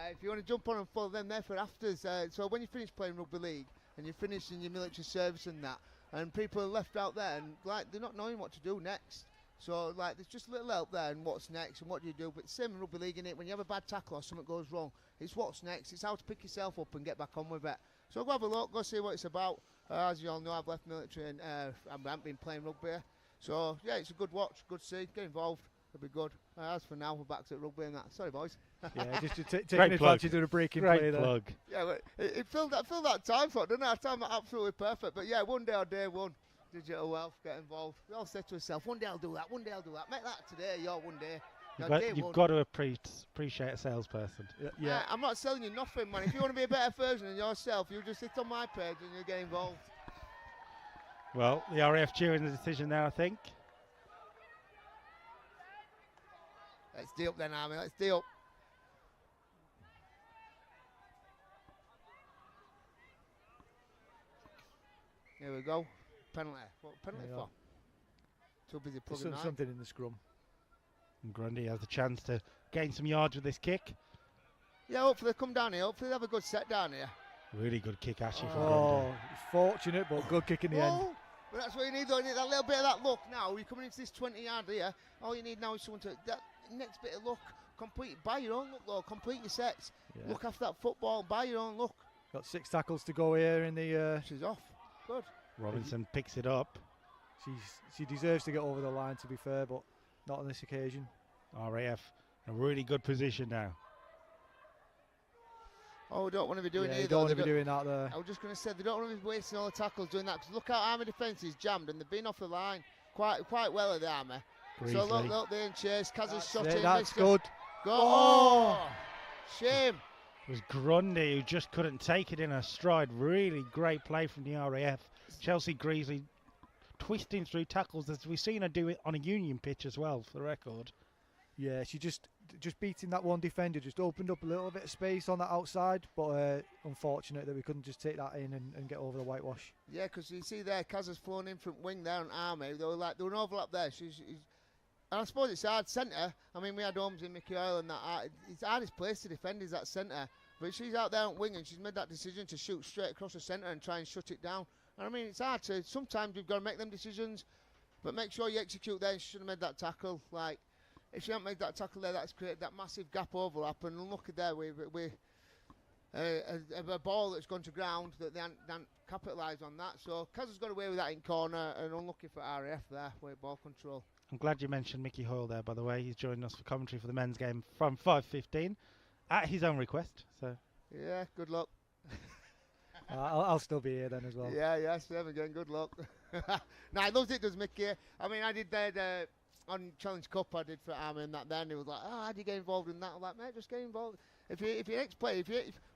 If you want to jump on and follow them there for afters. So when you finish playing rugby league and you're finished in your military service and that, and people are left out there and like they're not knowing what to do next. So like there's just a little help there and what's next and what do you do. But same in rugby league, innit? When you have a bad tackle or something goes wrong, it's what's next. It's how to pick yourself up and get back on with it. So go have a look, go see what it's about. As you all know, I've left military and I haven't been playing rugby. So yeah, it's a good watch, good see, get involved. It'll be good. As for now, we're back to rugby and that. Sorry, boys. Yeah, just taking advantage of a breaking play there. Plug. Yeah, but it filled that time slot, didn't it? I timed that absolutely perfect. But yeah, one day or day one, digital wealth, get involved. We all said to ourselves, one day I'll do that, one day I'll do that. Make that today, one day. You've got to appreciate a salesperson. Yeah, I'm not selling you nothing, man. If you want to be a better version of yourself, you just hit on my page and you get involved. Well, the RAF cheering the decision there, I think. Let's D up then, Army. Let's D up. Here we go. Penalty. What penalty for? Too busy plugging that. Something in the scrum. And Grundy has the chance to gain some yards with this kick. Yeah, hopefully they come down here. Hopefully they have a good set down here. Really good kick, actually, from Grundy. Fortunate, but good kick in the end. But that's what you need, though. You need that little bit of that luck now. You're coming into this 20-yard here. All you need now is someone to... That next bit of luck. Complete by your own look, though. Complete your sets. Yeah. Look after that football. By your own look. Got 6 tackles to go here in the... She's off. Good. Robinson picks it up. She deserves to get over the line, to be fair, but not on this occasion. RAF in a really good position now. Oh, we don't want to be doing You don't want to be doing that there. I was just going to say, they don't want to be wasting all the tackles doing that, because look how Army defence is jammed and they've been off the line quite well at the Army. Greasy. So look, they're in chase. Kaz has shot in. That's good. Go. Oh! Shame. It was Grundy who just couldn't take it in her stride. Really great play from the RAF. Chelsea Greasley twisting through tackles, as we've seen her do it on a union pitch as well, for the record. Yeah, she just just beating that one defender just opened up a little bit of space on that outside, but unfortunate that we couldn't just take that in and get over the whitewash. Yeah, because you see there, Kaz has flown in from wing there on Army. There was an overlap there. And I suppose it's hard centre. I mean, we had Holmes in Mickey Oil and that. It's hardest place to defend is that centre. But she's out there on wing and she's made that decision to shoot straight across the centre and try and shut it down. And I mean, it's hard to. Sometimes you've got to make them decisions, but make sure you execute there. She should have made that tackle. Like, if she hadn't made that tackle there, that's created that massive gap overlap. And look at there, a ball that's gone to ground that they haven't capitalised on that. So Kaz has got away with that in corner and unlucky for RAF there with ball control. I'm glad you mentioned Mickey Hoyle there, by the way. He's joining us for commentary for the men's game from 5:15 at his own request. So yeah, good luck. I'll still be here then as well. Yeah, same again. Good luck. No, I loved it, does Mickey. I mean, I did that on Challenge Cup. I did for Army and that. Then he was like, "Oh, how do you get involved in that?" I'm like, "Mate, just get involved. If you're ex-player,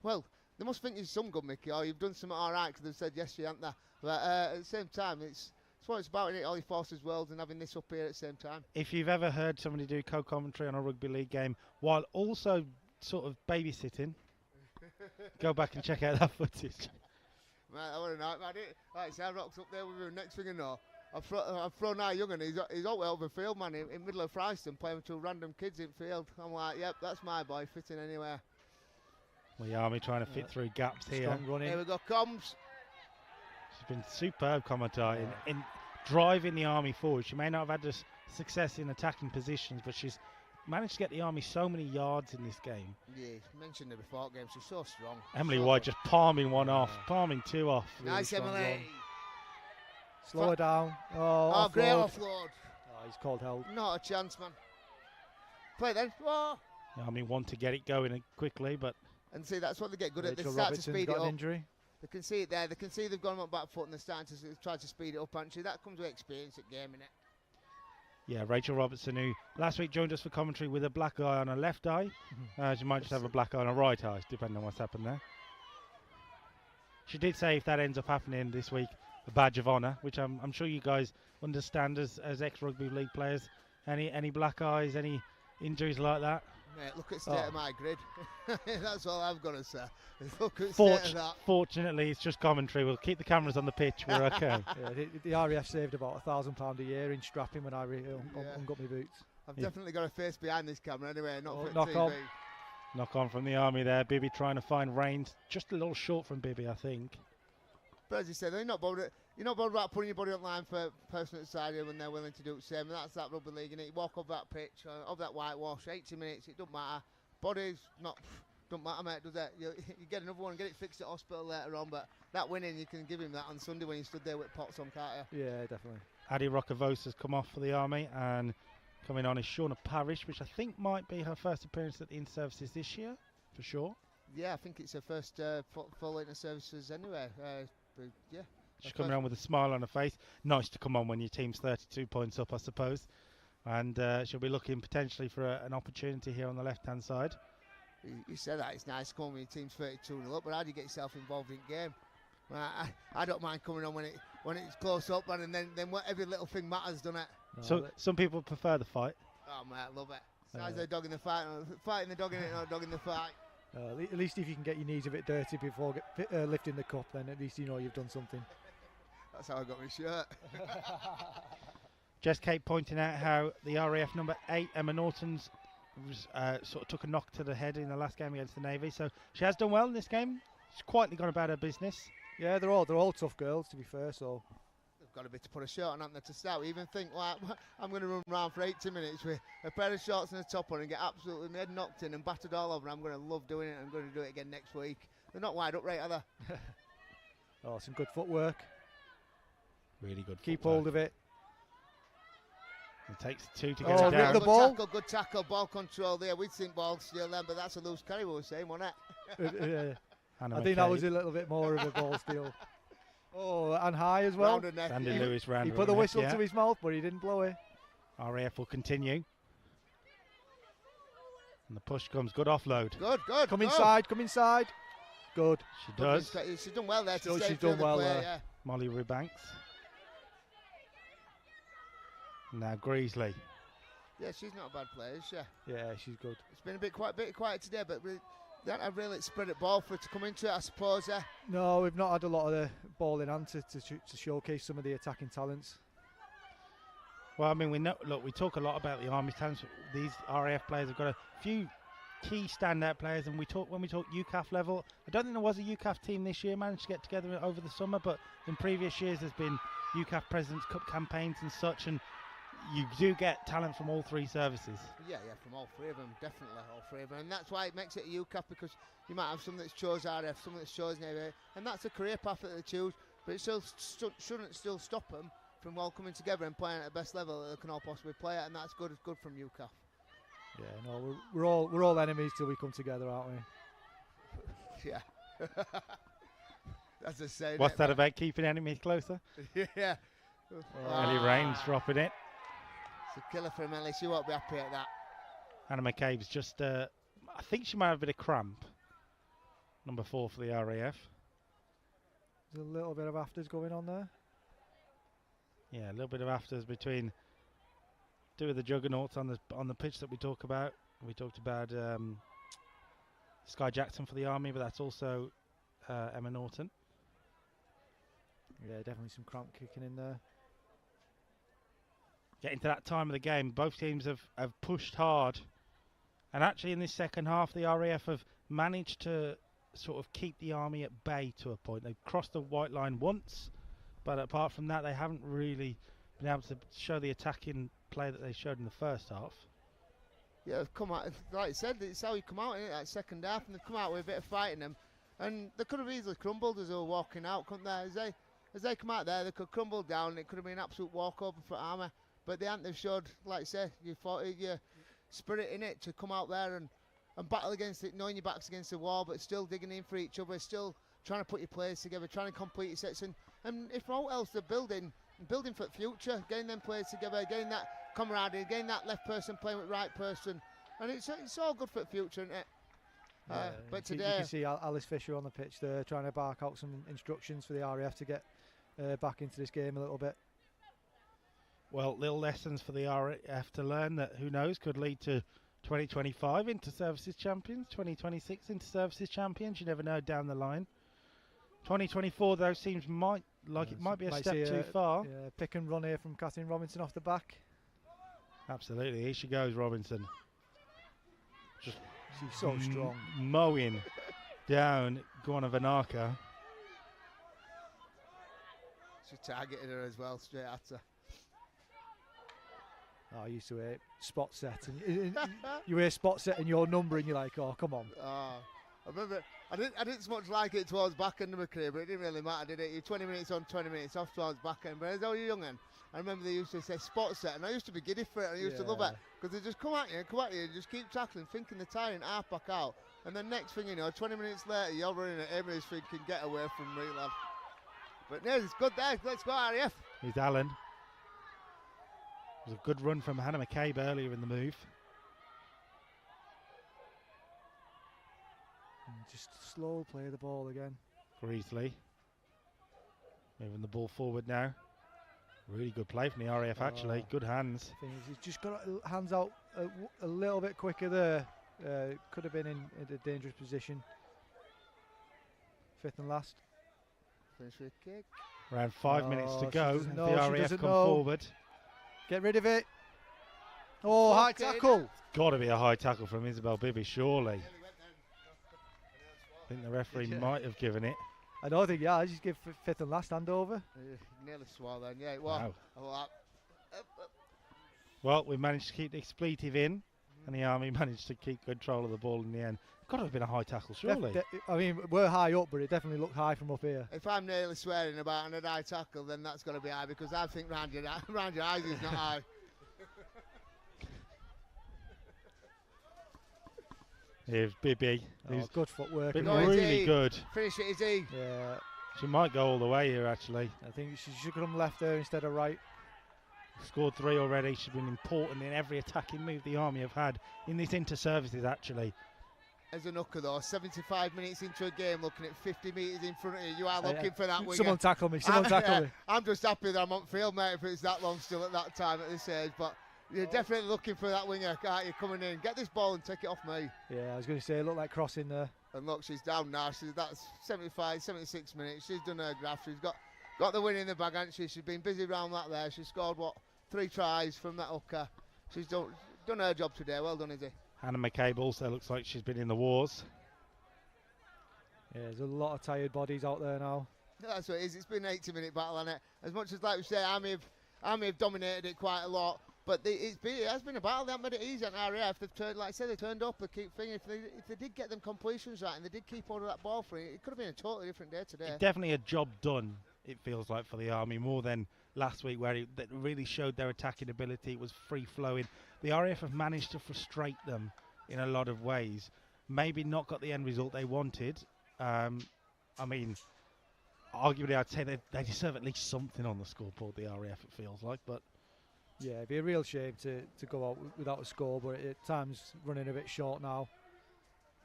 well, they must think you're some good, Mickey, or you've done something all right because they've said yes, you haven't they?" But at the same time, it's what it's about, isn't it? All your forces worlds and having this up here at the same time. If you've ever heard somebody do co-commentary on a rugby league game while also sort of babysitting, go back and check out that footage. Mate, I wouldn't know. Like I said, I rocked up there with him. Next thing you know, I've thrown our young and he's all way over field, man, in middle of Fryston, playing with two random kids in field. I'm like, yep, that's my boy, fitting anywhere. Well, the Army trying to fit through gaps here. Running. Here we go, Combs. She's been superb commentating in driving the Army forward. She may not have had this success in attacking positions, but she's managed to get the Army so many yards in this game. Yeah, mentioned her before game. She's so strong. Emily White just palming one off, palming two off. Nice, really Emily. Slow her down. Oh, great offload. Oh, he's called held. Not a chance, man. Play then. Oh. The Army want to get it going quickly, but... And see, that's what they get good at. They Rachel start Robertson's to speed got it an up. Injury. They can see it there. They can see they've gone on back foot and they're starting to try to speed it up, actually. That comes with experience at game, innit? Yeah, Rachel Robertson, who last week joined us for commentary with a black eye on her left eye. She might just have a black eye on her right eye, depending on what's happened there. She did say if that ends up happening this week, a badge of honour, which I'm sure you guys understand as ex-rugby league players. Any black eyes, any injuries like that? Mate, look at the state of my grid. That's all I've got to say. Look at the state of that. Fortunately, it's just commentary. We'll keep the cameras on the pitch. We're okay. Yeah, the RAF saved about £1,000 a year in strapping when I hung up my boots. I've definitely got a face behind this camera anyway, not for knock TV. on. Knock on from the Army there. Bibby trying to find range. Just a little short from Bibby, I think. But as you said, you're not bothered about putting your body on line for person outside here when they're willing to do the same. And that's that rugby league, innit? You walk off that pitch, off that whitewash, 80 minutes, it don't matter. Body's not, don't matter, mate, does it? You get another one and get it fixed at hospital later on, but that winning, you can give him that on Sunday when you stood there with pots on, can't you? Yeah, definitely. Addie Rockavos has come off for the Army, and coming on is Shauna Parrish, which I think might be her first appearance at the inter-services this year, for sure. Yeah, I think it's her first full inter-services anyway. Yeah. She's coming around with a smile on her face. Nice to come on when your team's 32 points up, I suppose. And she'll be looking potentially for an opportunity here on the left-hand side. You said that, it's nice to come when your team's 32-0 up, but how do you get yourself involved in game? I don't mind coming on when it's close up, and then every little thing matters, doesn't it? So some people prefer the fight. Oh, mate, I love it. It's the dog in the fight, fighting the dog in it, not a dog in the fight. At least if you can get your knees a bit dirty before lifting the cup, then at least you know you've done something. That's how I got my shirt. Jess Kate pointing out how the RAF number 8, Emma Norton's, sort of took a knock to the head in the last game against the Navy. So she has done well in this game. She's quietly gone about her business. Yeah, they're all tough girls, to be fair. So they've got a bit to put a shirt on, haven't they, to start. We even think, like, I'm going to run around for 80 minutes with a pair of shorts and a top on and get absolutely my head knocked in and battered all over. I'm going to love doing it. I'm going to do it again next week. They're not wide up, right, are they? Oh, some good footwork. Really good. Keep footwork. hold of it. It takes two to get it down. The ball. Good tackle, ball control there. We'd think ball steal then, but that's a loose carry, we were saying, wasn't it? I think that was a little bit more of a ball steal. Oh, and high as well. Andy Lewis round. He put the whistle to his mouth, but he didn't blow it. RAF will continue. And the push comes. Good offload. Good. Come inside. Good. She does. She's done well there. She's done well there. Yeah. Molly Rubanks. Now Greasley. Yeah, she's not a bad player, is she? Yeah, she's good. It's been a bit quiet today, but they don't have really spread it ball for her to come into it, I suppose. No, we've not had a lot of the ball in hand to showcase some of the attacking talents. Well, I mean, we talk a lot about the Army talents. These RAF players have got a few key standout players, and when we talk UCAF level, I don't think there was a UCAF team this year managed to get together over the summer, but in previous years there's been UCAF Presidents Cup campaigns and such, and you do get talent from all three services. Yeah, from all three of them, definitely all three of them, and that's why it makes it a UCAF, because you might have someone that's chose RF, someone that's chose Navy, and that's a career path that they choose, but it still shouldn't still stop them from all coming together and playing at the best level that they can all possibly play at, and that's good from UCAF. Yeah, no, we're all enemies till we come together, aren't we? Yeah. That's a saying. What's that about keeping enemies closer? Yeah. Ellie Rains dropping it. It's a killer for Ellie. She won't be happy at that. Anna McCabe's just, I think she might have a bit of cramp. Number 4 for the RAF. There's a little bit of afters going on there. Yeah, a little bit of afters between two of the juggernauts on the pitch that we talk about. We talked about Sky Jackson for the Army, but that's also Emma Norton. Yeah, definitely some cramp kicking in there. Getting to that time of the game, both teams have pushed hard, and actually in this second half the RAF have managed to sort of keep the Army at bay to a point. They've crossed the white line once, but apart from that they haven't really been able to show the attacking play that they showed in the first half. Yeah, they've come out, like I said, it's how you come out in that second half, and they've come out with a bit of fight in them, and they could have easily crumbled as they were walking out, couldn't they? As they come out there, they could crumble down, and it could have been an absolute walkover for Army, but they haven't. They've showed, like I said, your spirit in it to come out there and battle against it, knowing your back's against the wall, but still digging in for each other, still trying to put your players together, trying to complete your sets, and if all else, they're building for the future, getting them players together, getting that camaraderie, getting that left person playing with right person, and it's all good for the future, isn't it? But today you can see Alice Fisher on the pitch there trying to bark out some instructions for the RAF to get back into this game a little bit. Well, little lessons for the RAF to learn that, who knows, could lead to 2025 Inter-Services Champions, 2026 Inter-Services Champions, you never know down the line. 2024 though seems it might be a step too far. Yeah, pick and run here from Catherine Robinson off the back. Absolutely, here she goes, Robinson. Just she's so strong. Mowing down Guana Vanaka. She targeted her as well, straight at her. Oh, I used to hear spot set, and you hear spot set and your number, and you're like, oh, come on. I remember, I didn't so much like it towards back end of my career, but it didn't really matter, did it? You're 20 minutes on, 20 minutes off towards back end. But as I was young, I remember they used to say spot set, and I used to be giddy for it, and I used to love it, because they just come at you, and just keep tackling, thinking they're tiring half back out, and then next thing you know, 20 minutes later, you're running at Emmy's thinking, get away from me, lad. But no, it's good there. Let's go, RAF. Here's Allen. It was a good run from Hannah McCabe earlier in the move. And just slow play the ball again. Greasley moving the ball forward now. Really good play from the RAF actually. Good hands. He's just got hands out a little bit quicker there. Could have been in a dangerous position. Fifth and last. Finish with a kick. Around 5 minutes to go. The RAF come know. forward. Get rid of it. Oh, high tackle. Got to be a high tackle from Isabel Bibby, surely. I think the referee might have given it. I don't think, I just give fifth and last handover. Nearly swore then, yeah. Wow. Well, we managed to keep the expletive in, and the Army managed to keep control of the ball in the end. Got to have been a high tackle, surely. I mean, we're high up, but it definitely looked high from up here. If I'm nearly swearing about an high tackle, then that's got to be high, because I think round your eyes is not high. Here's Bibby. Good footwork. Been really good. Finish it, is he? Yeah. She might go all the way here, actually. I think she should come left there instead of right. Scored 3 already. She's been important in every attacking move the Army have had in this inter-services, actually. As a knucker, though, 75 minutes into a game, looking at 50 metres in front of you, you are looking for that winger. Someone tackle me, tackle me. I'm just happy that I'm on field, mate, if it's that long still at that time, at this age. But You're definitely looking for that winger, aren't you, coming in? Get this ball and take it off me. Yeah, I was going to say, it looked like crossing there. And look, she's down now. That's 75, 76 minutes. She's done her graft. She's got the win in the bag, hasn't she? She's been busy around that there. She scored, 3 tries from that hooker. She's done her job today. Well done, Izzy. Hannah McCabe also looks like she's been in the wars. Yeah, there's a lot of tired bodies out there now. That's what it is. It's been an 80-minute battle, hasn't it? As much as, like we say, Army have dominated it quite a lot. But it has been a battle. They haven't made it easy on RAF. They've turned, like I said, they turned up. They keep thinking if they did get them completions right and they did keep hold of that ball for it could have been a totally different day today. It's definitely a job done, it feels like, for the Army, more than last week where they really showed their attacking ability. It was free-flowing. The RAF have managed to frustrate them in a lot of ways. Maybe not got the end result they wanted. I mean, arguably I'd say they deserve at least something on the scoreboard, the RAF, it feels like, but... Yeah, it'd be a real shame to go out without a score, but at times running a bit short now.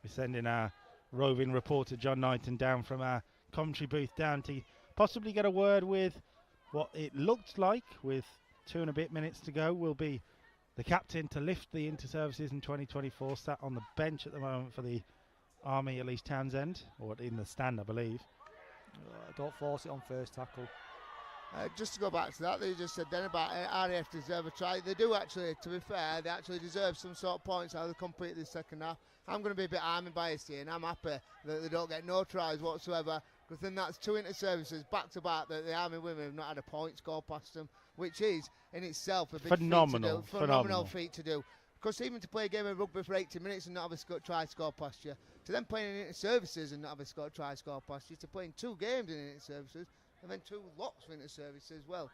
We're sending our roving reporter John Knighton down from our commentary booth down to possibly get a word with what it looked like with 2 and a bit minutes to go. Will be the captain to lift the inter-services in 2024, sat on the bench at the moment for the Army, Elise Townsend, or in the stand, I believe. Don't force it on first tackle. Just to go back to that, they just said then about RAF deserve a try. They do actually, to be fair, they actually deserve some sort of points out of the complete this second half. I'm going to be a bit Army biased here, and I'm happy that they don't get no tries whatsoever, because then that's 2 inter-services back-to-back that the Army women have not had a point score past them, which is in itself a big phenomenal feat to do. Because even to play a game of rugby for 80 minutes and not have a try score past you, to then play in inter-services and not have a try score past you, to playing 2 games in inter-services, and then 2 lots of inter-services as well.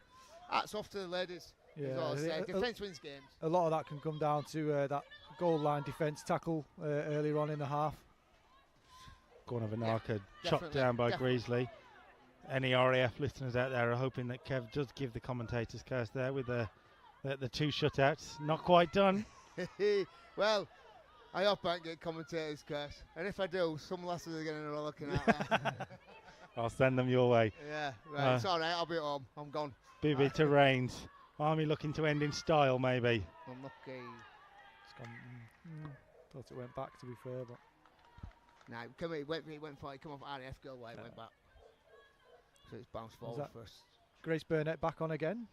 Hats off to the ladies. Yeah, defence wins games. A lot of that can come down to that goal line defence tackle earlier on in the half. Corner Vanarka chopped down by Greasley. Any RAF listeners out there are hoping that Kev does give the commentators curse there with the 2 shutouts. Not quite done. Well, I hope I don't get commentators curse. And if I do, some lasses are going to be looking at that. I'll send them your way. Yeah, right. It's all right. I'll be at home. I'm gone. Bibi to Rains. Army looking to end in style, maybe. Unlucky. It's gone. Thought it went back, to be fair, but no, it went for it. Come off RAF goal way. It went back. So it's bounced forward first. Grace Burnett back on again.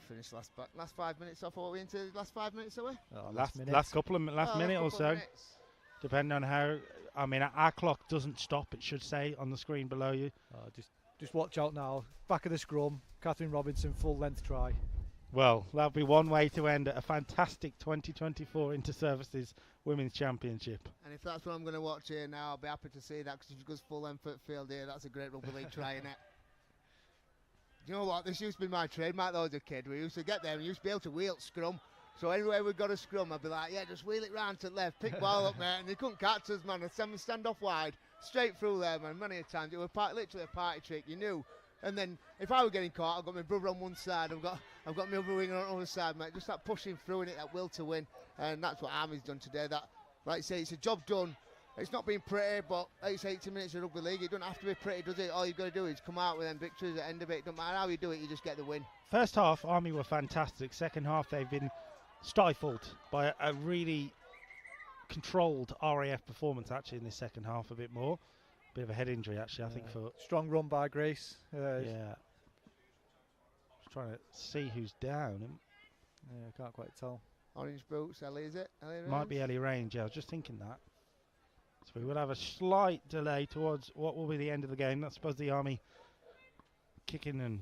Finished last 5 minutes off. Are we into the last 5 minutes? Are we? Last minute or so. Depending on how, I mean, our clock doesn't stop, it should say on the screen below you. Just watch out now. Back of the scrum, Catherine Robinson, full length try. Well, that'll be one way to end a fantastic 2024 Inter-Services Women's Championship. And if that's what I'm going to watch here now, I'll be happy to see that, because if she goes full length at field here, that's a great rugby league try, isn't it? Do you know what? This used to be my trademark though as a kid. We used to get there and we used to be able to wheel scrum. So anywhere we got a scrum, I'd be like, yeah, just wheel it round to the left, pick ball up, mate. And they couldn't catch us, man. I'd stand off wide, straight through there, man. Many a times. It was literally a party trick, you knew. And then if I were getting caught, I've got my brother on one side, I've got my other winger on the other side, mate. Just that pushing through in it, that will to win. And that's what Army's done today. That, like I say, it's a job done. It's not been pretty, but it's 80 minutes of rugby league. It doesn't have to be pretty, does it? All you've got to do is come out with them victories at the end of it. It doesn't matter how you do it, you just get the win. First half, Army were fantastic. Second half, they've been stifled by a really controlled RAF performance, actually, in this second half a bit more. Bit of a head injury, actually, I think. For strong run by Grace. Yeah. Just trying to see who's down. Yeah, I can't quite tell. Orange boots, Ellie, is it? Might be Ellie Range, yeah, I was just thinking that. So we will have a slight delay towards what will be the end of the game. I suppose the Army kicking and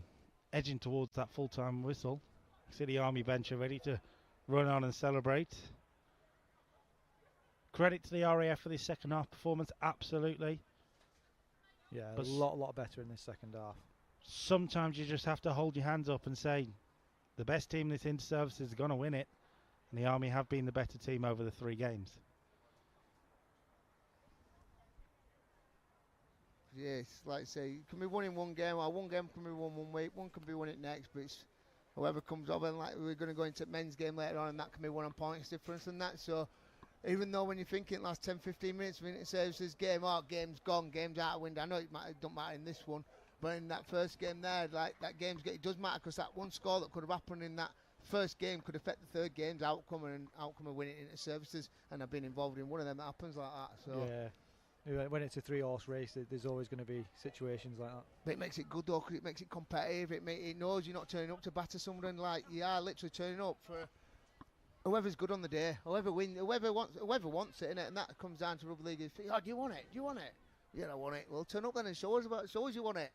edging towards that full-time whistle. See the Army bench are ready to run on and celebrate. Credit to the RAF for this second half performance, absolutely. Yeah, but a lot better in this second half. Sometimes you just have to hold your hands up and say the best team in this inter-services is going to win it, and the Army have been the better team over the 3 games. Yes, like I say, it can be won in one game, or one game can be won one week, one can be won it next, but it's whoever comes over, and like we're going to go into men's game later on, and that can be won on points difference and that. So even though when you think in last 10-15 minutes of inter-services game, game's gone, game's out of window. I know it don't matter in this one, but in that first game there, like that it does matter, because that one score that could have happened in that first game could affect the third game's outcome and outcome of winning into services, and I've been involved in one of them that happens like that. So yeah, when it's a 3-horse race, there's always going to be situations like that. But it makes it good though, 'cause it makes it competitive. It knows you're not turning up to batter someone, like you are literally turning up for whoever's good on the day, whoever wins, whoever wants it, innit? And that comes down to rugby league. Oh, do you want it? Do you want it? Yeah, I want it. Well, turn up then and show us you want it.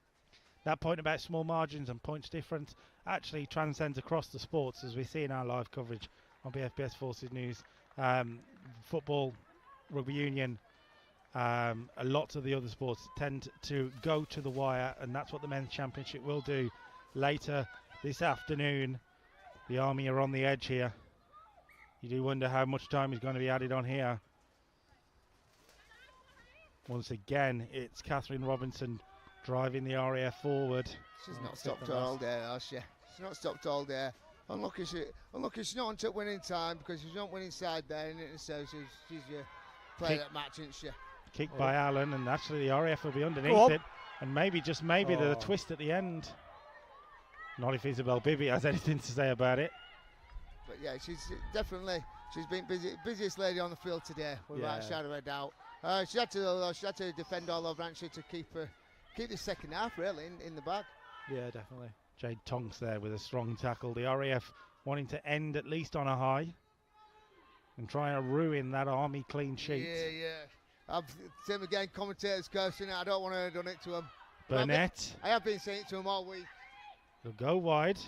That point about small margins and points difference actually transcends across the sports, as we see in our live coverage on BFBS Forces News. Football, rugby union, a lot of the other sports tend to go to the wire, and that's what the men's championship will do later this afternoon. The Army are on the edge here. You do wonder how much time is going to be added on here. Once again, it's Catherine Robinson driving the RAF forward. She's not stopped all day, has she? She's not stopped all day. Unlucky she's not on top winning time, because she's not winning side there, and so she's your player that match, isn't she? Kick by Allen, and actually the RAF will be underneath it, and maybe, just maybe, there's a twist at the end. Not if Isabel Bibby has anything to say about it. But yeah, she's been busiest lady on the field today, without a shadow of a doubt. She had to defend all over, hadn't she, to keep the second half really in the bag. Yeah, definitely. Jade Tonks there with a strong tackle. The RAF wanting to end at least on a high and trying to ruin that Army clean sheet. Yeah. Same again, commentators cursing it. I don't want to have done it to them. Burnett. I have been saying it to them all week. They'll go wide.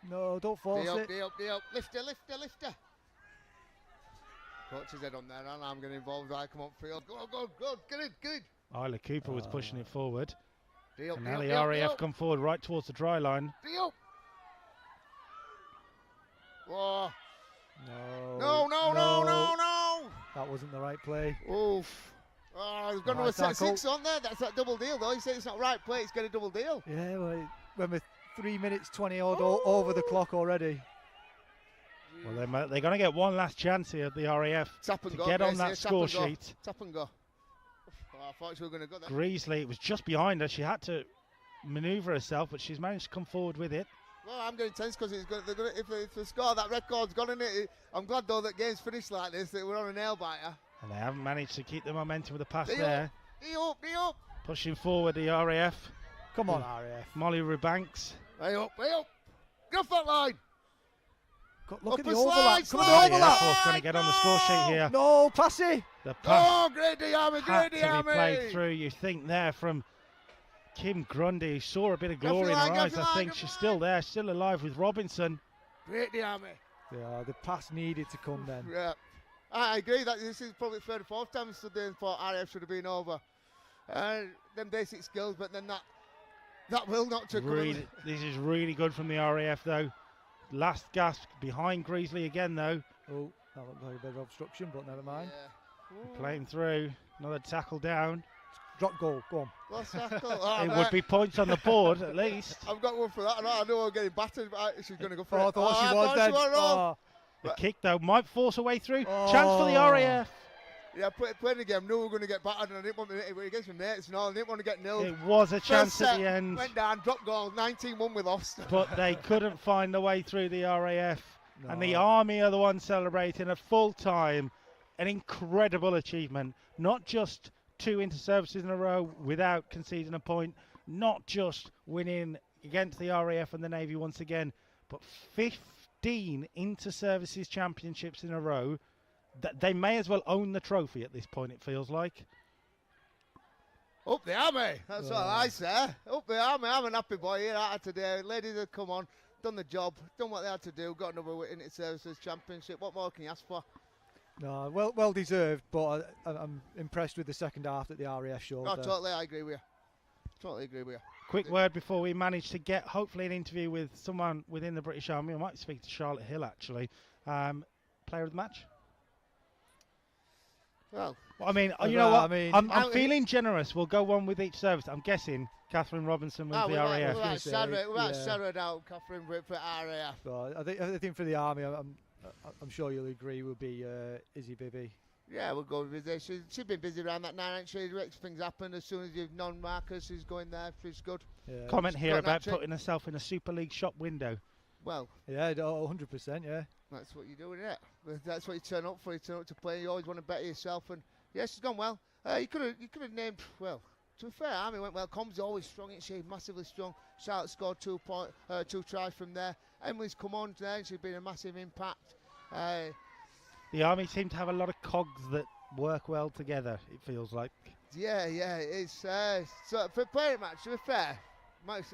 No, don't force it. Day up. Lift her. Coach's head on there, and I'm getting involved. I come up field. Go. Get in. Isla Cooper was pushing it forward. And now the Deal. RAF come forward right towards the try line. Deal. Whoa. No. That wasn't the right play. Oof. Oh, there's going to a set 6 on there. That's that double deal, though. You say it's not right play, it's got a double deal. Yeah, well, when we're 3 minutes 20 odd over the clock already. Well, they're going to get one last chance here, the RAF, to get on that score sheet. Tap and go. Oh, I thought she were going to go there. Greasley, it was just behind her. She had to manoeuvre herself, but she's managed to come forward with it. Well, I'm getting tense because if they score, that record's gone in it. I'm glad though that game's finished like this, that we're on a nail biter. And they haven't managed to keep the momentum with the pass there. Knee up. Pushing forward the RAF. Come on, RAF. Molly Rubanks. Way up. Get off that line. Look at the overlap. Slide. The Air Force going to get on the score sheet here. No, passy. The pass great D Army, had to be played through. You think there from Kim Grundy, who saw a bit of glory in her eyes. I think she's still there, still alive with Robinson. Great D Army. Yeah, the pass needed to come then. Yeah, I agree that this is probably the third or fourth time we stood there and thought RAF should have been over. Them basic skills, but then that will not to really, this is really good from the RAF though. Last gasp behind Greasley again though. Oh, that looked like a bit of obstruction, but never mind. Playing through, another tackle down. Drop goal, go on. Last tackle. It would be points on the board at least. I've got one for that. I know I'm getting battered, but she's going to go for it. I thought she was then. The kick though might force her way through. Chance for the RAF. Yeah, playing the game, knew we were going to get battered, and I didn't want to against my mates and all. I didn't want to get nilled. It was a chance at the end. Went down, dropped goal, 19-1 we lost. But they couldn't find the way through the RAF. No. And the Army are the ones celebrating a full time. An incredible achievement. Not just 2 inter-services in a row without conceding a point. Not just winning against the RAF and the Navy once again. But 15 inter-services championships in a row. They may as well own the trophy at this point, it feels like. Up the Army, that's what I say. Up the Army, I'm an happy boy here out today. Ladies have come on, done the job, done what they had to do, got another inter-services championship. What more can you ask for? No, well deserved, but I'm impressed with the second half that the RAF showed. No, totally, I agree with you. Totally agree with you. Quick word before we manage to get, hopefully, an interview with someone within the British Army. I might speak to Charlotte Hill, actually. Player of the match? Well, I mean, you know what? I'm feeling generous. We'll go one with each service. I'm guessing Catherine Robinson with the RAF. We've shadowed out Catherine for RAF. Well, I think for the Army, I'm sure you'll agree, will be Izzy Bibby. Yeah, we'll go with it. She's been busy around that 9 inch. She makes things happen as soon as you've non-markers. She's going there. She's good. Yeah. Comment here about putting herself in a Super League shop window. well. Yeah, 100%. Yeah. That's what you do, isn't it? That's what you turn up for. You turn up to play. You always want to better yourself, and yeah, she's gone well. You could have named well. To be fair, Army went well. Com's always strong, isn't she? Massively strong. Charlotte scored 2 tries from there. Emily's come on there, and she's been a massive impact. The Army seem to have a lot of cogs that work well together, it feels like. Yeah, it's so for playing match. To be fair,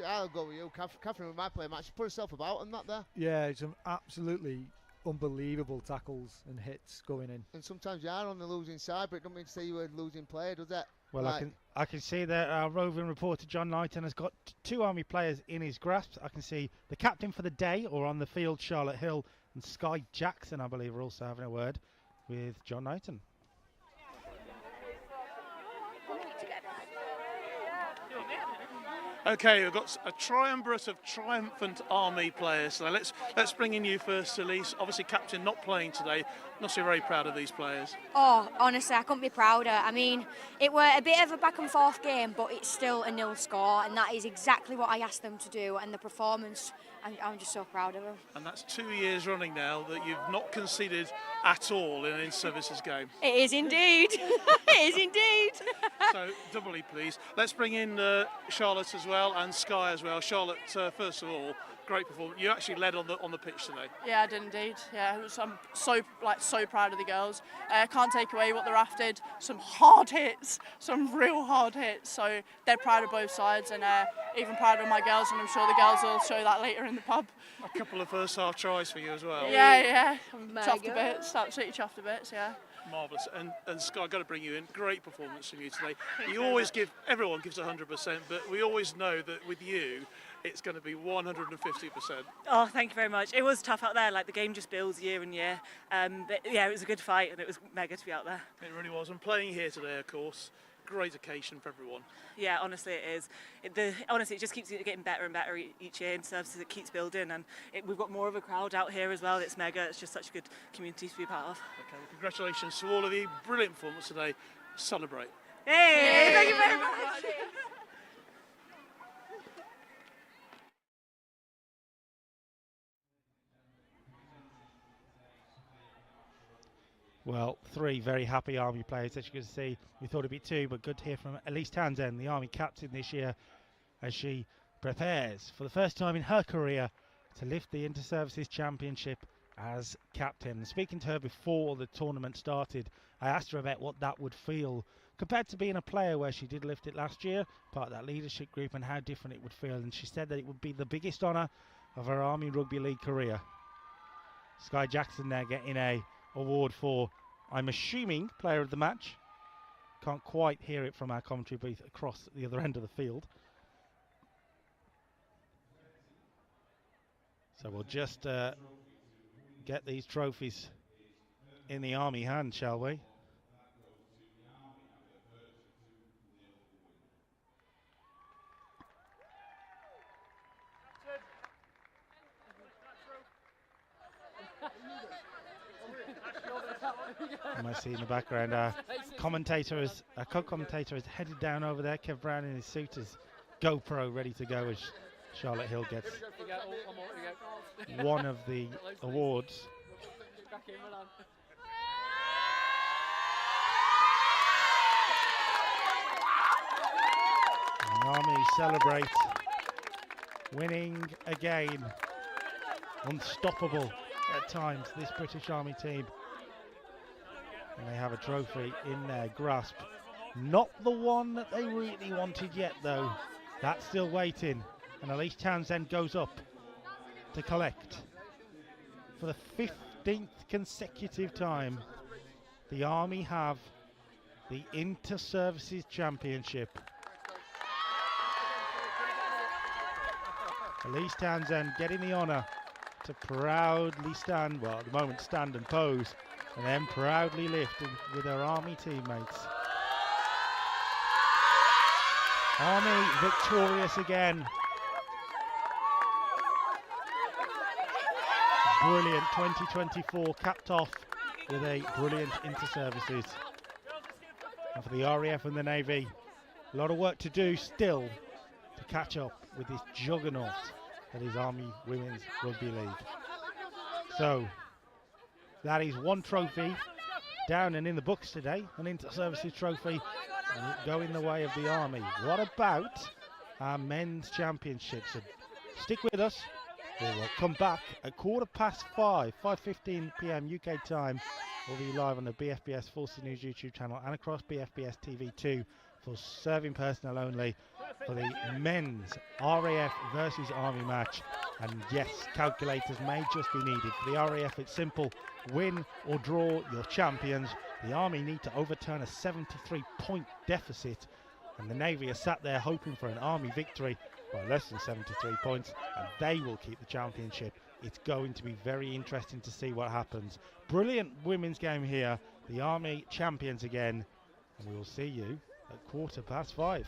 I'll go with you. Catherine with my play match. She put herself about and that there. Yeah, some absolutely unbelievable tackles and hits going in. And sometimes you are on the losing side, but it don't mean to say you were a losing player, does it? Well, like, I can see that our roving reporter John Knighton has got 2 Army players in his grasp. I can see the captain for the day, or on the field, Charlotte Hill, and Sky Jackson, I believe, are also having a word with John Knighton. Okay, we've got a triumvirate of triumphant Army players. So let's bring in you first, Elise. Obviously, captain not playing today. Must be very proud of these players. Oh, honestly, I couldn't be prouder. I mean, it were a bit of a back and forth game, but it's still a 0 score, and that is exactly what I asked them to do. And the performance, I'm just so proud of them. And that's 2 years running now that you've not conceded at all in an in-services game. It is indeed. It is indeed. So doubly pleased. Let's bring in Charlotte as well and Sky as well. Charlotte, first of all, great performance. You actually led on the pitch today. Yeah, I did indeed. Yeah, I'm so proud of the girls. Can't take away what the RAF did. Some hard hits, some real hard hits. So they're proud of both sides, and even proud of my girls. And I'm sure the girls will show that later in the pub. A couple of first half tries for you as well. Yeah. I'm chuffed to bits. Absolutely chuffed to bits. Yeah. Marvellous. And Sky, I've got to bring you in. Great performance from you today. You always everyone gives 100%, but we always know that with you, it's going to be 150%. Oh, thank you very much. It was tough out there. Like, the game just builds year and year. But yeah, it was a good fight, and it was mega to be out there. It really was. And playing here today, of course, great occasion for everyone. Yeah, honestly, it is. Honestly, it just keeps getting better and better each year in services. It keeps building, and we've got more of a crowd out here as well. It's mega. It's just such a good community to be part of. Okay, well, congratulations to all of you. Brilliant performance today. Celebrate. Hey, thank you very much. Well, 3 very happy Army players, as you can see. We thought it'd be 2, but good to hear from Elise Townsend, the Army captain this year, as she prepares for the first time in her career to lift the Inter-Services Championship as captain. Speaking to her before the tournament started, I asked her about what that would feel compared to being a player, where she did lift it last year, part of that leadership group, and how different it would feel. And she said that it would be the biggest honour of her Army Rugby League career. Sky Jackson there getting a award for, I'm assuming, player of the match. Can't quite hear it from our commentary booth across the other end of the field. So we'll just get these trophies in the Army hand, shall we? You might see in the background our co-commentator has headed down over there. Kev Brown in his suit, his GoPro ready to go as Charlotte Hill gets one of the awards. And the Army celebrate winning again. Unstoppable at times, this British Army team. And they have a trophy in their grasp. Not the one that they really wanted yet, though. That's still waiting. And Elise Townsend goes up to collect. For the 15th consecutive time, the Army have the Inter-Services Championship. Elise Townsend getting the honour to proudly stand, well, at the moment stand and pose, and then proudly lift with her Army teammates. Army victorious again. Brilliant 2024, capped off with a brilliant Inter-Services. And for the RAF and the Navy, a lot of work to do still to catch up with this juggernaut that is Army Women's Rugby League. So that is one trophy down and in the books today, an inter-services trophy going the way of the Army. What about our men's championship? So stick with us. We'll come back at 5:15, 5:15 p.m. UK time. We'll be live on the BFBS Forces News YouTube channel and across BFBS TV2 for serving personnel only for the men's RAF versus Army match. And yes, calculators may just be needed. For the RAF, it's simple: win or draw, you're champions. The Army need to overturn a 73-point deficit, and the Navy are sat there hoping for an Army victory by less than 73 points, and they will keep the championship. It's going to be very interesting to see what happens. Brilliant women's game here. The Army champions again, and we will see you at 5:15.